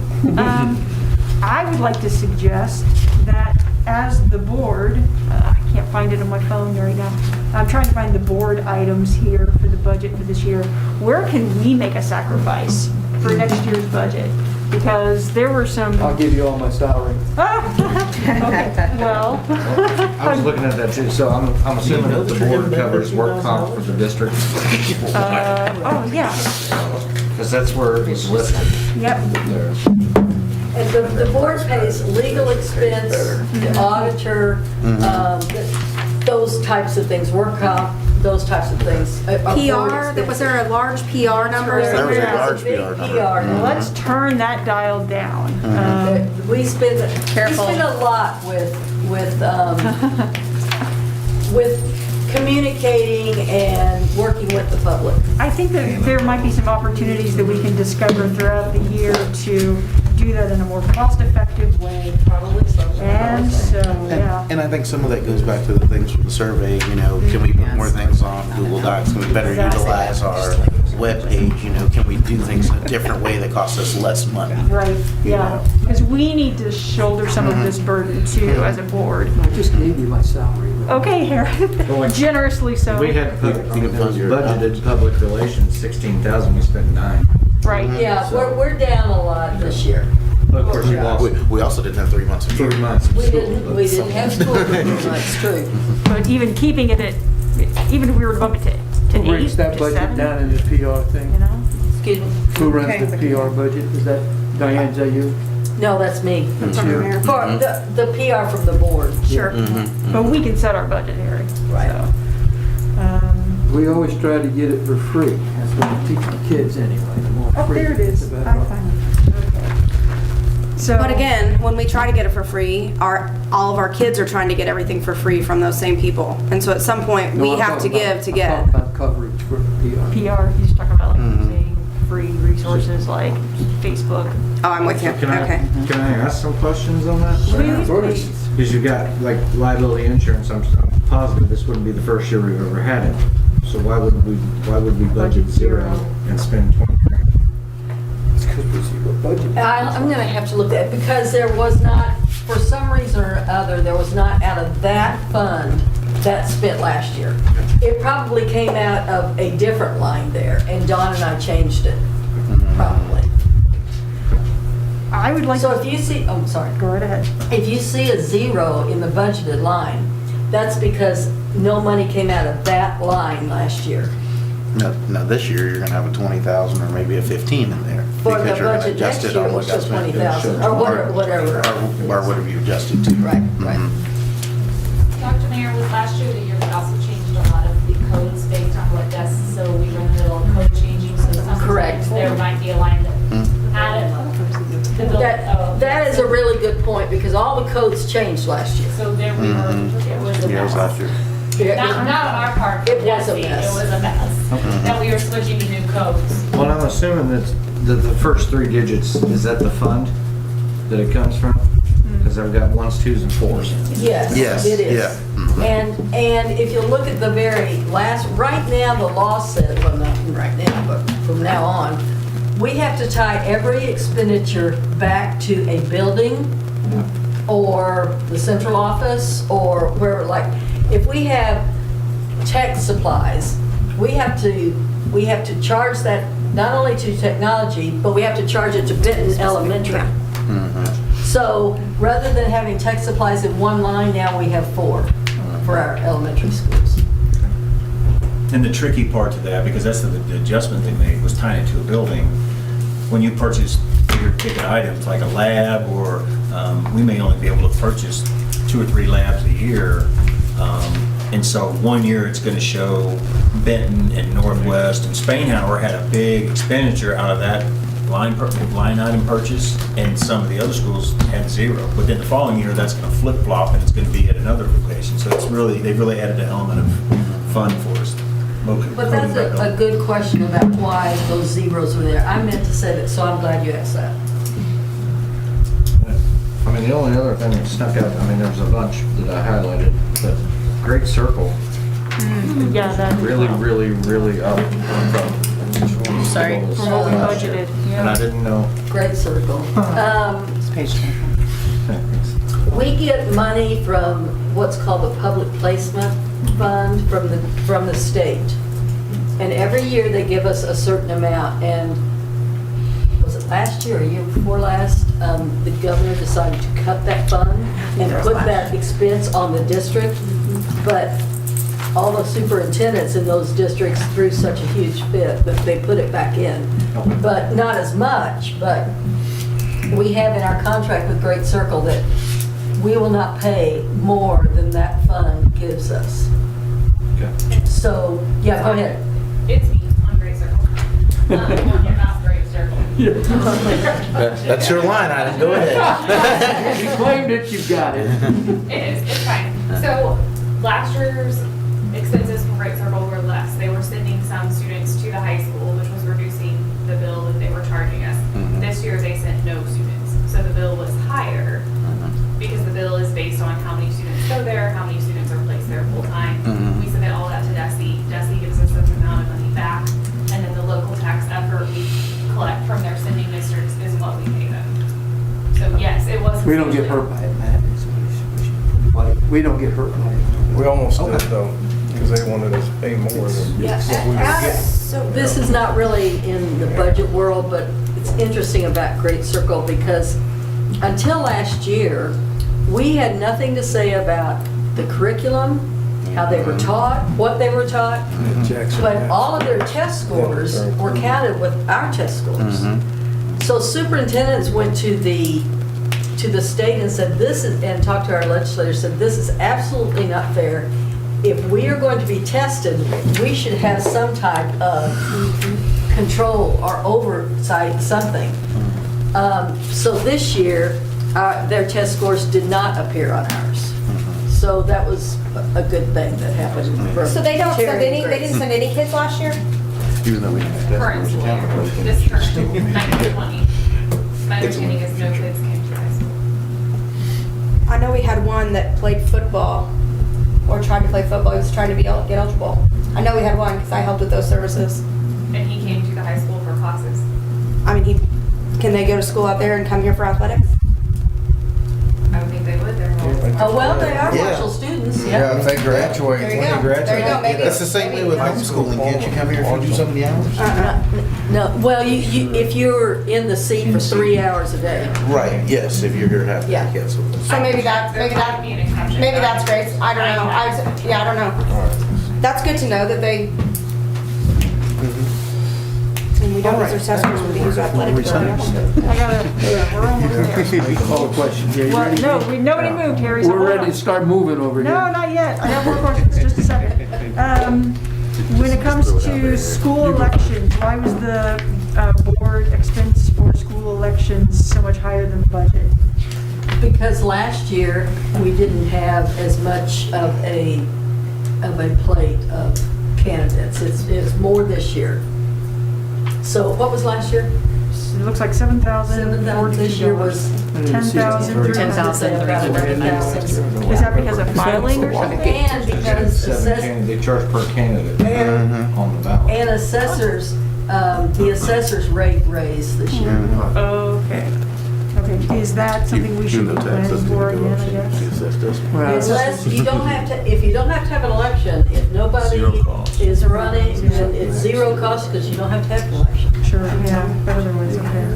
I would like to suggest that as the board, I can't find it on my phone right now. I'm trying to find the board items here for the budget for this year. Where can we make a sacrifice for next year's budget? Because there were some. I'll give you all my salary. Okay, well. I was looking at that too, so I'm assuming that the board covers work comp for the district, Oh, yeah, because that's where it was listed yep. there. And the board pays legal expense, the auditor, those types of things, work comp, those types of things. PR, was there a large PR number? There was a There's large big PR number. PR number. Let's turn that dial down. We spend a lot with communicating and working with the public. I think that there might be some opportunities that we can discover throughout the year to do that in a more cost-effective way. Probably so. And so, yeah. And I think some of that goes back to the things from the survey, can we put more things on Google Docs? Can we better utilize our webpage? Can we do things in a different way that costs us less money? Right, yeah. Because we need to shoulder some of this burden too as a board. I just gave you my salary. Okay, Harry, generously so. We had budgeted public relations, 16,000, we spent 9. Right. Yeah, we're down a lot this year. But of course, we lost We also didn't have 3 months of 3 months of We school. didn't have school, that's true. But even keeping it at, even if we were to bump it to Who 8, brings that to budget 7, down in this PR thing? you know? Excuse me. Who runs the PR budget? Is that Diane, is that you? No, that's me. That's you. For the PR from the board. Sure. But we can set our budget, Harry. Right. So, We always try to get it for free. That's what we teach the kids anyway. The more Oh, free there it is. the I better. found it. Okay. So. But again, when we try to get it for free, all of our kids are trying to get everything for free from those same people. And so at some point, No, we I'm have to talking give about- to I'm get talking it. about coverage for PR. PR, he's talking about like using free resources like Facebook. Oh, I'm with you. Can Okay. I ask some questions on that? Please. Because you've got like liability insurance, I'm positive this wouldn't be the first year we've ever had it. So why would we budget 0 and spend 20 grand? It's because we're zero budget. I'm gonna have to look at, because there was not, for some reason or other, there was not out of that fund that spent last year. It probably came out of a different line there, and Dawn and I changed it, probably. I would like, So if you see, oh, sorry. go right ahead. If you see a 0 in the budgeted line, that's because no money came out of that line last year. No, this year you're gonna have a 20,000 or maybe a 15 in there. For the because you're gonna budget adjust next it on year, what which got was spent. 20,000, or whatever. Or whatever you adjusted to. Right, right. Dr. Mayor, was last year the year we also changed a lot of the codes based on what desks, so we were in the middle of code changing, so Correct. sometimes there might be a line that added the bill. That is a really good point, because all the codes changed last year. So there we were, it was a Yeah, it was mess. last year. Not on our part, It was a Desi, mess. it was a mess. That we were switching to new codes. Well, I'm assuming that the first 3 digits, is that the fund that it comes from? Because I've got 1s, 2s, and 4s. Yes, Yes, it is. yeah. And if you look at the very last, right now, the law says, well, not right now, but from now on, we have to tie every expenditure back to a building or the central office or wherever, like, if we have tech supplies, we have to charge that not only to technology, but we have to charge it to Benton Elementary. So rather than having tech supplies in one line, now we have 4 for our elementary schools. And the tricky part to that, because that's the adjustment they made, was tying it to a building. When you purchase bigger ticket items like a lab, or we may only be able to purchase 2 or 3 labs a year. And so one year it's going to show Benton and Northwest and Spainhauer had a big expenditure out of that line item purchase, and some of the other schools had 0. But then the following year, that's going to flip flop and it's going to be at another location. So it's really, they've really added an element of fun for us. But that's a good question about why those zeros were there. I meant to say that, so I'm glad you asked that. I mean, the only other thing that stuck out, I mean, there's a bunch that I highlighted, but Great Circle, Yeah, that. really up. Sorry. From what we budgeted, And I yeah. didn't know. Great circle. It's page 25. We get money from what's called the Public Placement Fund from the state. And every year they give us a certain amount, and was it last year or year before last, the governor decided to cut that fund and put that expense on the district. But all the superintendents in those districts threw such a huge fit that they put it back in. But not as much, but we have in our contract with Great Circle that we will not pay more than that fund gives us. Okay. So, yeah, go ahead. It's me on Great Circle. You're not Great Circle. That's your line item, go ahead. You claimed it, you got it. It is, it's fine. So last year's expenses from Great Circle were less. They were sending some students to the high school, which was reducing the bill that they were charging us. This year, they sent no students. So the bill was higher because the bill is based on how many students go there, how many students are placed there full-time. We submit all that to DESE. DESE gives us this amount of money back, and then the local tax effort we collect from their sending districts is what we pay them. So yes, it was. We don't get hurt by it, Matt. We don't get hurt by it. We almost did though, because they wanted us to pay more than what we were getting. This is not really in the budget world, but it's interesting about Great Circle because until last year, we had nothing to say about the curriculum, how they were taught, what they were taught, but all of their test scores were counted with our test scores. So superintendents went to the state and said, this is, and talked to our legislators, said, this is absolutely not fair. If we are going to be tested, we should have some type of control or oversight, something. So this year, their test scores did not appear on ours. So that was a good thing that happened. for So they don't send Terry any, and they Grace. didn't send any kids last year? Even though we have Current school year, this current school, 1920. My understanding is no kids came to high school. I know we had one that played football, or tried to play football, he was trying to get eligible. I know we had one, because I helped with those services. And he came to the high school for classes. I mean, he Can they go to school out there and come here for athletics? I would think they would, they're enrolled. Oh, well, they are Yeah. Marshall students, Yeah, if they graduate, There you when go. they graduate. There you go, maybe. That's the same way with homeschooling. Can't you come here if you do so many hours? No, well, if you're in the seat for 3 hours a day. Right, yes, if you're here to have Yeah. kids. So maybe that's There would be an exception. great. I don't know. I don't know. That's good to know that they. And we don't use our assessors when we use athletic. I gotta, we're almost there. Call the question. Yeah, you Well, ready? no, nobody moved, Harry. so We're hold ready on. to start moving over here. No, not yet. I have more questions, just a second. When it comes to school elections, why was the board expense for school elections so much higher than budget? Because last year, we didn't have as much of a plate of candidates. It's more this year. So what was last year? It looks like $7,000. This year was $10,396. Is that because of filing or something? And because They charge per candidate on the ballot. and assessors, the assessors rate raised this year. Okay. Okay, is that something we should be planning for again, I guess? Unless you don't have to, if you don't have to have an election, if nobody is running, then it's zero cost because you don't have to have an election. Sure, yeah, but otherwise, okay.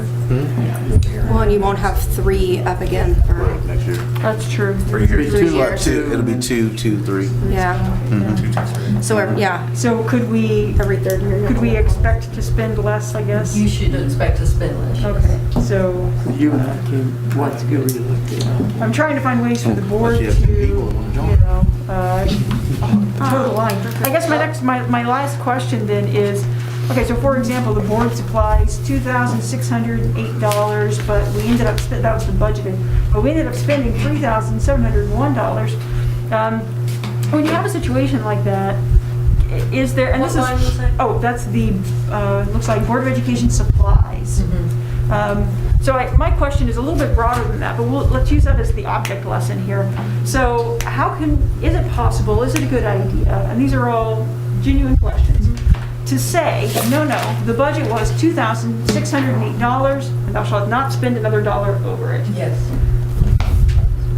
Well, and you won't have 3 up again for, Next year. That's true. 3 years. 3 years. It'll be 2, 3. Yeah. So, yeah, So could we, every third year. could we expect to spend less, I guess? You should expect to spend less. Okay, so You and I can want to get reelected. I'm trying to find ways for the board But you have to, two people that wanna join. toe the line. I guess my last question then is, okay, so for example, the board supplies $2,608, but we ended up, that was the budgeted, but we ended up spending $3,701. When you have a situation like that, is there, and this is. What line was that? Oh, that's the, looks like Board of Education supplies. So my question is a little bit broader than that, but let's use that as the object lesson here. So is it possible, is it a good idea, and these are all genuine questions, to say, no, the budget was $2,608, and thou shalt not spend another dollar over it. Yes.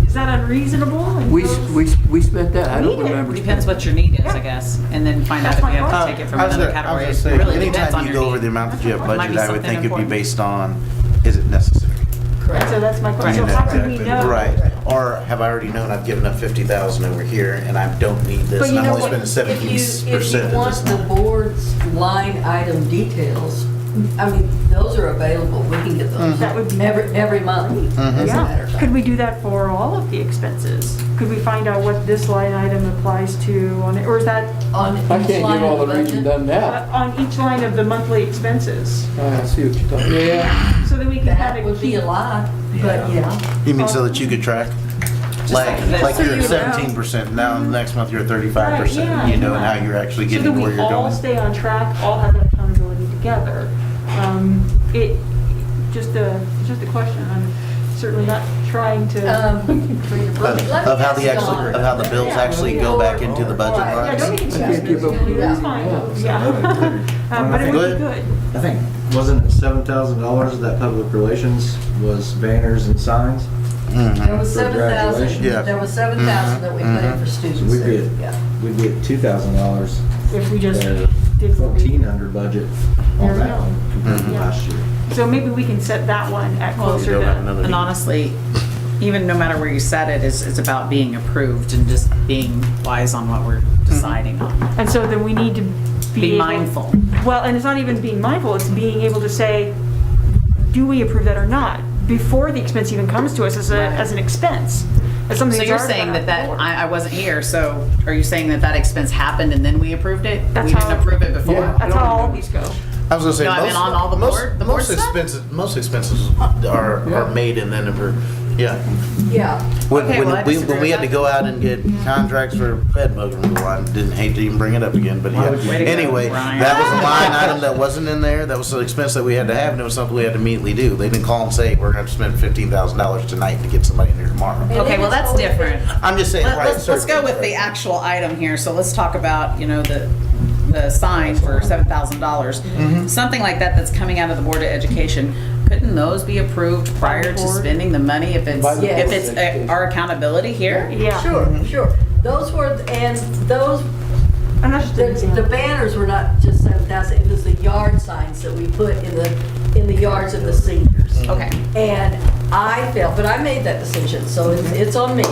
Is that unreasonable? We spent that, I don't remember. Depends what your need is, I guess, and then find out if you have to take it from another category. I was It gonna really say, depends on anytime you your go over need. the amount that you have Might be budgeted, I would something think it'd be important. based on, is it necessary? So that's my question. So how can we know? Right, or have I already known I've given up 50,000 over here and I don't need this But and you I'm know only what, spending if 17% you of want this the now? board's line item details, I mean, those are available, we can get those. That would be. Every month. As a matter of Yeah, fact. could we do that for all of the expenses? Could we find out what this line item applies to on it, or is that On I each can't line give all of the the region budget. done that. on each line of the monthly expenses? I see what you're talking, yeah. So that we can kind That of would be a lot, but yeah. You mean so that you could track? Like so you're you at know. 17%, now the next month you're at 35%, Right, yeah. you know, and how you're actually So getting that to where we you're all going. stay on track, all have that accountability together. Just a question. I'm certainly not trying to create a Of budget. of how the bills actually go back into the budget Yeah, lines? don't make it too I can't give up specific. That's the fine. reason, Yeah. But it Go would ahead. be good. I think, wasn't it $7,000 that public relations was banners and signs? There was For 7,000, graduation. Yeah. there was 7,000 that we put in for So students. we'd be Yeah. at, we'd be at $2,000, If we just there, did what we. 1,400 budget There on we that go. one compared to Yeah. last year. So maybe we can set that one at You closer don't have to. another And meeting. honestly, even no matter where you set it, it's about being approved and just being wise on what we're deciding on. And so then we need to be. Be able- mindful. Well, and it's not even being mindful, it's being able to say, do we approve that or not? Before the expense even comes to us as an expense. As something So that's you're already saying on that board. I wasn't here, so are you saying that expense happened and then we approved it? That's We didn't how- approve it before? Yeah. That's how all of these go. I was gonna say, No, I mean, on all the board most stuff? expenses are made and then approved. Yeah. Yeah. When, Okay, well, I when disagree we with had to that. go out and get contracts for bed bug removal, I didn't hate to even bring it up again, but yeah. Way to go, Anyway, Ryan. that was a line item that wasn't in there. That was an expense that we had to have, and it was something we had to immediately do. They didn't call and say, we're gonna have to spend $15,000 tonight to get somebody in here tomorrow. Okay, well, that's different. I'm just saying, right. Let's go with the actual item here. So let's talk about, the sign for $7,000. Something like that that's coming out of the Board of Education. couldn't those be approved prior to spending the money if it's, Yes. if it's our accountability here? Yeah. Sure. Those were, and those, And that's just an the example. banners were not just 7,000, it was the yard signs that we put in the yards of the seniors. Okay. And I felt, but I made that decision, so it's on me.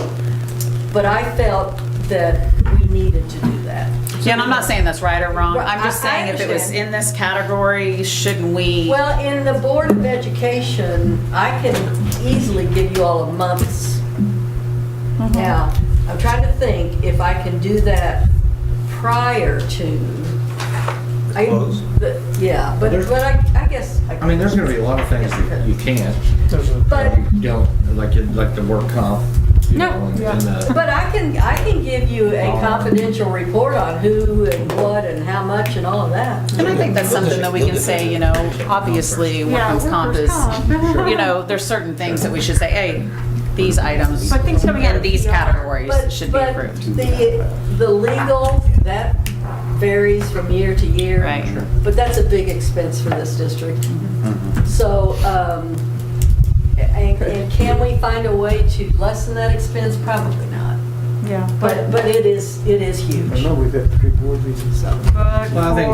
But I felt that we needed to do that. Yeah, and I'm not saying that's right or wrong. Right, I'm just I saying if it was understand. in this category, shouldn't we? Well, in the Board of Education, I can easily give you all a month's. Now, I'm trying to think if I can do that prior to. Close. Yeah, but I guess. I mean, there's gonna be a lot of things that you can't, But, you don't, like the work comp, you No, know, and yeah. the. but I can give you a confidential report on who and what and how much and all of that. And I think that's something that we can say, you know, obviously, Yeah, workman's comp is, workers' comp. you know, there's certain things that we should say, hey, these items But things coming out in of these PR. categories should be But approved. the legal, that varies from year to year. Right. Sure. But that's a big expense for this district. So, and can we find a way to lessen that expense? Probably not. Yeah. But it is huge. know, we've got 3 board meetings. But Well, I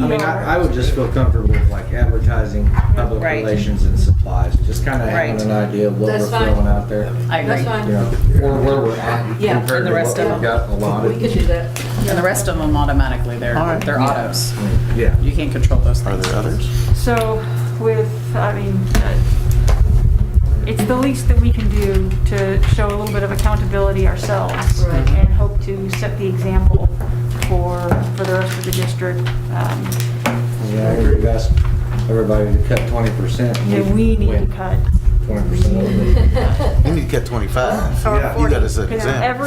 mean, I would just feel comfortable with like advertising, public Right. relations and supplies, just kind of having Right. an idea of what That's we're fine. throwing out there. I That's agree. fine. You know, or where we're at Yeah. compared And the to rest what of we've got We allotted. could do that. And the rest of them automatically, they're autos. Yeah. You can't control those Are things. there others? So with, I mean, it's the least that we can do to show a little bit of accountability ourselves Right. and hope to set the example for the rest of the district. Yeah, I agree. We've asked everybody to cut 20%. And we need to went cut. 20% over. You need to cut 25. Or Yeah. 40. You got to set You know, example.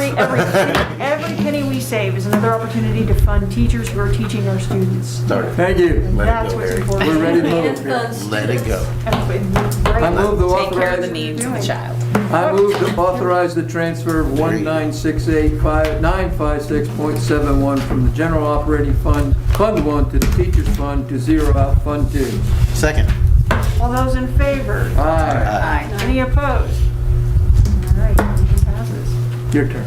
every penny we save is another opportunity to fund teachers who are teaching our students. Thank you. And Let it that's go, what's Harry. important. We're ready to And move. funds. Let it go. I move to Take care of the authorize, needs of the child. I move to authorize the transfer of 19685,956.71 from the general operating fund, Fund 1 to the teachers fund to zero out Fund 2. Second. All those in favor? Aye. Aye. Any opposed? All right, motion passes. Your turn.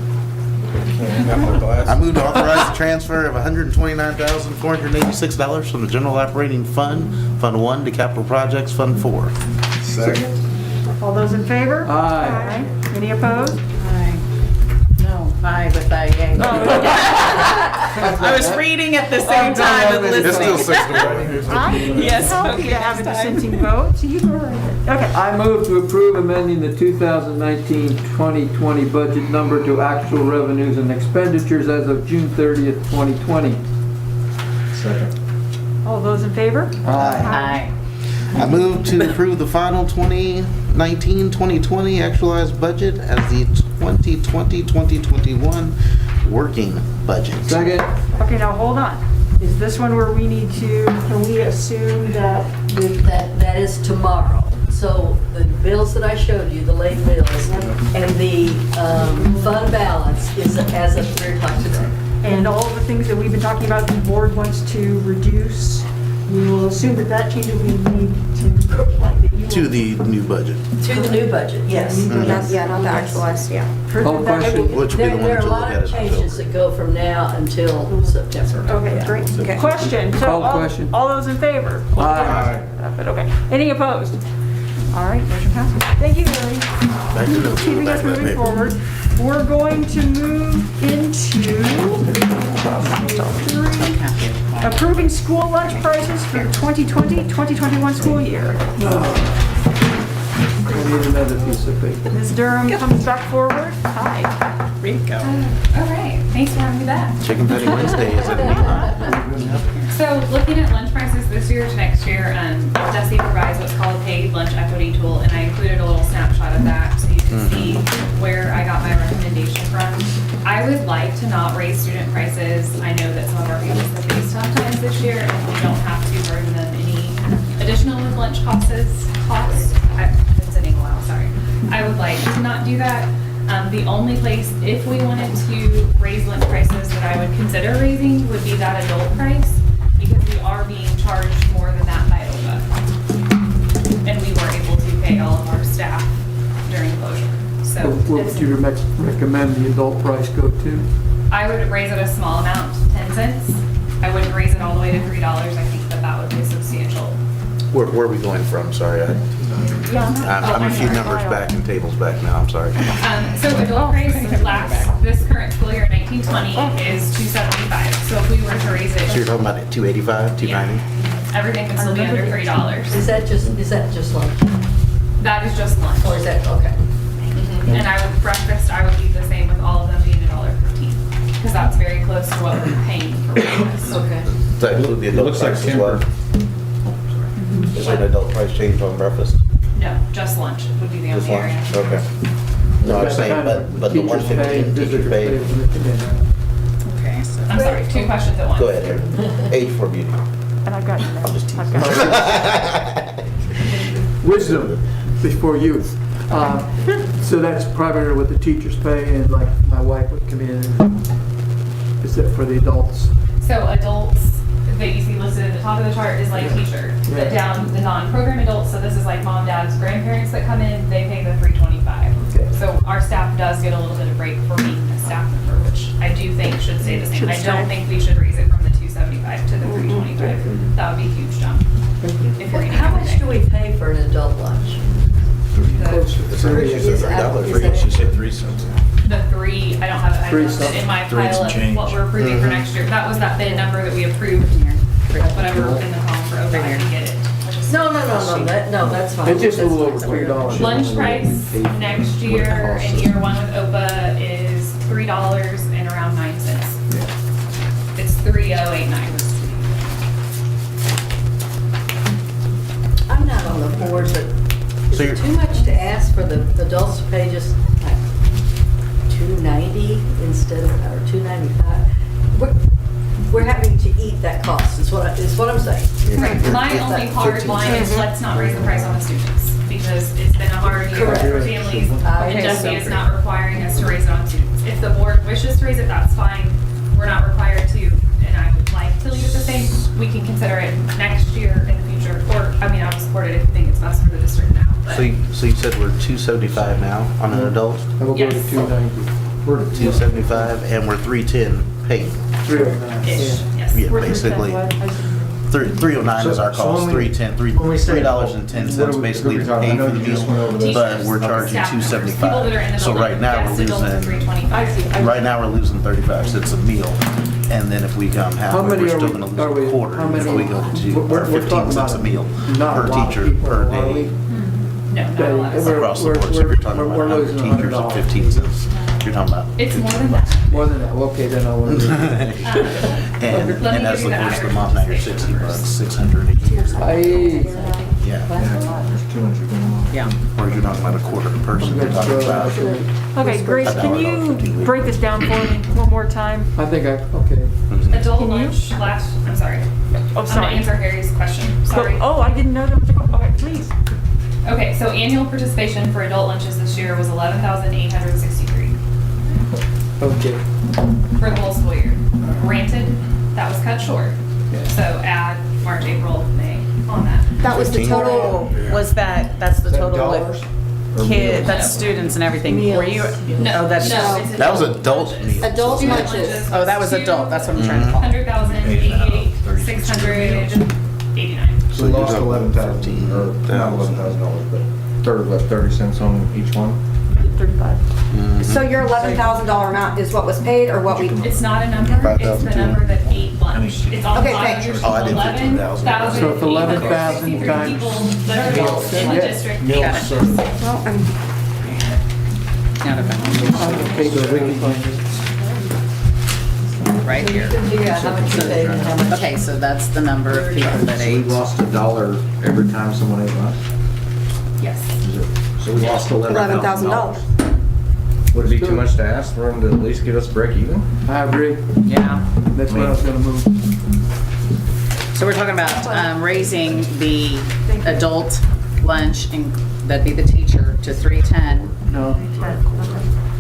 I move to authorize the transfer of $129,486 from the general operating fund, Fund 1, to capital projects, Fund 4. All those in favor? Aye. Any opposed? Aye. No, aye, but aye, yay. I was reading at the same time and It's still listening. 6 to 1. I Yes, help okay, you to have a next time. dissenting vote, so you go right ahead. Okay. I move to approve amending the 2019-2020 budget number to actual revenues and expenditures as of June 30th, 2020. Second. All those in favor? Aye. Aye. I move to approve the final 2019-2020 actualized budget as the 2020-2021 working budget. Second. Okay, now hold on. Is this one where we need to, can we assume that That is tomorrow. So the bills that I showed you, the late bills, and the fund balance is as of 3 o'clock today. and all the things that we've been talking about, the board wants to reduce, we will assume that that change will be made to, like, that you will. To the new budget. To the new budget, yes. Yeah, not the actualized, yeah. Call question. Which will be the one There are that a you'll look lot at of as changes that go from now until September. Okay, great. Question, so Call question. all those in favor? Aye. But okay, any opposed? All right, motion passes. Thank you, Lily. Back to the- Keeping back us to that moving paper. forward. We're going to move into approving school lunch prices for the 2020-2021 school year. I need another piece of paper. Ms. Durham comes back forward. Hi. Rico. All right, thanks for having me back. Chicken Patty Wednesday is at So looking at lunch prices this year to next year, Desi provides what's called a paid lunch equity tool, and I included a little snapshot of that so you can see where I got my recommendation from. I would like to not raise student prices. I know that some of our families have faced tough times this year, and we don't have to burden them any additional with lunch costs. I've been sitting a while, sorry. I would like to not do that. The only place, if we wanted to raise lunch prices that I would consider raising would be that adult price, because we are being charged more than that by OVA. And we were able staff during closure. So What would you recommend the adult price go to? I would raise it a small amount, 10 cents. I wouldn't raise it all the way to $3. I think that would be substantial. Where are we going from? Sorry, I'm a few numbers back and tables back now, I'm sorry. So adult price this current school year, 1920, is $275. So if we were to raise So you're it, talking about at $285, $290? everything would still be under $3. Is that just lunch? That is just lunch. Or is that, okay. And breakfast, I would leave the same with all of them being $1.15. Because that's very close to what we're paying for breakfast. Okay. Does that include the adult price as well? Is there an adult price change on breakfast? No, just lunch would be the Just only area. lunch? Okay. No, I'm saying, but the 115 teacher pay. Okay, so. I'm sorry, 2 questions at once. Go ahead, Aaron. Age for beauty. And I've got, I'm just teasing. Wisdom before youth. So that's primarily what the teachers pay, and like my wife would come in, and is that for the adults? So adults that you see listed at the top of the chart is like teacher. But down the non-program adults, so this is like mom, dad's, grandparents that come in, they pay the $325. Okay. So our staff does get a little bit of break for being a staff member, which I do think should stay the same. I don't think we should raise it from the $275 to the $325. That would be a huge jump. If you're eating How much everything. do we pay for an adult lunch? Close to She said $3. She said 3 cents. The 3, I don't have it, I Three listed in my Three pile of change. what we're approving for next year. That was that bid number that we approved, whatever in the column for OPI, I can get it. No, that's fine. It's just a little over That's $3. Lunch price next year in year 1 with OPA is $3 and around 9 cents. It's 3.089. I'm not on the board, but is So it you're- too much to ask for the adults to pay just like $2.90 instead of, or $2.95? We're having to eat that cost, is what I'm saying. Right. My only hard line is let's not raise the price on the students because it's been a hard year for families. And Jesse is not requiring us to raise it on students. If the board wishes to raise it, that's fine. We're not required to, and I would like to leave it the same. We can consider it next year in the future, or, I mean, I'll support it if you think it's best for the district now. But So you said we're $275 now on an adult? And we'll go to Yes. $2.90. We're at $275, and we're $310 paid. $3.09. ish, yes. Yeah, basically. 309 is our So cost, when we- when we say- $3.10 basically what are we paid for the talking? I know you just went over meal, this. but we're charging Staff members, people that are in the $275. So building. right now, Yes, we're adults are losing, $325. right now, we're losing 35 cents a meal. And then if we come How halfway, many we're are still we- gonna are lose we- a quarter how many- if we go to we're 15 talking cents a about meal not a per lot of teacher people, per are day. we? No, not a lot of We're- Across the board, so if you're talking we're about 100 losing teachers at $100. 15 cents, you're talking about. It's more than that. More than that, okay, then I'll. And Let me as give you the the course of the average month, now you're 60 bucks, 600 a year. Yeah. There's too much going on. Yeah. Or you're talking about a quarter per person, you're talking about. okay, Grace, can you break this down for me one more time? I think okay. Adult Can you? lunch I'm sorry. Oh, I'm gonna sorry. answer Harry's question, sorry. Oh, I didn't know that was, okay, please. Okay, so annual participation for adult lunches this year was 11,863 Okay. for the whole school year. Granted, that was cut short. So add March, April, May on that. That was the total. That's the total with kids, that's students and everything. Were you? No, Oh, that's. no, it's That was adult meal. Adult Student lunches. Oh, that was adult, that's what I'm trying to call. 100,088, 689. So we lost 11,000, or not $11,000, but 30 cents on each one? 35. So your $11,000 amount is what was paid or what we? It's not a number, it's the number that ate lunch. It's on the Okay, bottom. thank you. Oh, I did 15,000. So it's 11,000 times- people that are adults in the Yeah. district. Well, I'm Out of it. Okay, so we can find it. Right here. Figure out how much you paid and how much. Okay, so that's the number of people that So we ate. lost $1 every time someone ate lunch? Yes. So we lost $11,000. Would it be too much to ask for them to at least give us break even? I agree, Yeah. that's where I was gonna move. So we're talking about raising the adult lunch, and that'd be the teacher, to 310. No.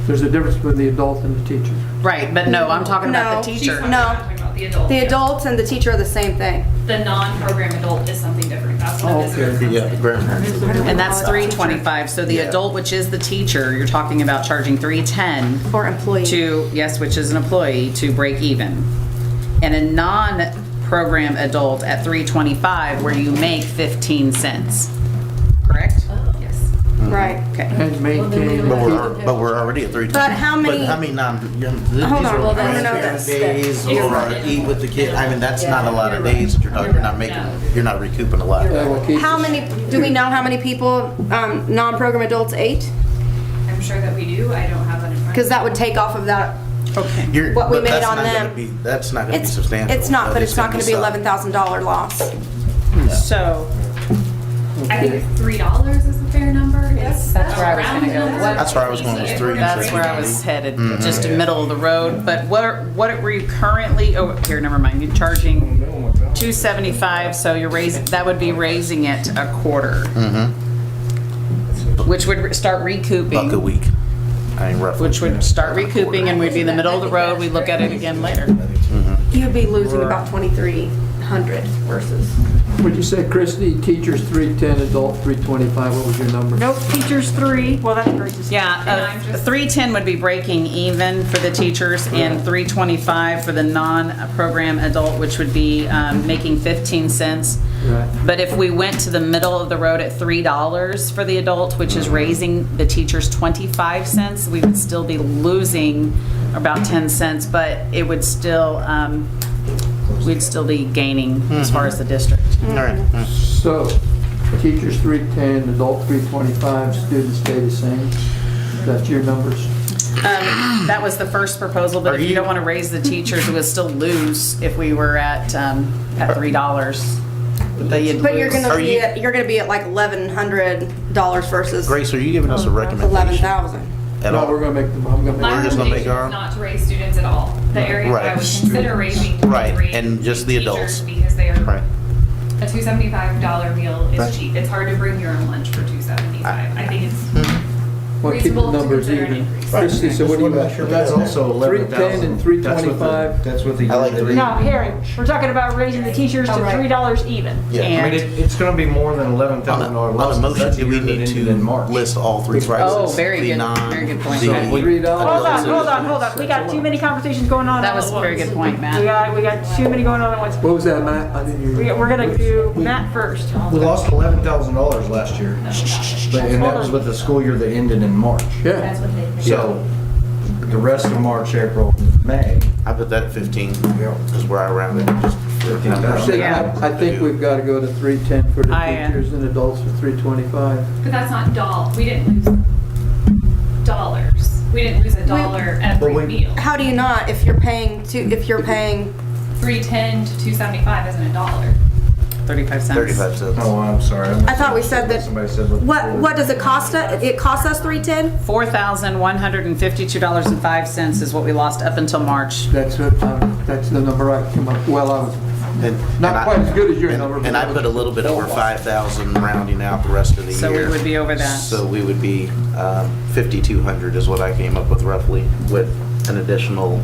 There's a difference between the adult and the teacher. Right, but no, I'm talking about the No. teacher. No. Talking about the adult. The yeah. adults and the teacher are the same thing. The non-program adult is something different. That's what it is. Okay. Yeah, grandparents. And that's 325, so the Yeah. adult, which is the teacher, you're talking about charging 310 For employee. to, yes, which is an employee, to break even. And a non-program adult at 325, where you make 15 cents. Correct? Yes. Right. Okay. And maintain. But we're already at 320. But how many- But I mean, these Hold on, are well, then, no, grandparent that's- days or eat with the kid. I mean, that's not a lot of days that you're talking, you're not recouping a lot. Yeah, we'll keep How many, do we know how many people, non-program adults ate? I'm sure that we do. I don't have that in front of me. Because that would take off of that. Okay. What we But made that's on not gonna them. be- That's not gonna be It's, substantial. it's not, but it's not gonna be some. $11,000 loss. So, I think $3 is a fair number. It's That's where I was gonna go. round What- That's where I was going, was easy. 3. that's where I was headed, Mm-hmm. just in middle of the road. But what were you currently, oh, here, never mind, you're charging 275, so you're raising, that would be raising it a quarter. Which would start recouping. Buck a week. I mean, roughly. Which would start recouping, and we'd be in the middle of the road, we'd look at it again later. You'd be losing about 2,300 versus. Would you say, Christie, teachers 310, adult 325, what was your number? Nope, teachers 3, well, that's great to see. Yeah, 310 would be breaking even for the teachers, and 325 for the non-program adult, which would be making 15 cents. Right. But if we went to the middle of the road at $3 for the adult, which is raising the teachers 25 cents, we would still be losing about 10 cents, but it would still, we'd still be gaining as far as the district. All right. So, teachers 310, adult 325, students stay the same? That's your numbers? That was the first proposal, but if you don't want to raise the teachers, we would still lose if we were at $3. But But you're gonna be at like $1,100 versus Grace, are you giving us a recommendation 11,000. at No, all? we're gonna make them, I'm gonna My make We're just gonna make recommendation our is own? not to raise students at all. The area that I would Right. consider raising would Right, raise and just the teachers adults. Because they are, Right. a $275 meal Right. is cheap. It's hard to bring your own lunch for $275. I think it's Well, keep the reasonable to numbers consider an even. increase. Christie, so what do you got? That's also 11,000. 310 and 325. That's what the. I like the No, Harry, we're talking about raising the teachers to $3 even. Yeah. I mean, it's gonna be more than $11,000 On loss. a motion, That's do we year that need ended in March. to list all 3 prices? Oh, very The good, non- very good point. the So adults $3. Hold on. We got too many conversations going on. That all was at a very once. good point, Matt. We got too many going on at once. What was that, Matt? I didn't hear you. We're gonna do Matt first. We lost $11,000 last year. And that was with the school year that ended in March. Yeah. So, the rest of March, April, May. I put that at 15, is where I rounded it, just for 15,000. I think we've got to go to 310 for the I, teachers and adults for 325. But that's not we didn't lose dollars. We didn't lose $1 every meal. How do you not if you're paying 310 to 275 isn't $1. 35 cents. 35 cents. Oh, I'm sorry. I thought we said that. Somebody said. What does it cost us? It costs us $310? $4,152.05 is what we lost up until March. That's the number I came up, well, I was not quite as good as your number. but And I that put a was- little bit over 5,000 rounding out the rest of the year. So we would be over that. So we would be 5,200 is what I came up with roughly, with an additional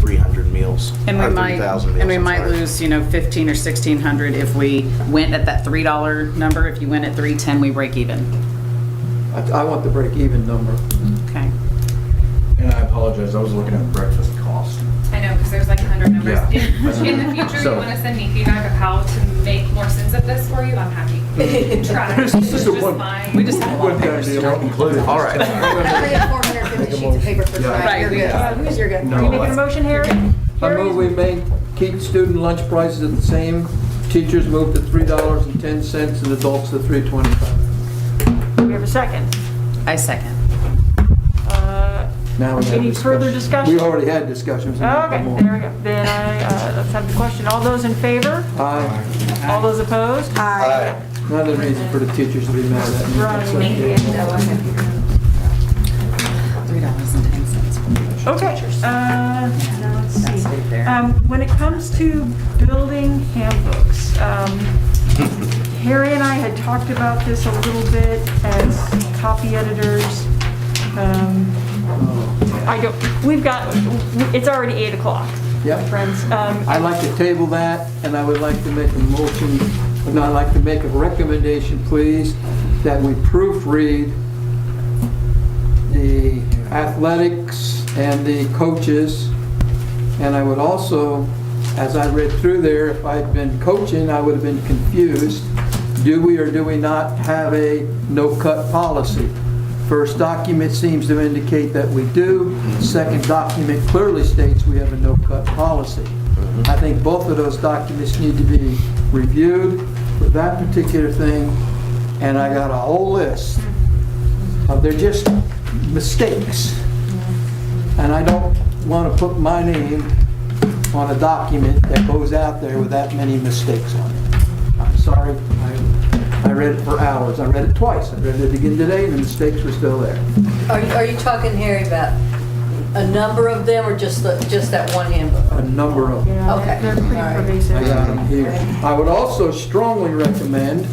300 meals. And we or might, 3,000 meals, and we I'm might sorry. lose, 15 or 1,600 if we went at that $3 number. If you went at 310, we break even. I want the break-even number. Okay. And I apologize, I was looking at breakfast cost. I know, because there's like 100 numbers. Yeah. In the future, So- you want to send me feedback of how to make more sense of this for you, I'm happy. Try. This It's is just a one- fine. We just have a lot of papers. Don't include it. All right. We have 450 sheets of paper for tonight. Right, You're good. You're good. No. Are you making a motion, Harry? I move we keep student lunch prices at the same. Teachers move to $3.10 and adults to $3.25. We have a second. I second. Now we have Any further discussion? We already had discussions. Okay, there we go. Then let's have the question. All those in favor? Aye. All those opposed? Aye. Another reason for the teachers to be mad at me. Right. It's okay. $3.10. Okay, now let's see. That's right there. When it comes to building handbooks, Harry and I had talked about this a little bit as copy editors. It's already 8 o'clock. Yep. friends. I'd like to table that, and I would like to make a motion, no, I'd like to make a recommendation, please, that we proofread the athletics and the coaches. And I would also, as I read through there, if I'd been coaching, I would have been confused. Do we or do we not have a no-cut policy? First document seems to indicate that we do. Second document clearly states we have a no-cut policy. I think both of those documents need to be reviewed for that particular thing. And I got a whole list of, they're just mistakes. And I don't want to put my name on a document that goes out there with that many mistakes on it. I'm sorry, I read it for hours. I read it twice. I read it again today, and the mistakes were still there. Are you talking, Harry, about a number of them or just that one handbook? A number of them. Yeah, Okay. they're pretty All right. pervasive. I got them here. I would also strongly recommend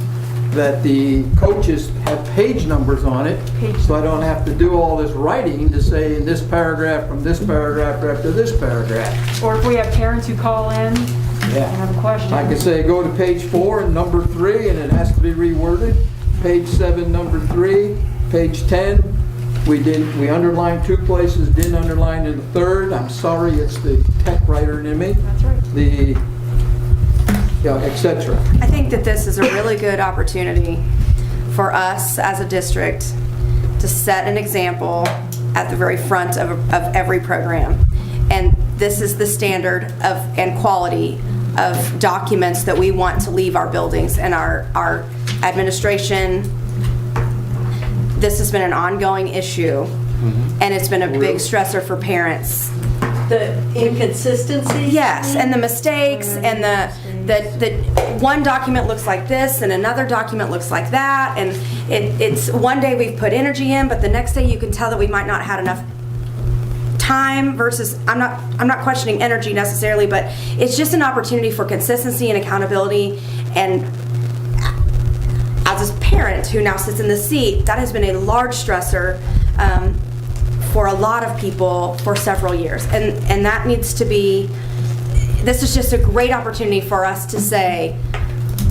that the coaches have page numbers on it, so I don't have to do all this writing to say in this paragraph, from this paragraph, after this paragraph. Or if we have parents who call in and Yeah. have a question. I could say go to page 4 and number 3, and it has to be reworded. Page 7, number 3. Page 10, we underlined 2 places, didn't underline in the third. I'm sorry, it's the tech writer in me. That's right. Etc. I think that this is a really good opportunity for us as a district to set an example at the very front of every program. And this is the standard of and quality of documents that we want to leave our buildings and our administration. This has been an ongoing issue, and it's been a big stressor for parents. The inconsistency? Yes, and the mistakes, and the one document looks like this, and another document looks like that, and it's one day we've put energy in, but the next day you can tell that we might not have enough time versus, I'm not questioning energy necessarily, but it's just an opportunity for consistency and accountability. And as a parent who now sits in the seat, that has been a large stressor for a lot of people for several years. And that needs to be, this is just a great opportunity for us to say,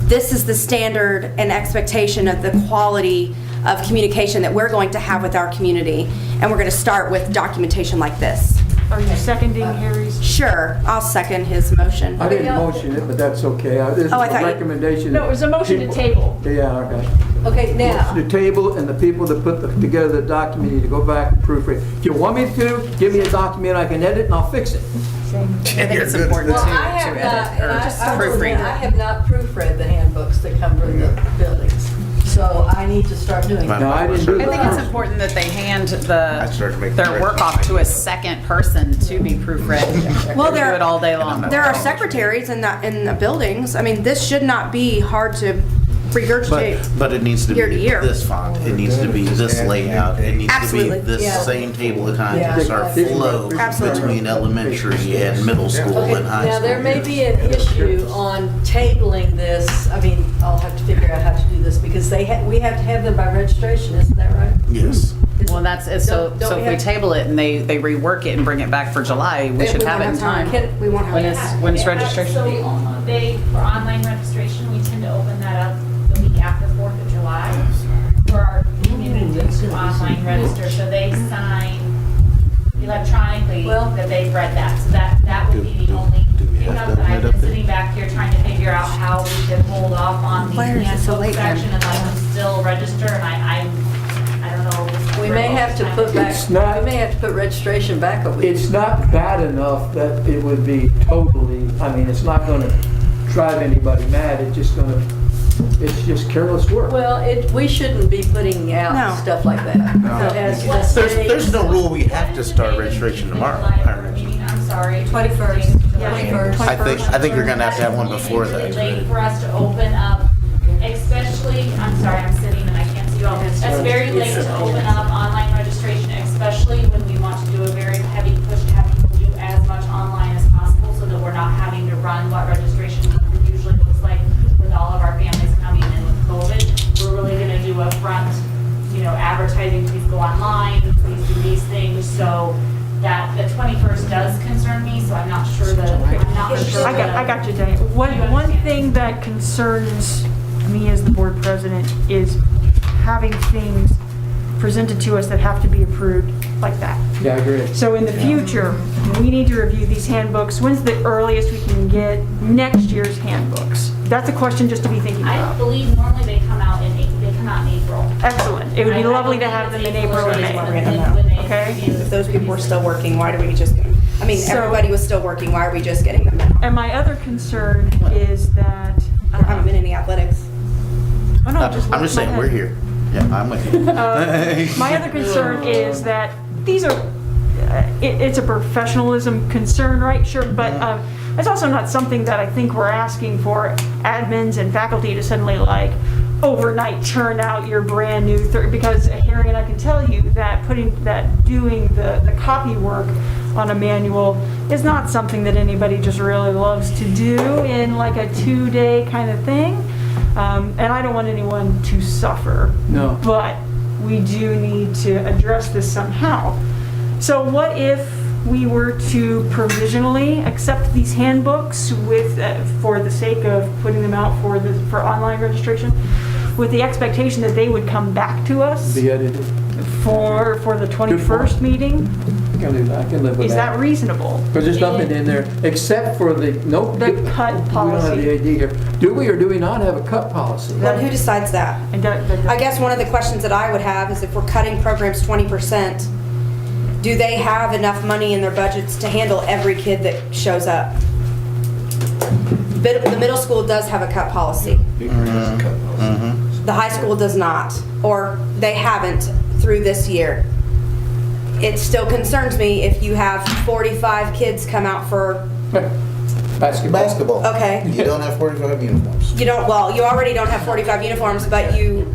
this is the standard and expectation of the quality of communication that we're going to have with our community. And we're going to start with documentation like this. Are you seconding Harry's? Sure, I'll second his motion. I didn't motion it, but that's okay. This is Oh, I a thought you- recommendation. No, it was a motion to People- table. Yeah, okay. Okay, now, The table and the people that put together the document need to go back and proofread. If you want me to, give me a document I can edit and I'll fix it. I think it's important well, to I have edit not, and or I proofread. have not proofread the handbooks that come from the buildings. So I need to start doing that. No, I didn't do I think it's that. important that they hand I started to make their work off to a second person to be proofread. Well, They do it all day long. There are secretaries in the buildings. I mean, this should not be hard to regurgitate. But it needs to be Year to year. this font, it needs to be this layout, it needs to Absolutely. be this Yeah. same table of Yeah. contents, our flow Absolutely. between elementary and middle school Okay, and high now school. there may be an issue on tabling this. I mean, I'll have to figure out how to do this because we have to have them by registration, isn't that right? Yes. Well, that's, so Don't we if we have- table it and they rework it and bring it back for July, we should have it in time. We won't have When time. is registration? So for online registration, we tend to open that up the week after 4th of July for our community to online register. So they sign electronically Well- that they've read that. So that would be the only hiccup that I've been sitting back here trying to figure out how we can hold off on the Why is it so handbook late then? section and let them still register. And I don't know. We may have to put back, It's not- we may have to put registration back a week. It's not bad enough that it would be totally, I mean, it's not gonna drive anybody mad, it's just careless work. Well, we shouldn't be putting No. out stuff like that. That has There's no rule we have to start registration tomorrow. I'm sorry. 21st. Yeah. 21st. I think you're gonna have to have one before that. It's late for us to open up, especially, I'm sorry, I'm sitting and I can't see you all. It's very late to open up online registration, especially when we want to do a very heavy push to have people do as much online as possible so that we're not having to run what registration usually looks like with all of our families coming in with COVID. We're really gonna do a front, advertising, please go online, please do these things, so that the 21st does concern concern me, so I'm not sure that. I got you, Diane. One thing that concerns me as the board president is having things presented to us that have to be approved like that. Yeah, I agree. So in the future, we need to review these handbooks. When's the earliest we can get next year's handbooks? That's a question just to be thinking I about. believe normally they come out in April. Excellent. It would be lovely to have them in April or May. Okay? If those people were still working, why do we just, I mean, So- everybody was still working, why are we just getting them now? And my other concern is that. I haven't been in any athletics. Oh, no, I'm just saying, we're here. Yeah, I'm with you. My other concern is that these are, it's a professionalism concern, right? Sure, but it's also not something that I think we're asking for admins and faculty to suddenly like overnight churn out your brand new, because Harry and I can tell you that doing the copy work on a manual is not something that anybody just really loves to do in like a 2-day kind of thing. And I don't want anyone to suffer. No. But we do need to address this somehow. So what if we were to provisionally accept these handbooks with, for the sake of putting them out for online registration, with the expectation that they would come back to us Be edited. for the 21st meeting? I can do that. I can live with Is that that. reasonable? Because there's nothing in there except for the, nope. The cut We don't have policy. the AD here. Do we or do we not have a cut policy? Then who decides that? And that- I guess one of the questions that I would have is if we're cutting programs 20%, do they have enough money in their budgets to handle every kid that shows up? The middle school does have a cut policy. The high school does not, or they haven't through this year. It still concerns me if you have 45 kids come out for, Basketball. okay. You don't have 45 uniforms. You don't, well, you already don't have 45 uniforms, but you've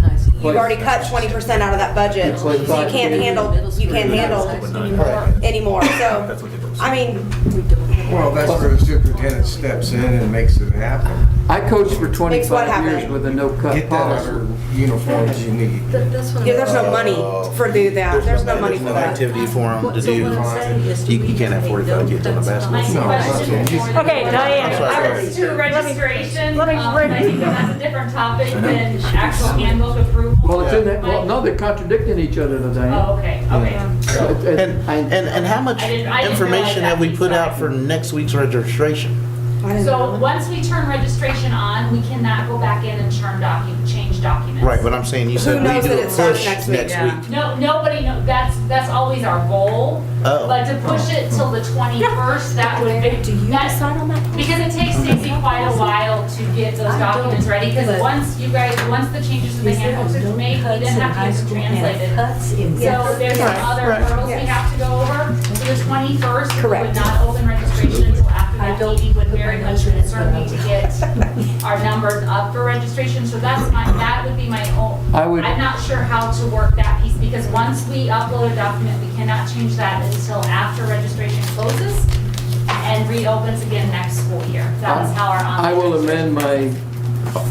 already cut 20% out of that budget. So you can't handle anymore. So, I mean, Well, that's where the superintendent steps in and makes it happen. I coached for Makes what 25 years happen? with a no-cut Get that policy. other uniforms you need. yeah, there's no money for do that. There's no money for No that. activity for them to do. You can't have 45 kids on a basketball team. No, Okay, Diane, As to registration, let me- I think that's a different topic than actual handbook approval. Well, it's in that, well, no, they're contradicting each other today. Oh, okay. And how much I didn't information realize have we that. put out for next week's registration? So once we turn registration on, we cannot go back in and change documents. Right, but I'm saying you said Who we knows do that a it starts push next next week? week. No, nobody knows, that's always our goal. Oh. But to push it till the 21st, that would be. Do you that- decide on that? Because it takes Stacy quite a while to get those documents ready, because once the changes to the handbooks are made, we then have to get them translated. So there's some other hurdles we have to go over. So the 21st, we Correct. would not open registration until after that meeting, would very much concern me to get our numbers up for registration. So that would be my own. I'm not sure how to work that piece, because once we upload a document, we cannot change that until after registration closes and reopens again next school year. That is how our online. I will amend my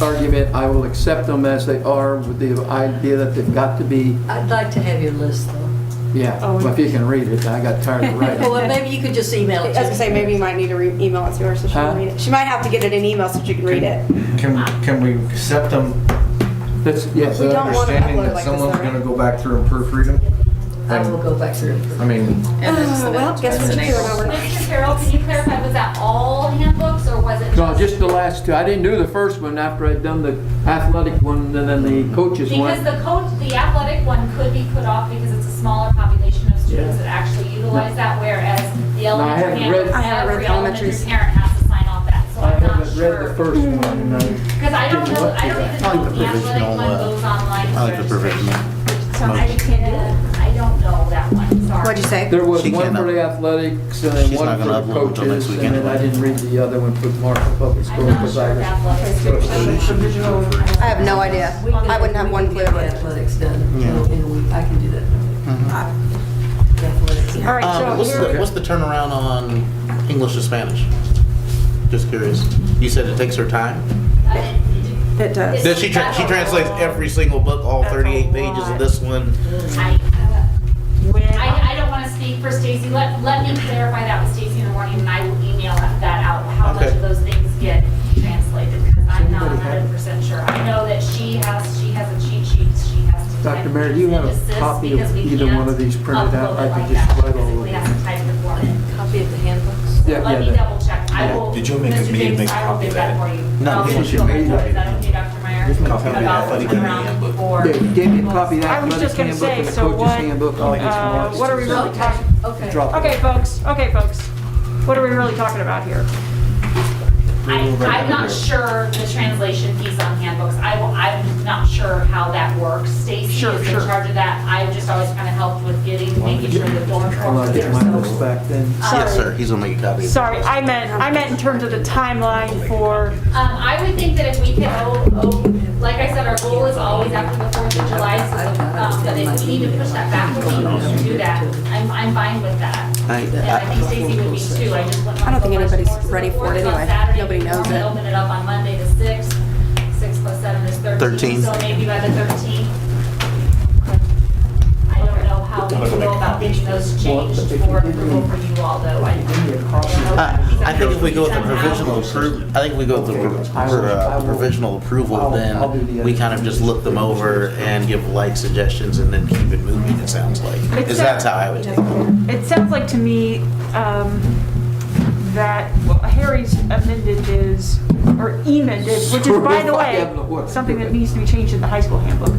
argument. I will accept them as they are with the idea that they've got to be, I'd like to have your list though. yeah, well, if you can read it, I got tired of writing. Well, maybe you could just email I it was to gonna me. say, maybe you might need to email it to her so she Huh? can read it. She might have to get it in email so she can read it. Can we accept them That's, yes. We The don't want to understanding upload that like this, someone's though, right? gonna go back through and proofread them? I will go back through. I mean, Well, guess what you're doing over. Mr. Carroll, can you clarify, was that all handbooks or was it? No, just the last two. I didn't do the first one after I'd done the athletic one and then the coaches Because one. the athletic one could be put off because it's a smaller population of students that actually utilize that, whereas the I elementary haven't handbook, read- I haven't read every the elementary elementaries. parent has to sign off that, so I I'm not haven't read the sure. first one. and Because I don't know, I don't even know if the athletic provisional, one goes online I like the for registration. provisional. I don't know that one, sorry. What'd you say? There was She one can't for the athletics and then She's one not for gonna the upload until next coaches. week And then I anyway. didn't read the other one for Marshall Public I'm Schools not because sure I if was. athletics. I have no idea. I wouldn't have one clue. We can get the athletics done in a week. I can do that. The athletics. All right, so What's the turnaround on English to Spanish? Just curious. You said it takes her time? It does. Does she translates every single book, all 38 pages of this one? I don't want to speak speak for Stacy. Let me clarify that with Stacy in the morning, and I will email that out, how much Okay. of those things get translated, because I'm not 100% sure. I know that she has a cheat sheet she has to type. Dr. Mary, do you have a Assist, copy of because we either can't one of these printed out? upload I it could like just that. write all Physically over. has to type the form in. Copy of the handbooks? Let me double check. I will. Did you make Mr. me James, make a I will copy get of that that? for you. No, I'll he get should you a make note. it. Is that okay, Dr. Meyer? Just make a copy of that About athletic around handbook. for- Yeah, you gave me a copy of that I was athletic just gonna handbook say, and the so coach's what, handbook. what are we really talking? Okay. Drop it. Okay, folks, what are we really talking about here? I'm not sure the translation piece on handbooks. I'm not sure how that works. Stacy Sure, is in sure. charge of that. I've just always kind of helped with making sure the dorm I'm forms gonna are get my notes there. back then. Yes, sir, he's gonna make a copy. Sorry, I meant in terms of the timeline for, I would think that if we can, like I said, our goal is always after the 4th of July, so, but if we need to push that back, we can do that. I'm fine with that. And I think Stacy would be too. I just wouldn't I don't want to think go rush anybody's towards the ready for it 4th on anyway. Saturday. Nobody We knows normally it. Open it up on Monday the 6th. 6 plus 7 is 13. 13. So maybe by the 13th. I don't know how we can go about getting those changed for approval for you all, though. I I think if we go with the provisional approval, I think if we go with the provisional approval, then we kind of just look them over and give light suggestions and then keep it moving, it sounds like. Is that's how I would take it. it sounds like to me, that Harry's amended his, or emended, which is, by the way, something that needs to be changed in the high school handbook.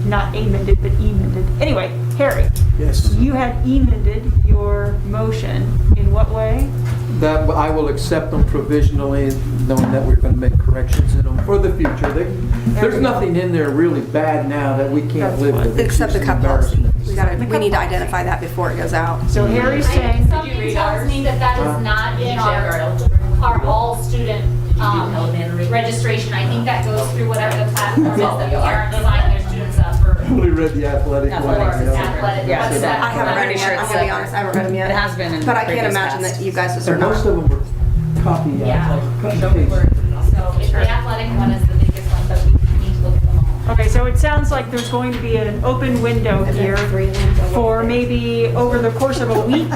Not amended, but emended. Anyway, Harry, Yes. you had emended your motion in what way? That I will accept them provisionally, knowing that we're gonna make corrections in them for the future. There's nothing in there really bad now that we can't live with. It's Except the just cup policy. embarrassing. We need to identify that before it goes out. So Harry's saying, Something tells me that that is not in our all-student registration. I think that goes through whatever the platform is that parents sign their students up for. Only read the athletic Or one. you know. athletic. Yeah, What's that? I haven't read them pretty sure yet. I'm it's gonna be like- honest, I haven't read them yet. It has been in But I can't previous imagine past. that you guys So are most not. of them were copy, Yeah. cut and So we paste. were, so if the athletic one is the biggest one, but we need to look at them all. okay, so it sounds like there's going to be an open window here for maybe over the course of a week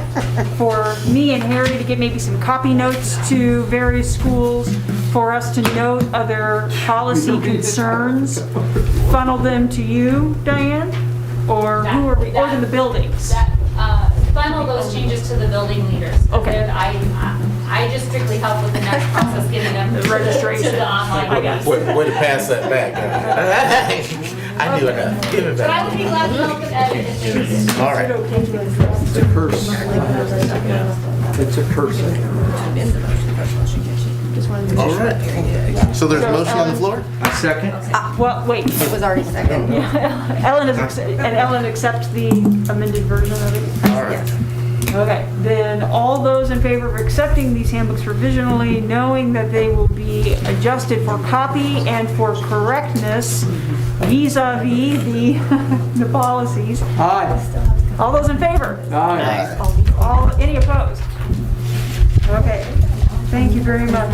for me and Harry to get maybe some copy notes to various schools, for us to note other policy concerns, funnel them to you, Diane, or who are we, or to the buildings? That, funnel those changes to the building leaders. Okay. Then I just strictly help with the next process, getting them The to registration. the online. I guess. Way to pass that back. I knew enough. Give it But I back. would be glad to help with edit if there's. All right. It's a curse. It's a curse. All right. So there's a motion on the floor? Second? Well, wait, It was already second. Ellen accepts the amended version of it? All right. Okay, then all those in favor of accepting these handbooks provisionally, knowing that they will be adjusted for copy and for correctness vis-à-vis the policies. Aye. All those in favor? Aye. Any opposed? Okay, thank you very much.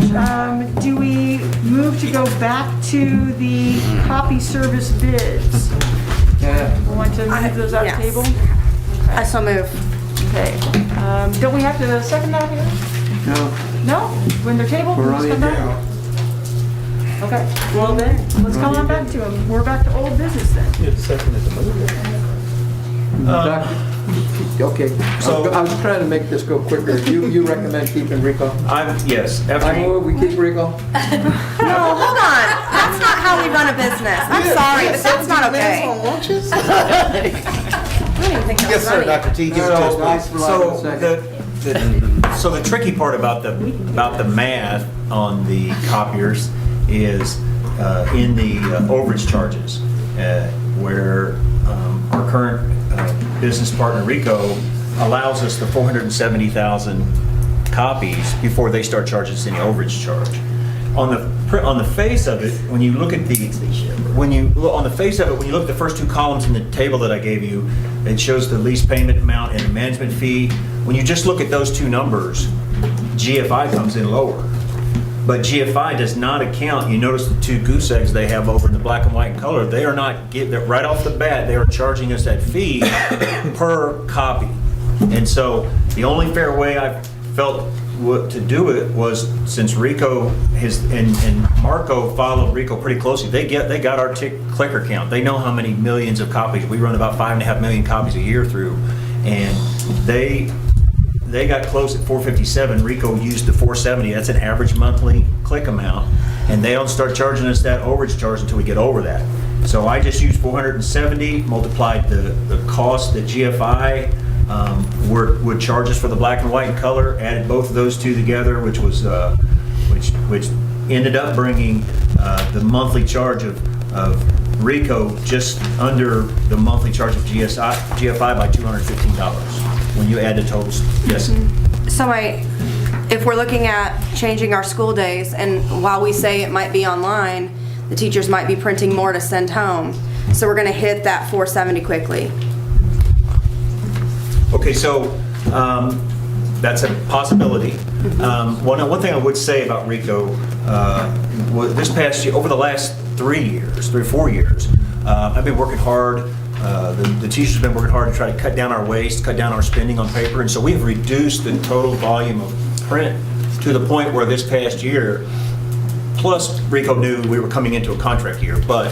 Do we move to go back to the copy service bids? Yeah. We want to move those out of Yes. table? I so move. Okay, don't we have to second that here? No. No? When they're tabled? We're we on the just come back? Okay, well then, let's come on back to them. We're back to old business then. Okay, So- I was trying to make this go quicker. You recommend keeping Rico? Yes, I after, move we keep Rico. No, hold on. That's not how we run a business. I'm sorry, but that's not okay. I don't even think that Yes, was sir, running. Dr. T, give it to us, please. so the tricky part about the math on the copiers is in the overage charges, where our current business partner Rico allows us the 470,000 copies before they start charging us any overage charge. On the face of it, when you look at when you look at the first two columns in the table that I gave you, it shows the lease payment amount and the management fee. When you just look at those two numbers, GFI comes in lower. But GFI does not account, you notice the two goose eggs they have over in the black and white color, they are not, right off the bat, they are charging us that fee per copy. And so the only fair way I felt to do it was, since Rico and Marco followed Rico pretty closely, they got our clicker count. They know how many millions of copies. We run about 5.5 million copies a year through, and they got close at 457. Rico used the 470. That's an average monthly click amount, and they don't start charging us that overage charge until we get over that. So I just used 470, multiplied the cost that GFI would charge us for the black and white and color, added both of those two together, which was which ended up bringing the monthly charge of Rico just under the monthly charge of GFI by $215 when you add the totals. Yes. So if we're looking at changing our school days, and while we say it might be online, the teachers might be printing more to send home. So we're gonna hit that 470 quickly. Okay, so that's a possibility. One thing I would say about Rico, this past year, over the last 3 or 4 years, I've been working hard. The teachers have been working hard to try to cut down our waste, cut down our spending on paper, and so we've reduced the total volume of print to the point where this past year, plus Rico knew we were coming into a contract year, but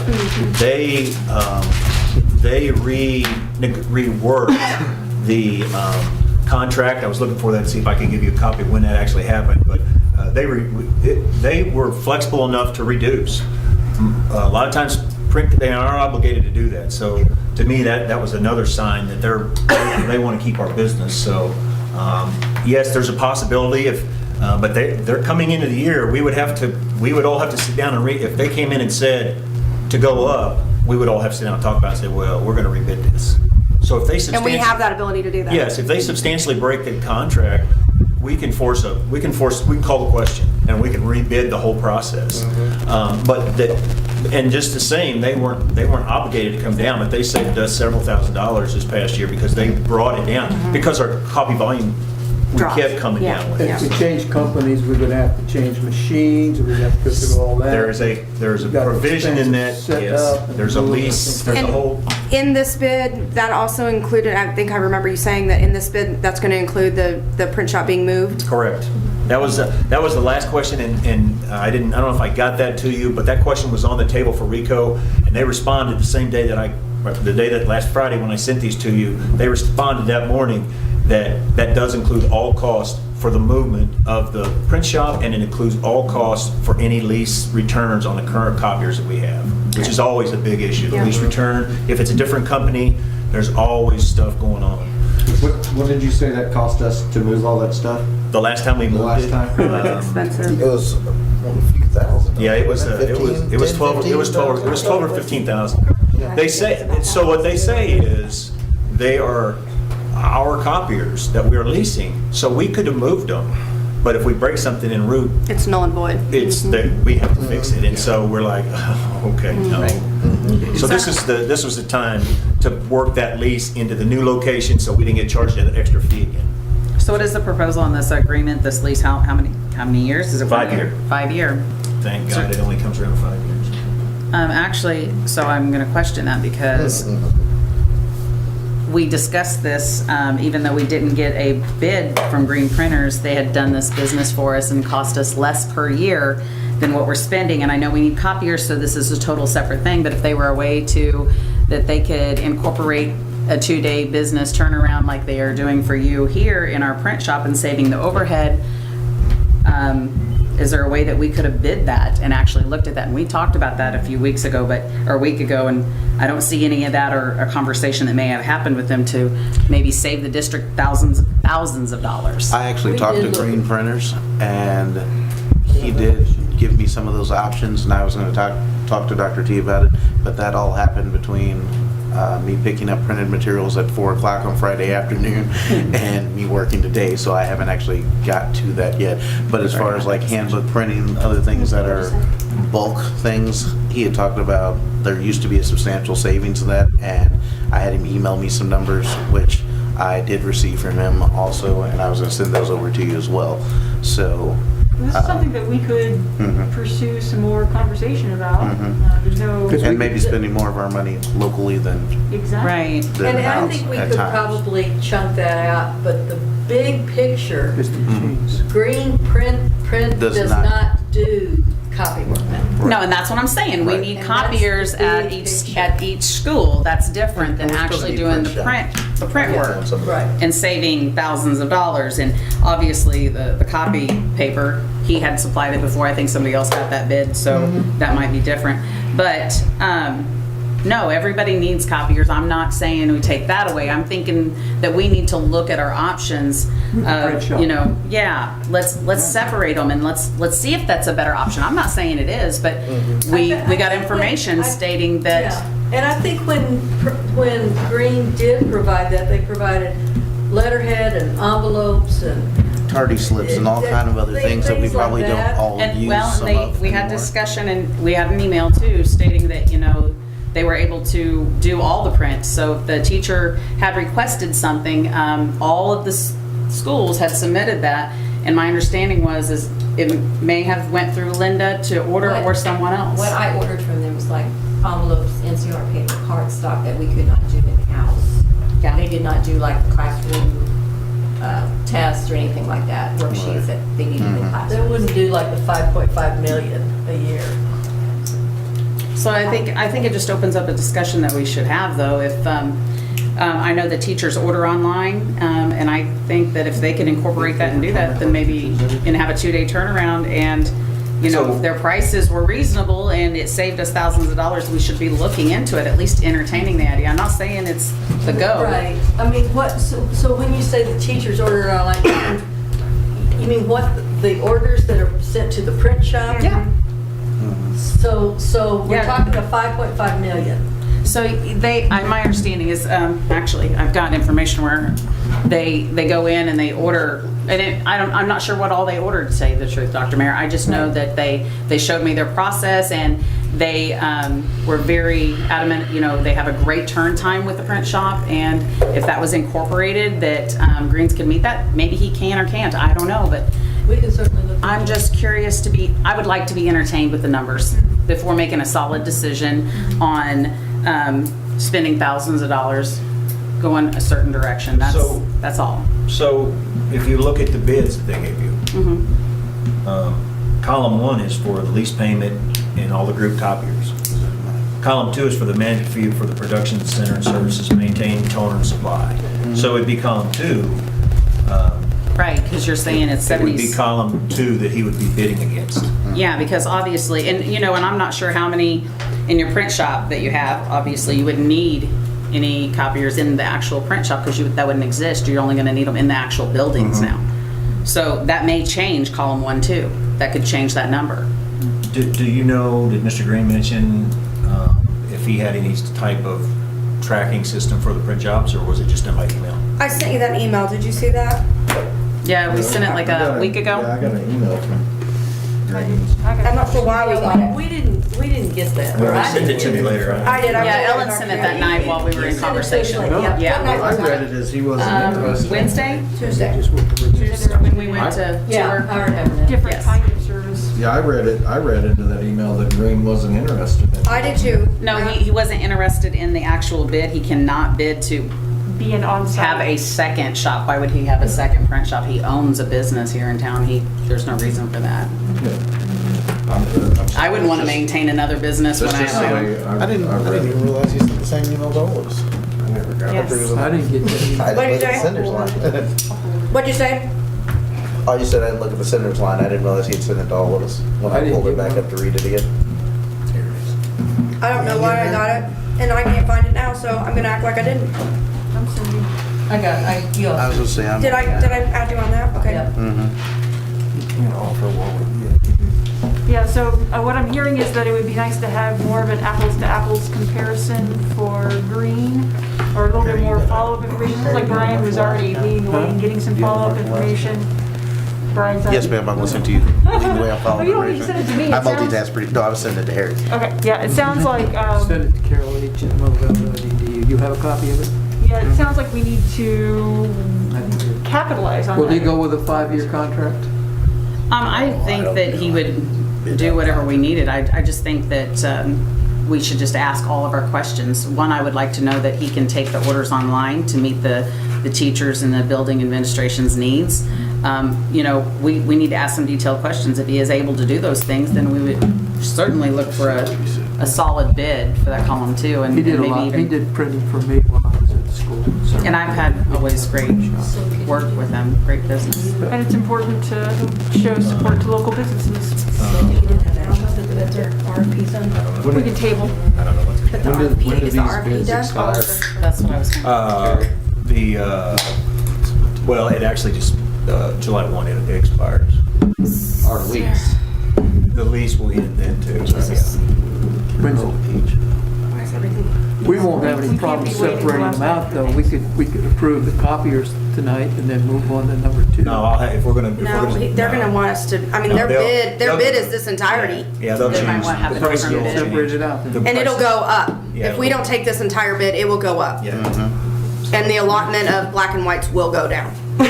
they reworked the contract. I was looking for that to see if I could give you a copy of when that actually happened, but they were flexible enough to reduce. A lot of times they are obligated to do that. So to me, that was another sign that they want to keep our business. So yes, there's a possibility but they're coming into the year. We would all have to sit down and if they came in and said to go up, we would all have to sit down and talk about it and say, well, we're going to rebid this. So if they And we have that ability to do that. Yes, if they substantially break the contract, we can call the question and we can rebid the whole process. And just the same, they weren't obligated to come down, but they saved us several $1,000s this past year because they brought it down because our copy volume we kept coming down with. If we change companies, we would have to change machines, we'd have to go through all that. There's a provision in that. Yes, there's a lease. There's a whole. In this bid, that also included, I think I remember you saying that in this bid, that's going to include the print shop being moved? Correct. That was the last question, and I don't know if I got that to you, but that question was on the table for Rico, and they responded the same day that last Friday when I sent these to you, they responded that morning that does include all costs for the movement of the print shop, and it includes all costs for any lease returns on the current copiers that we have, which is always a big issue. The lease return, if it's a different company, there's always stuff going on. What did you say that cost us to move all that stuff? The last time we moved it, Expensive. It was a few thousand. yeah, it was 12 or 15,000. They say, so what they say is they are our copiers that we're leasing, so we could have moved them, but if we break something en route, it's null and void. It's that we have to fix it, and so we're like, oh, okay, no. So this was the time to work that lease into the new location, so we didn't get charged an extra fee again. So what is the proposal on this agreement, this lease? How many years? Is it 5 year? 5 year. Thank God it only comes around 5 years. Actually, so I'm going to question that because we discussed this, even though we didn't get a bid from Green Printers, they had done this business for us and cost us less per year than what we're spending. And I know we need copiers, so this is a total separate thing, but if they were a way that they could incorporate a 2-day business turnaround like they are doing for you here in our print shop and saving the overhead, is there a way that we could have bid that and actually looked at that? And we talked about that a week ago, and I don't see any of that or a conversation that may have happened with them to maybe save the district thousands of dollars. I actually talked to Green Printers, and he did give me some of those options, and I was going to talk to Dr. T about it, but that all happened between me picking up printed materials at 4 o'clock on Friday afternoon and me working today, so I haven't actually got to that yet. But as far as like handbook printing, other things that are bulk things, he had talked about there used to be a substantial savings in that, and I had him email me some numbers, which I did receive from him also, and I was going to send those over to you as well. So This is something that we could Mhm. pursue some more conversation about. Mhm. There's no. And maybe spending more of our money locally than Exactly. Right. than And I out think we at could times. probably chunk that out, but the big picture, Just the machines. green print Does does not. not do copy work. No, and that's what I'm saying. We Right. need And that's copiers the at big each, picture. at each school. That's different than And we still actually need doing the print the print work. Right. And saving thousands of dollars. And obviously, the copy paper, he had supplied it before. I think somebody else got that bid, so that might be different. But, no, everybody needs copiers. I'm not saying we take that away. I'm thinking that we need to look at our options Print of, shop. you know, yeah, let's separate them and let's see if that's a better option. I'm not saying it is, but we got information stating that, Yeah, and I think when Green did provide that, they provided letterhead and envelopes and. Tardy slips and all kind of other things that we Things like probably don't that. all and use well, some and of we had anymore. discussion and we had an email too stating that, you know, they were able to do all the prints. So if the teacher had requested something, all of the schools had submitted that. And my understanding is it may have went through Linda to order or someone else. What I ordered from them was like envelopes, NCR paper, cardstock that we could not do in-house. Yeah. They did not do like classroom tests or anything like that, worksheets that they needed in the They classroom. wouldn't do like the 5.5 million a year. So I think it just opens up a discussion that we should have, though. If I know that teachers order online, and I think that if they can incorporate that and do that, then maybe and have a 2-day turnaround, and you know, if their prices were reasonable and it saved us thousands of dollars, we should be looking into it, at least entertaining the idea. I'm not saying it's the go. Right. I mean, so when you say the teachers order online, you mean what, the orders that are sent to the print shop? Yeah. So we're Yeah. talking a 5.5 million. So my understanding is, actually, I've got information where they go in and they order, and I'm not sure what all they ordered, to tell you the truth, Dr. Mayer. I just know that they showed me their process, and they were very adamant, you know, they have a great turn time with the print shop, and if that was incorporated, that Greens could meet that, maybe he can or can't, I don't know, but We can certainly look. I'm just curious I would like to be entertained with the numbers before making a solid decision on spending thousands of dollars going a certain direction. That's all. So if you look at the bids that they gave you, column 1 is for the lease payment and all the group copiers. Column 2 is for the management fee for the production center and services maintained, toner, and supply. So it'd be column 2. Right, because you're saying it's It would 70. be column 2 that he would be bidding against. Yeah, because obviously, and you know, and I'm not sure how many in your print shop that you have. Obviously, you wouldn't need any copiers in the actual print shop because that wouldn't exist. You're only going to need them in the actual buildings now. So that may change column 1 too. That could change that number. Do you know, did Mr. Green mention if he had any type of tracking system for the print jobs, or was it just in my email? I sent you that email. Did you see that? Yeah, we sent it like a week ago. Yeah, I got an email from Greens. I'm not sure why we got it. We didn't get that. Well, I send it didn't to me get later. I did. I Yeah, read it Ellen in our sent it that community. night while we were in conversation. Well, Yeah. I read it as he wasn't interested. Wednesday, Tuesday. when we went to Yeah, tour. I remember that. Different Yes. kind of service. Yeah, I read into that email that Green wasn't interested in. I did too. No, he wasn't interested in the actual bid. He cannot bid to Be an on-site. have a second shop. Why would he have a second print shop? He owns a business here in town. There's no reason for that. I wouldn't want to maintain another business when I That's just have the my own. way I didn't even realize he sent the same email to all of us. I never got Yes. it. I didn't get that. What'd you say? Sender's line. What'd you say? Oh, you said I didn't look at the sender's line. I didn't realize he'd sent it to all of us when I I didn't pulled it get back one. up to read it again. Here it is. I don't know why I got it, and I can't find it now, so I'm gonna act like I didn't. I'm sending. You I was gonna say, I'm. Did I add you on that? Okay. Yep. Mhm. You can't offer what we get. Yeah, so what I'm hearing is that it would be nice to have more of an apples-to-apples comparison for Green, or a little bit more follow-up information. Looks like Brian was already leading the way in getting some follow-up information. Brian's Yes, ma'am, I'm listening to you. Lead the way, I'll follow. Oh, you don't need to send it to me. It I sounds- multitask pretty, no, I was sending it to Harry. Okay, yeah, it sounds like, Send it to Carol H. at Mobility. Do you have a copy of it? yeah, it sounds like we need to capitalize on that. Will he go with a 5-year contract? I think that he would do whatever we needed. I just think that we should just ask all of our questions. One, I would like to know that he can take the orders online to meet the teachers and the building administration's needs. You know, we need to ask some detailed questions. If he is able to do those things, then we would certainly look for a solid bid for that column too. And He did a maybe lot, even- he did printing for me while I was at school. so. And I've had always great work with him, great business. And it's important to show support to local businesses. We can table. I don't know what's. But the When do RFP, these is the RFP bids done? expire? That's what I was thinking. Well, it actually just, July 1, it expires. Our lease. The lease will end then too. When's it? Why is everything? We won't have any We can't problem be waiting till separating them last out, though. We could approve the copiers tonight and then move on to number 2. No, if we're gonna. No, they're gonna want us to, I mean, No, their they'll- bid is this entirety. Yeah, they'll They might change. wanna have The it price will different bid. change. Separate it out then. The And it'll price- go up. Yeah, If we don't take this entire bid, it will go up. Yeah. And the allotment of black and whites will go down. All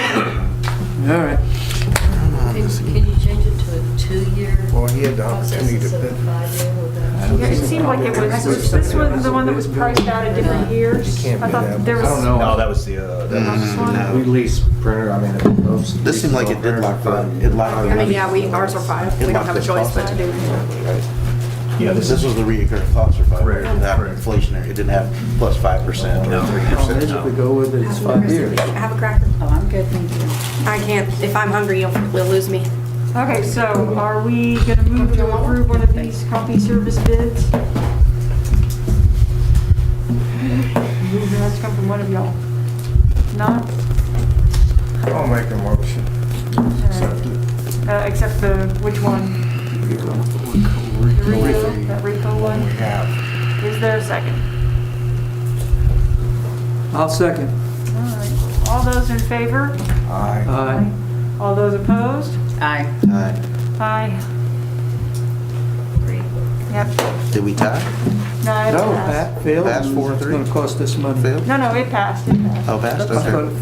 right. Can you change it to a 2-year Well, he had the process opportunity to instead bid. of 5-year with that? Yeah, it seemed like it was, this was the one that was priced out at different years. You can't I do thought that. there was. I don't know. No, that was the, This one? We lease printer, I mean, most. This seemed like it did lock the, it locked. I mean, yeah, ours are 5. We don't have a choice but to do it. yeah, This this is, was the recurring cost for 5 years. Correct, Not correct. inflationary. It didn't have plus 5% or No. 3%. If we go with it, it's 5 years. Have a cracker. Oh, I'm good, thank you. I can't, if I'm hungry, you'll lose me. Okay, so are we gonna move to approve one of these copy service bids? It has to come from one of y'all. Not? I'll make a motion. Except the, which one? The Rico, that Rico one? Yeah. Is there a second? I'll second. All right. All those in favor? Aye. Aye. All those opposed? Aye. Aye. Yep. Did we tie? No, it No, passed. Pat failed. Passed 4-3. It's gonna cost us money. Failed? No, it passed, it passed. Oh, passed, That's okay. good.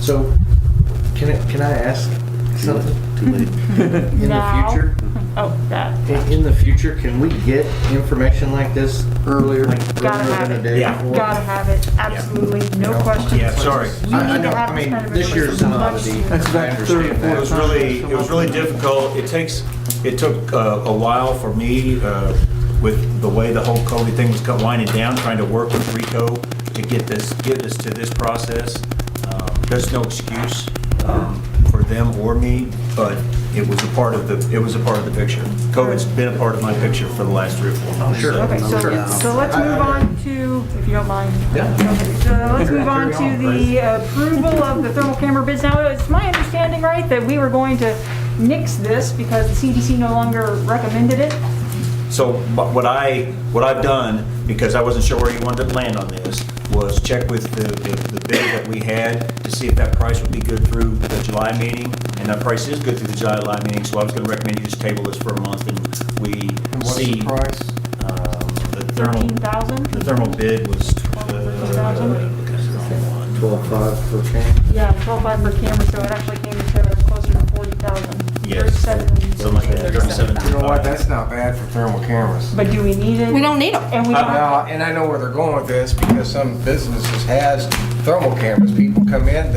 So, can I ask something? Too late. In Now. the future, Oh, that. in the future, can we get information like this Earlier. Gotta earlier have than a it. day Yeah. before? Gotta have it, absolutely, no questions. yeah, sorry. We I need know, to have I this mean, kind of this year's information an much oddity. sooner. That's I about understand 30 or that. It was really difficult. It took a while for me, with the way the whole COVID thing was winding down, trying to work with Rico to get us to this process. There's no excuse for them or me, but it was a part of the picture. COVID's been a part of my picture for the last 3 or 4 months. Sure. Okay, so let's move on to, if you don't mind. Yeah. Okay, so let's move on to the approval of the thermal camera bids. Now, it's my understanding, right, that we were going to nix this because the CDC no longer recommended it? So what I've done, because I wasn't sure where you wanted to land on this, was check with the bid that we had to see if that price would be good through the July meeting, and that price is good through the July meeting, so I was gonna recommend you just table this for a month and we And what's see. the price? The thermal, 13,000? the thermal bid was, 12.5 per camera. Yeah, 12.5 per camera, so it actually came to closer to 40,000. yes, 37. something like that, 37. You know what, that's not bad for thermal cameras. But do we need it? We don't need them. And we don't. Now, and I know where they're going with this, because some businesses has thermal cameras. People come in,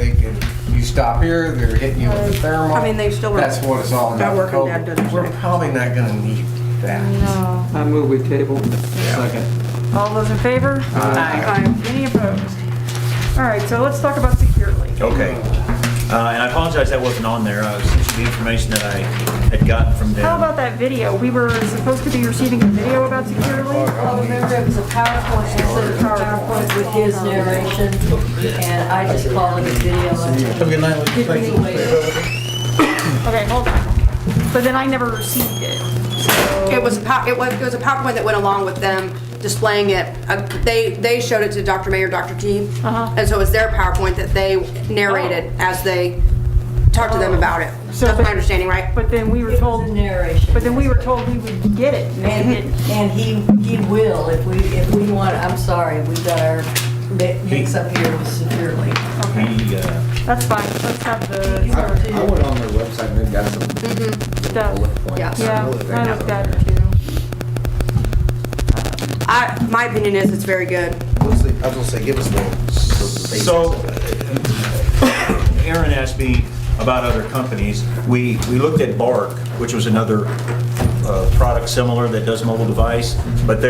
you stop here, they're hitting you with the thermal. I mean, they still work. That's what it's all about. Got work on Dad doesn't We're say. probably not gonna need that. No. I move we table. Second. All those in favor? Aye. Any opposed? All right, so let's talk about securely. Okay, and I apologize that wasn't on there, since the information that I had gotten from them. How about that video? We were supposed to be receiving a video about securely. Well, remember, it was a PowerPoint, instead of PowerPoint with his narration, and I just call it a video. Have a good night. Okay, hold on. But then I never received it. So It was a PowerPoint that went along with them displaying it. They showed it to Dr. Mayer, Dr. T. And so it was their PowerPoint that they narrated as they talked to them about it. So That's my understanding, right? But then we were told. Narration. But then we were told we would get it. And we didn't. And he will, if we want, I'm sorry, we got our mix up here securely. He, That's fine. Let's have the. I I've got some bullet points. Yeah. Yeah, I looked at it too. My opinion is it's very good. I was gonna say, give us the basics So, of it. Aaron asked me about other companies. We looked at Bark, which was another product similar that does mobile device, but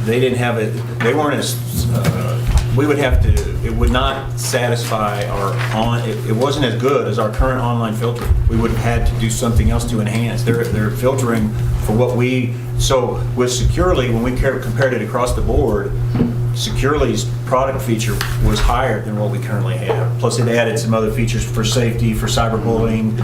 they didn't have it, they weren't as, we would have to, it would not satisfy it wasn't as good as our current online filter. We would have had to do something else to enhance. They're filtering for what so with Securely, when we compared it across the board, Securely's product feature was higher than what we currently have. Plus it added some other features for safety, for cyberbullying,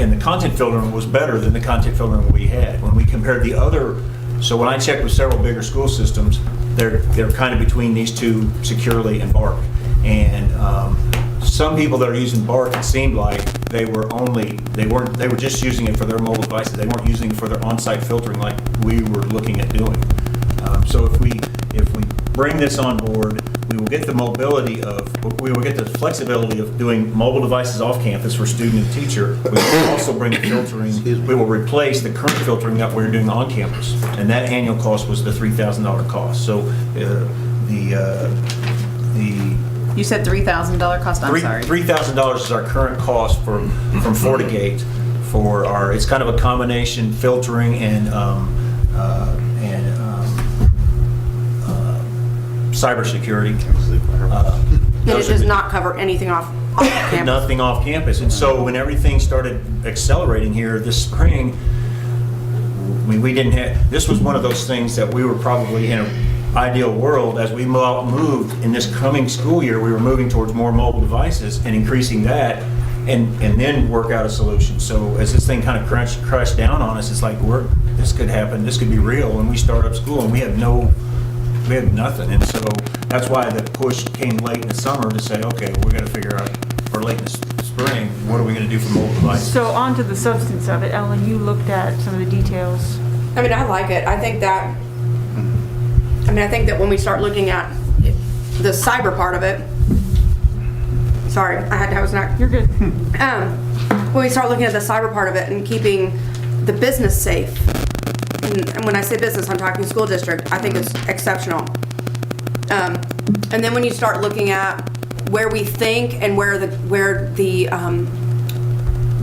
and the content filtering was better than the content filtering we had. When we compared the other, so when I checked with several bigger school systems, they're kind of between these two, Securely and Bark. And some people that are using Bark, it seemed like they were just using it for their mobile devices. They weren't using it for their on-site filtering like we were looking at doing. So if we bring this on board, we will get the flexibility of doing mobile devices off campus for student and teacher. We will also bring the filtering, we will replace the current filtering that we're doing on campus. And that annual cost was the $3,000 cost. So You said $3,000 cost, I'm sorry. $3,000 is our current cost from FortiGate for it's kind of a combination filtering and cybersecurity. And it does not cover anything off campus. Nothing off campus. And so when everything started accelerating here this spring, we didn't have, this was one of those things that we were probably in an ideal world as we moved in this coming school year, we were moving towards more mobile devices and increasing that and then work out a solution. So as this thing kind of crashed down on us, it's like, this could happen, this could be real when we start up school and we had nothing. And so that's why the push came late in the summer to say, okay, we're going to figure out, or late in the spring, what are we going to do for mobile devices? So on to the substance of it, Ellen, you looked at some of the details. I mean, I like it. I think that when we start looking at the cyber part of it, sorry, You're good. When we start looking at the cyber part of it and keeping the business safe, and when I say business, I'm talking school district, I think it's exceptional. And then when you start looking at where we think and where the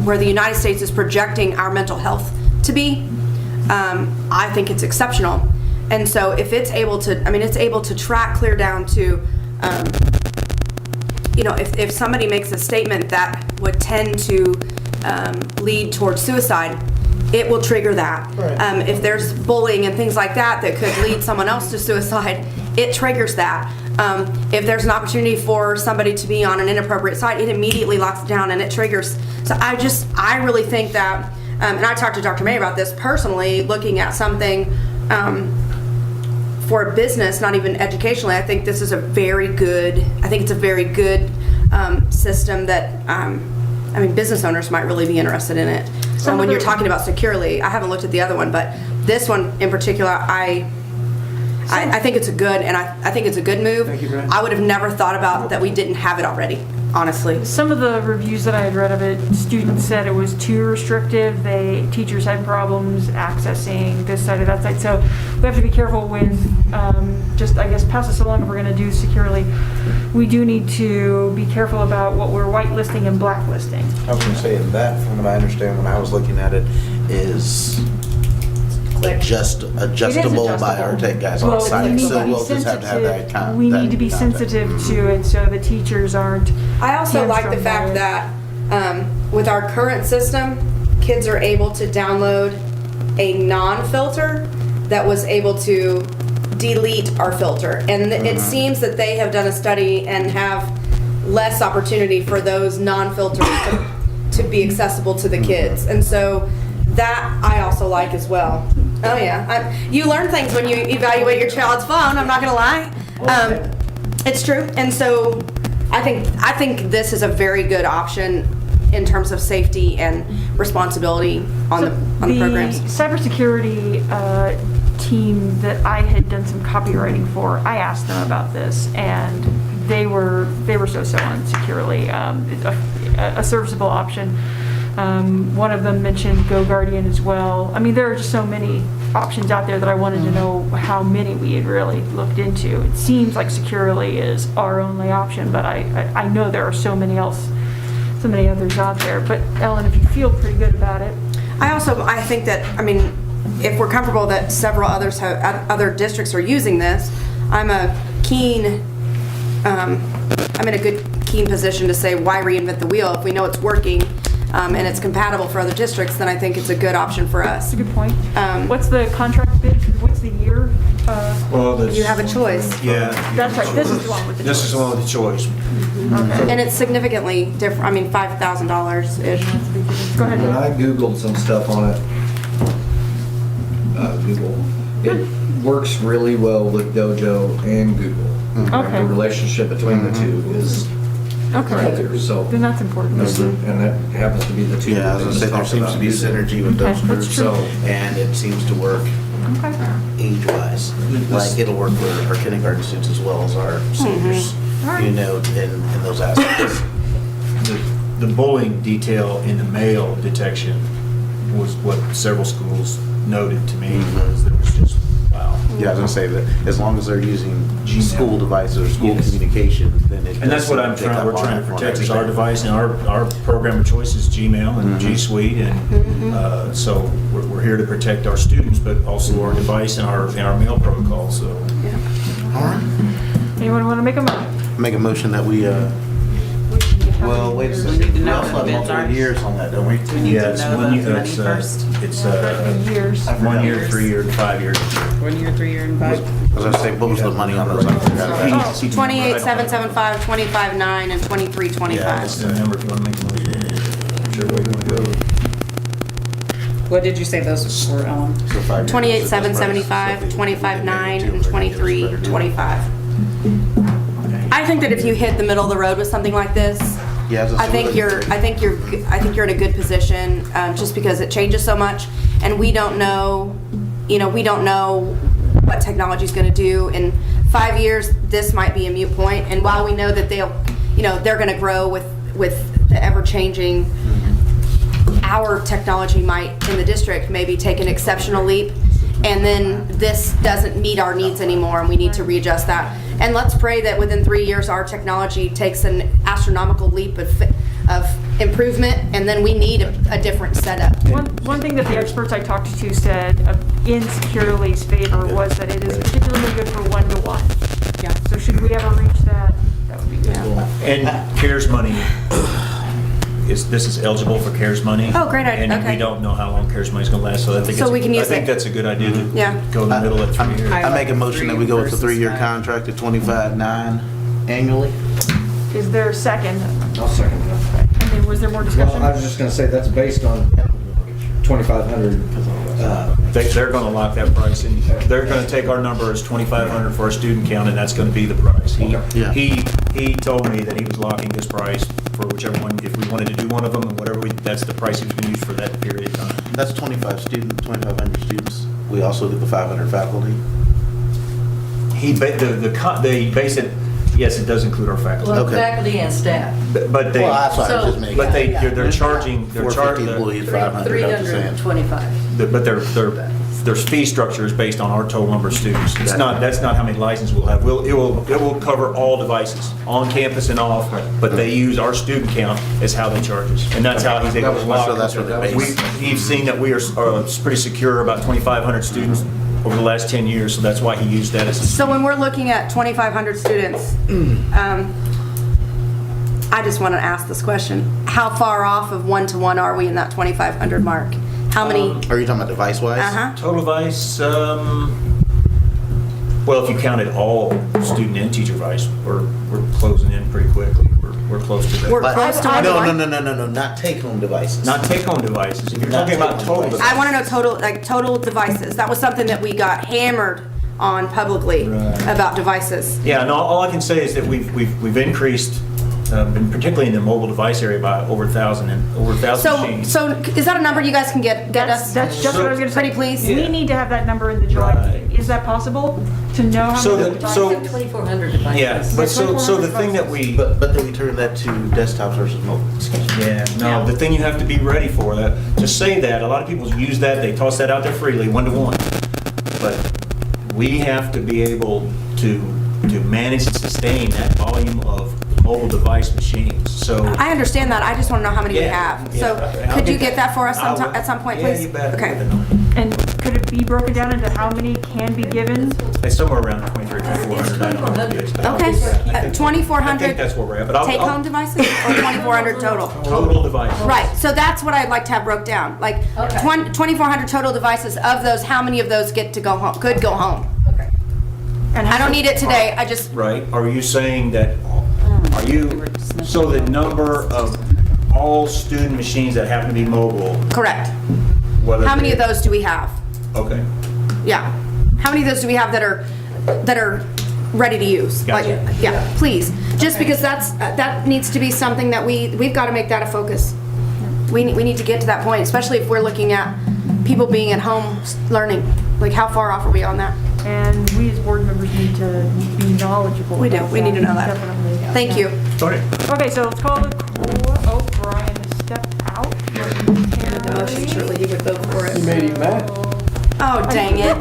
United States is projecting our mental health to be, I think it's exceptional. And so if it's able to track clear down to, if somebody makes a statement that would tend to lead towards suicide, it will trigger that. Right. If there's bullying and things like that could lead someone else to suicide, it triggers that. If there's an opportunity for somebody to be on an inappropriate site, it immediately locks it down and it triggers. So I really think that, and I talked to Dr. May about this personally, looking at something for a business, not even educationally. I think this is a very good system that, business owners might really be interested in it. So when you're talking about Securely, I haven't looked at the other one, but this one in particular, I think it's a good, and I think it's a good move. Thank you, Brent. I would have never thought about that we didn't have it already, honestly. Some of the reviews that I had read of it, students said it was too restrictive. Teachers had problems accessing this side or that side. So we have to be careful with, pass this along if we're going to do Securely. We do need to be careful about what we're whitelisting and blacklisting. I was going to say that, from what I understand when I was looking at it, is adjustable by our tech guys on site. So we'll just have to have that contact. We need to be sensitive to it so the teachers aren't. I also like the fact that with our current system, kids are able to download a non-filter that was able to delete our filter. And it seems that they have done a study and have less opportunity for those non-filters to be accessible to the kids. And so that I also like as well. Oh yeah, you learn things when you evaluate your child's phone, I'm not gonna lie. It's true. And so I think this is a very good option in terms of safety and responsibility on the programs. Cybersecurity team that I had done some copywriting for, I asked them about this, and they were so on Securely, a serviceable option. One of them mentioned GoGuardian as well. I mean, there are just so many options out there that I wanted to know how many we had really looked into. It seems like Securely is our only option, but I know there are so many others out there. But Ellen, if you feel pretty good about it. I think that, I mean, if we're comfortable that several other districts are using this, I'm in a good keen position to say, why reinvent the wheel? If we know it's working, and it's compatible for other districts, then I think it's a good option for us. That's a good point. What's the contract bid? What's the year? You have a choice. Yeah. That's right, this is the one with the choice. This is the one with the choice. And it's significantly different, I mean, $5,000-ish. Go ahead. When I Googled some stuff on it, Google, it works really well with Dojo and Google. Okay. The relationship between the two is right there, so. Then that's important. And that happens to be the two. Yeah, I was gonna say, there seems to be synergy with those Okay, that's groups, true. so, and it seems to work Okay. age-wise. Like, it'll work for our kindergarten students as well as our seniors, Alright. you know, in those aspects. The bullying detail in the mail detection was what several schools noted to me, was it was just, wow. Yeah, I was gonna say that as long as they're using Gmail. school devices or school Yes. communication, then it. And that's what we're trying to protect is our device, and our program of choice is Gmail and G Suite, and so we're here to protect our students, but also our device and our mail protocol, so. All right. Anyone want to make a motion? Make a motion that we, well, wait a second. We need to We know also what have bids are. multiple years on that, don't we? We need Yeah, to it's know one year, the money it's, first. it's, Years. 1 year, 3 year, and 5 years. 1 year, 3 year, and 5. I was gonna say, what was the money on those? I forgot about that. 28,775, 25,9, and 23,25. Yeah, that's the number if you want to make a motion. Sure, where you want to go. What did you say those were, Ellen? So 5 years. 28,775, 25,9, and 23,25. I think that if you hit the middle of the road with something like this, Yeah, I think you're in a good position, just because it changes so much, and we don't know what technology's going to do in 5 years. This might be a moot point, and while we know that they're going to grow with the ever changing, our technology might in the district maybe take an exceptional leap, and then this doesn't meet our needs anymore, and we need to readjust that. And let's pray that within 3 years our technology takes an astronomical leap of improvement, and then we need a different setup. One thing that the experts I talked to said in Securely's favor was that it is particularly good for one-to-one. Yeah. So should we ever reach that, that would be good. And CARES money, this is eligible for CARES money. Oh, great idea. And Okay. we don't know how long CARES money's going to last, so I think So we can use I think it. that's a good idea to Yeah. go in the middle of 3 years. I make a motion that we go with the 3-year Versus 5. contract at 25,9 annually. Is there a second? I'll second that. And then was there more Well, discussion? I was just gonna say, that's based on 2,500. They're going to lock that price in. They're going to take our number as 2,500 for our student count, and that's going to be the price. Yeah. He told me that he was locking this price for whichever one, if we wanted to do one of them, and whatever, that's the price he was going to use for that period of time. That's 2,500 students. We also do the 500 faculty. They base it, yes, it does include our faculty. Well, Okay. faculty and staff. But they, Well, that's why I was just making. but they're Yeah. charging, 450 employees, 500, I'm just saying. 325. but their fee structure is based on our total number of students. That's not how many licenses we'll have. It will cover all devices, on campus and off, but they use our student count as how they charge us. And that's how he's able to lock. So that's what it is. He's seen that we are pretty secure, about 2,500 students over the last 10 years, so that's why he used that as a. So when we're looking at 2,500 students, I just want to ask this question. How far off of one-to-one are we in that 2,500 mark? How many? Are you talking about device-wise? Uh-huh. Total device, well, if you counted all student and teacher device, we're closing in pretty quickly. We're close to that. We're close to No, one-to-one? not take-home devices. Not take-home devices. If you're talking about total devices. I want to know total devices. That was something that we got hammered on publicly Right. about devices. Yeah, and all I can say is that we've increased and particularly in the mobile device area, by over 1,000 machines. So is that a number you guys can get us? That's just what I was gonna say. Pretty please? We need to have that number in the July Right. meeting. Is that possible? To know how So many the- devices? so- 2,400 devices. Yeah, but so the thing that we, But then we turn that to desktops versus mobile. Excuse me. yeah, no, the thing you have to be ready for, that, to say that, a lot of people use that, they toss that out there freely, 1-to-1. But we have to be able to manage and sustain that volume of mobile device machines, so. I understand that, I just want to know how many we Yeah, have. yeah. So I'll could you get get that for us I will. at some point, Yeah, please? you bet. Okay. And could it be broken down into how many can be given? It's somewhere around 2,300, 2,400. I don't know the exact Okay, numbers. I think- I 2,400 think that's where we're at, but I'll. take-home devices or 2,400 total? Total devices. Right, so that's what I'd like to have broke down, like 2,400 total devices. Of those, how many of those get to go home, could go home? And I don't need it today, I just, Right, are you saying that, are you, so the number of all student machines that happen to be mobile, correct. whether. How many they- of those do we have? Okay, Yeah. How many of those do we have that are ready to use? Gotcha. Like, yeah, please. Just because that needs to be something that we've got to make that a focus. We need to get to that point, especially if we're looking at people being at home learning. Like, how far off are we on that? And we as board members need to be knowledgeable. We do. about We need to know that. Definitely. Thank you. sorry. Okay, so let's call the, oh, Brian has stepped out. The motion, surely he would vote for You it. made him mad. Oh, dang it.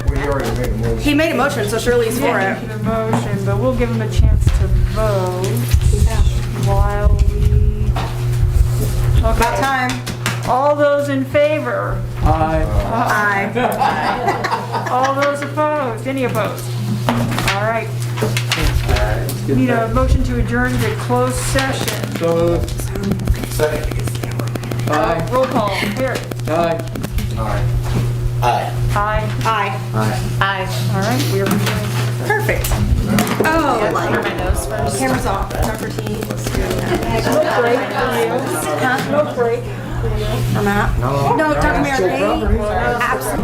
We already made a motion. He made a motion, so surely he's for Yeah, it. the motion, but we'll give him a chance to vote while we. About time. All those in favor? Aye. Aye. All those opposed? Any opposed? All right. Need a motion to adjourn to closed session. So, aye. Roll call. Harry. Aye. Aye. Aye. Aye. Aye. All right, we are adjourned. Perfect. Oh, camera's off. Dr. T. No break for you. Huh? No break. For Matt? No, Dr. Mary. Absolutely.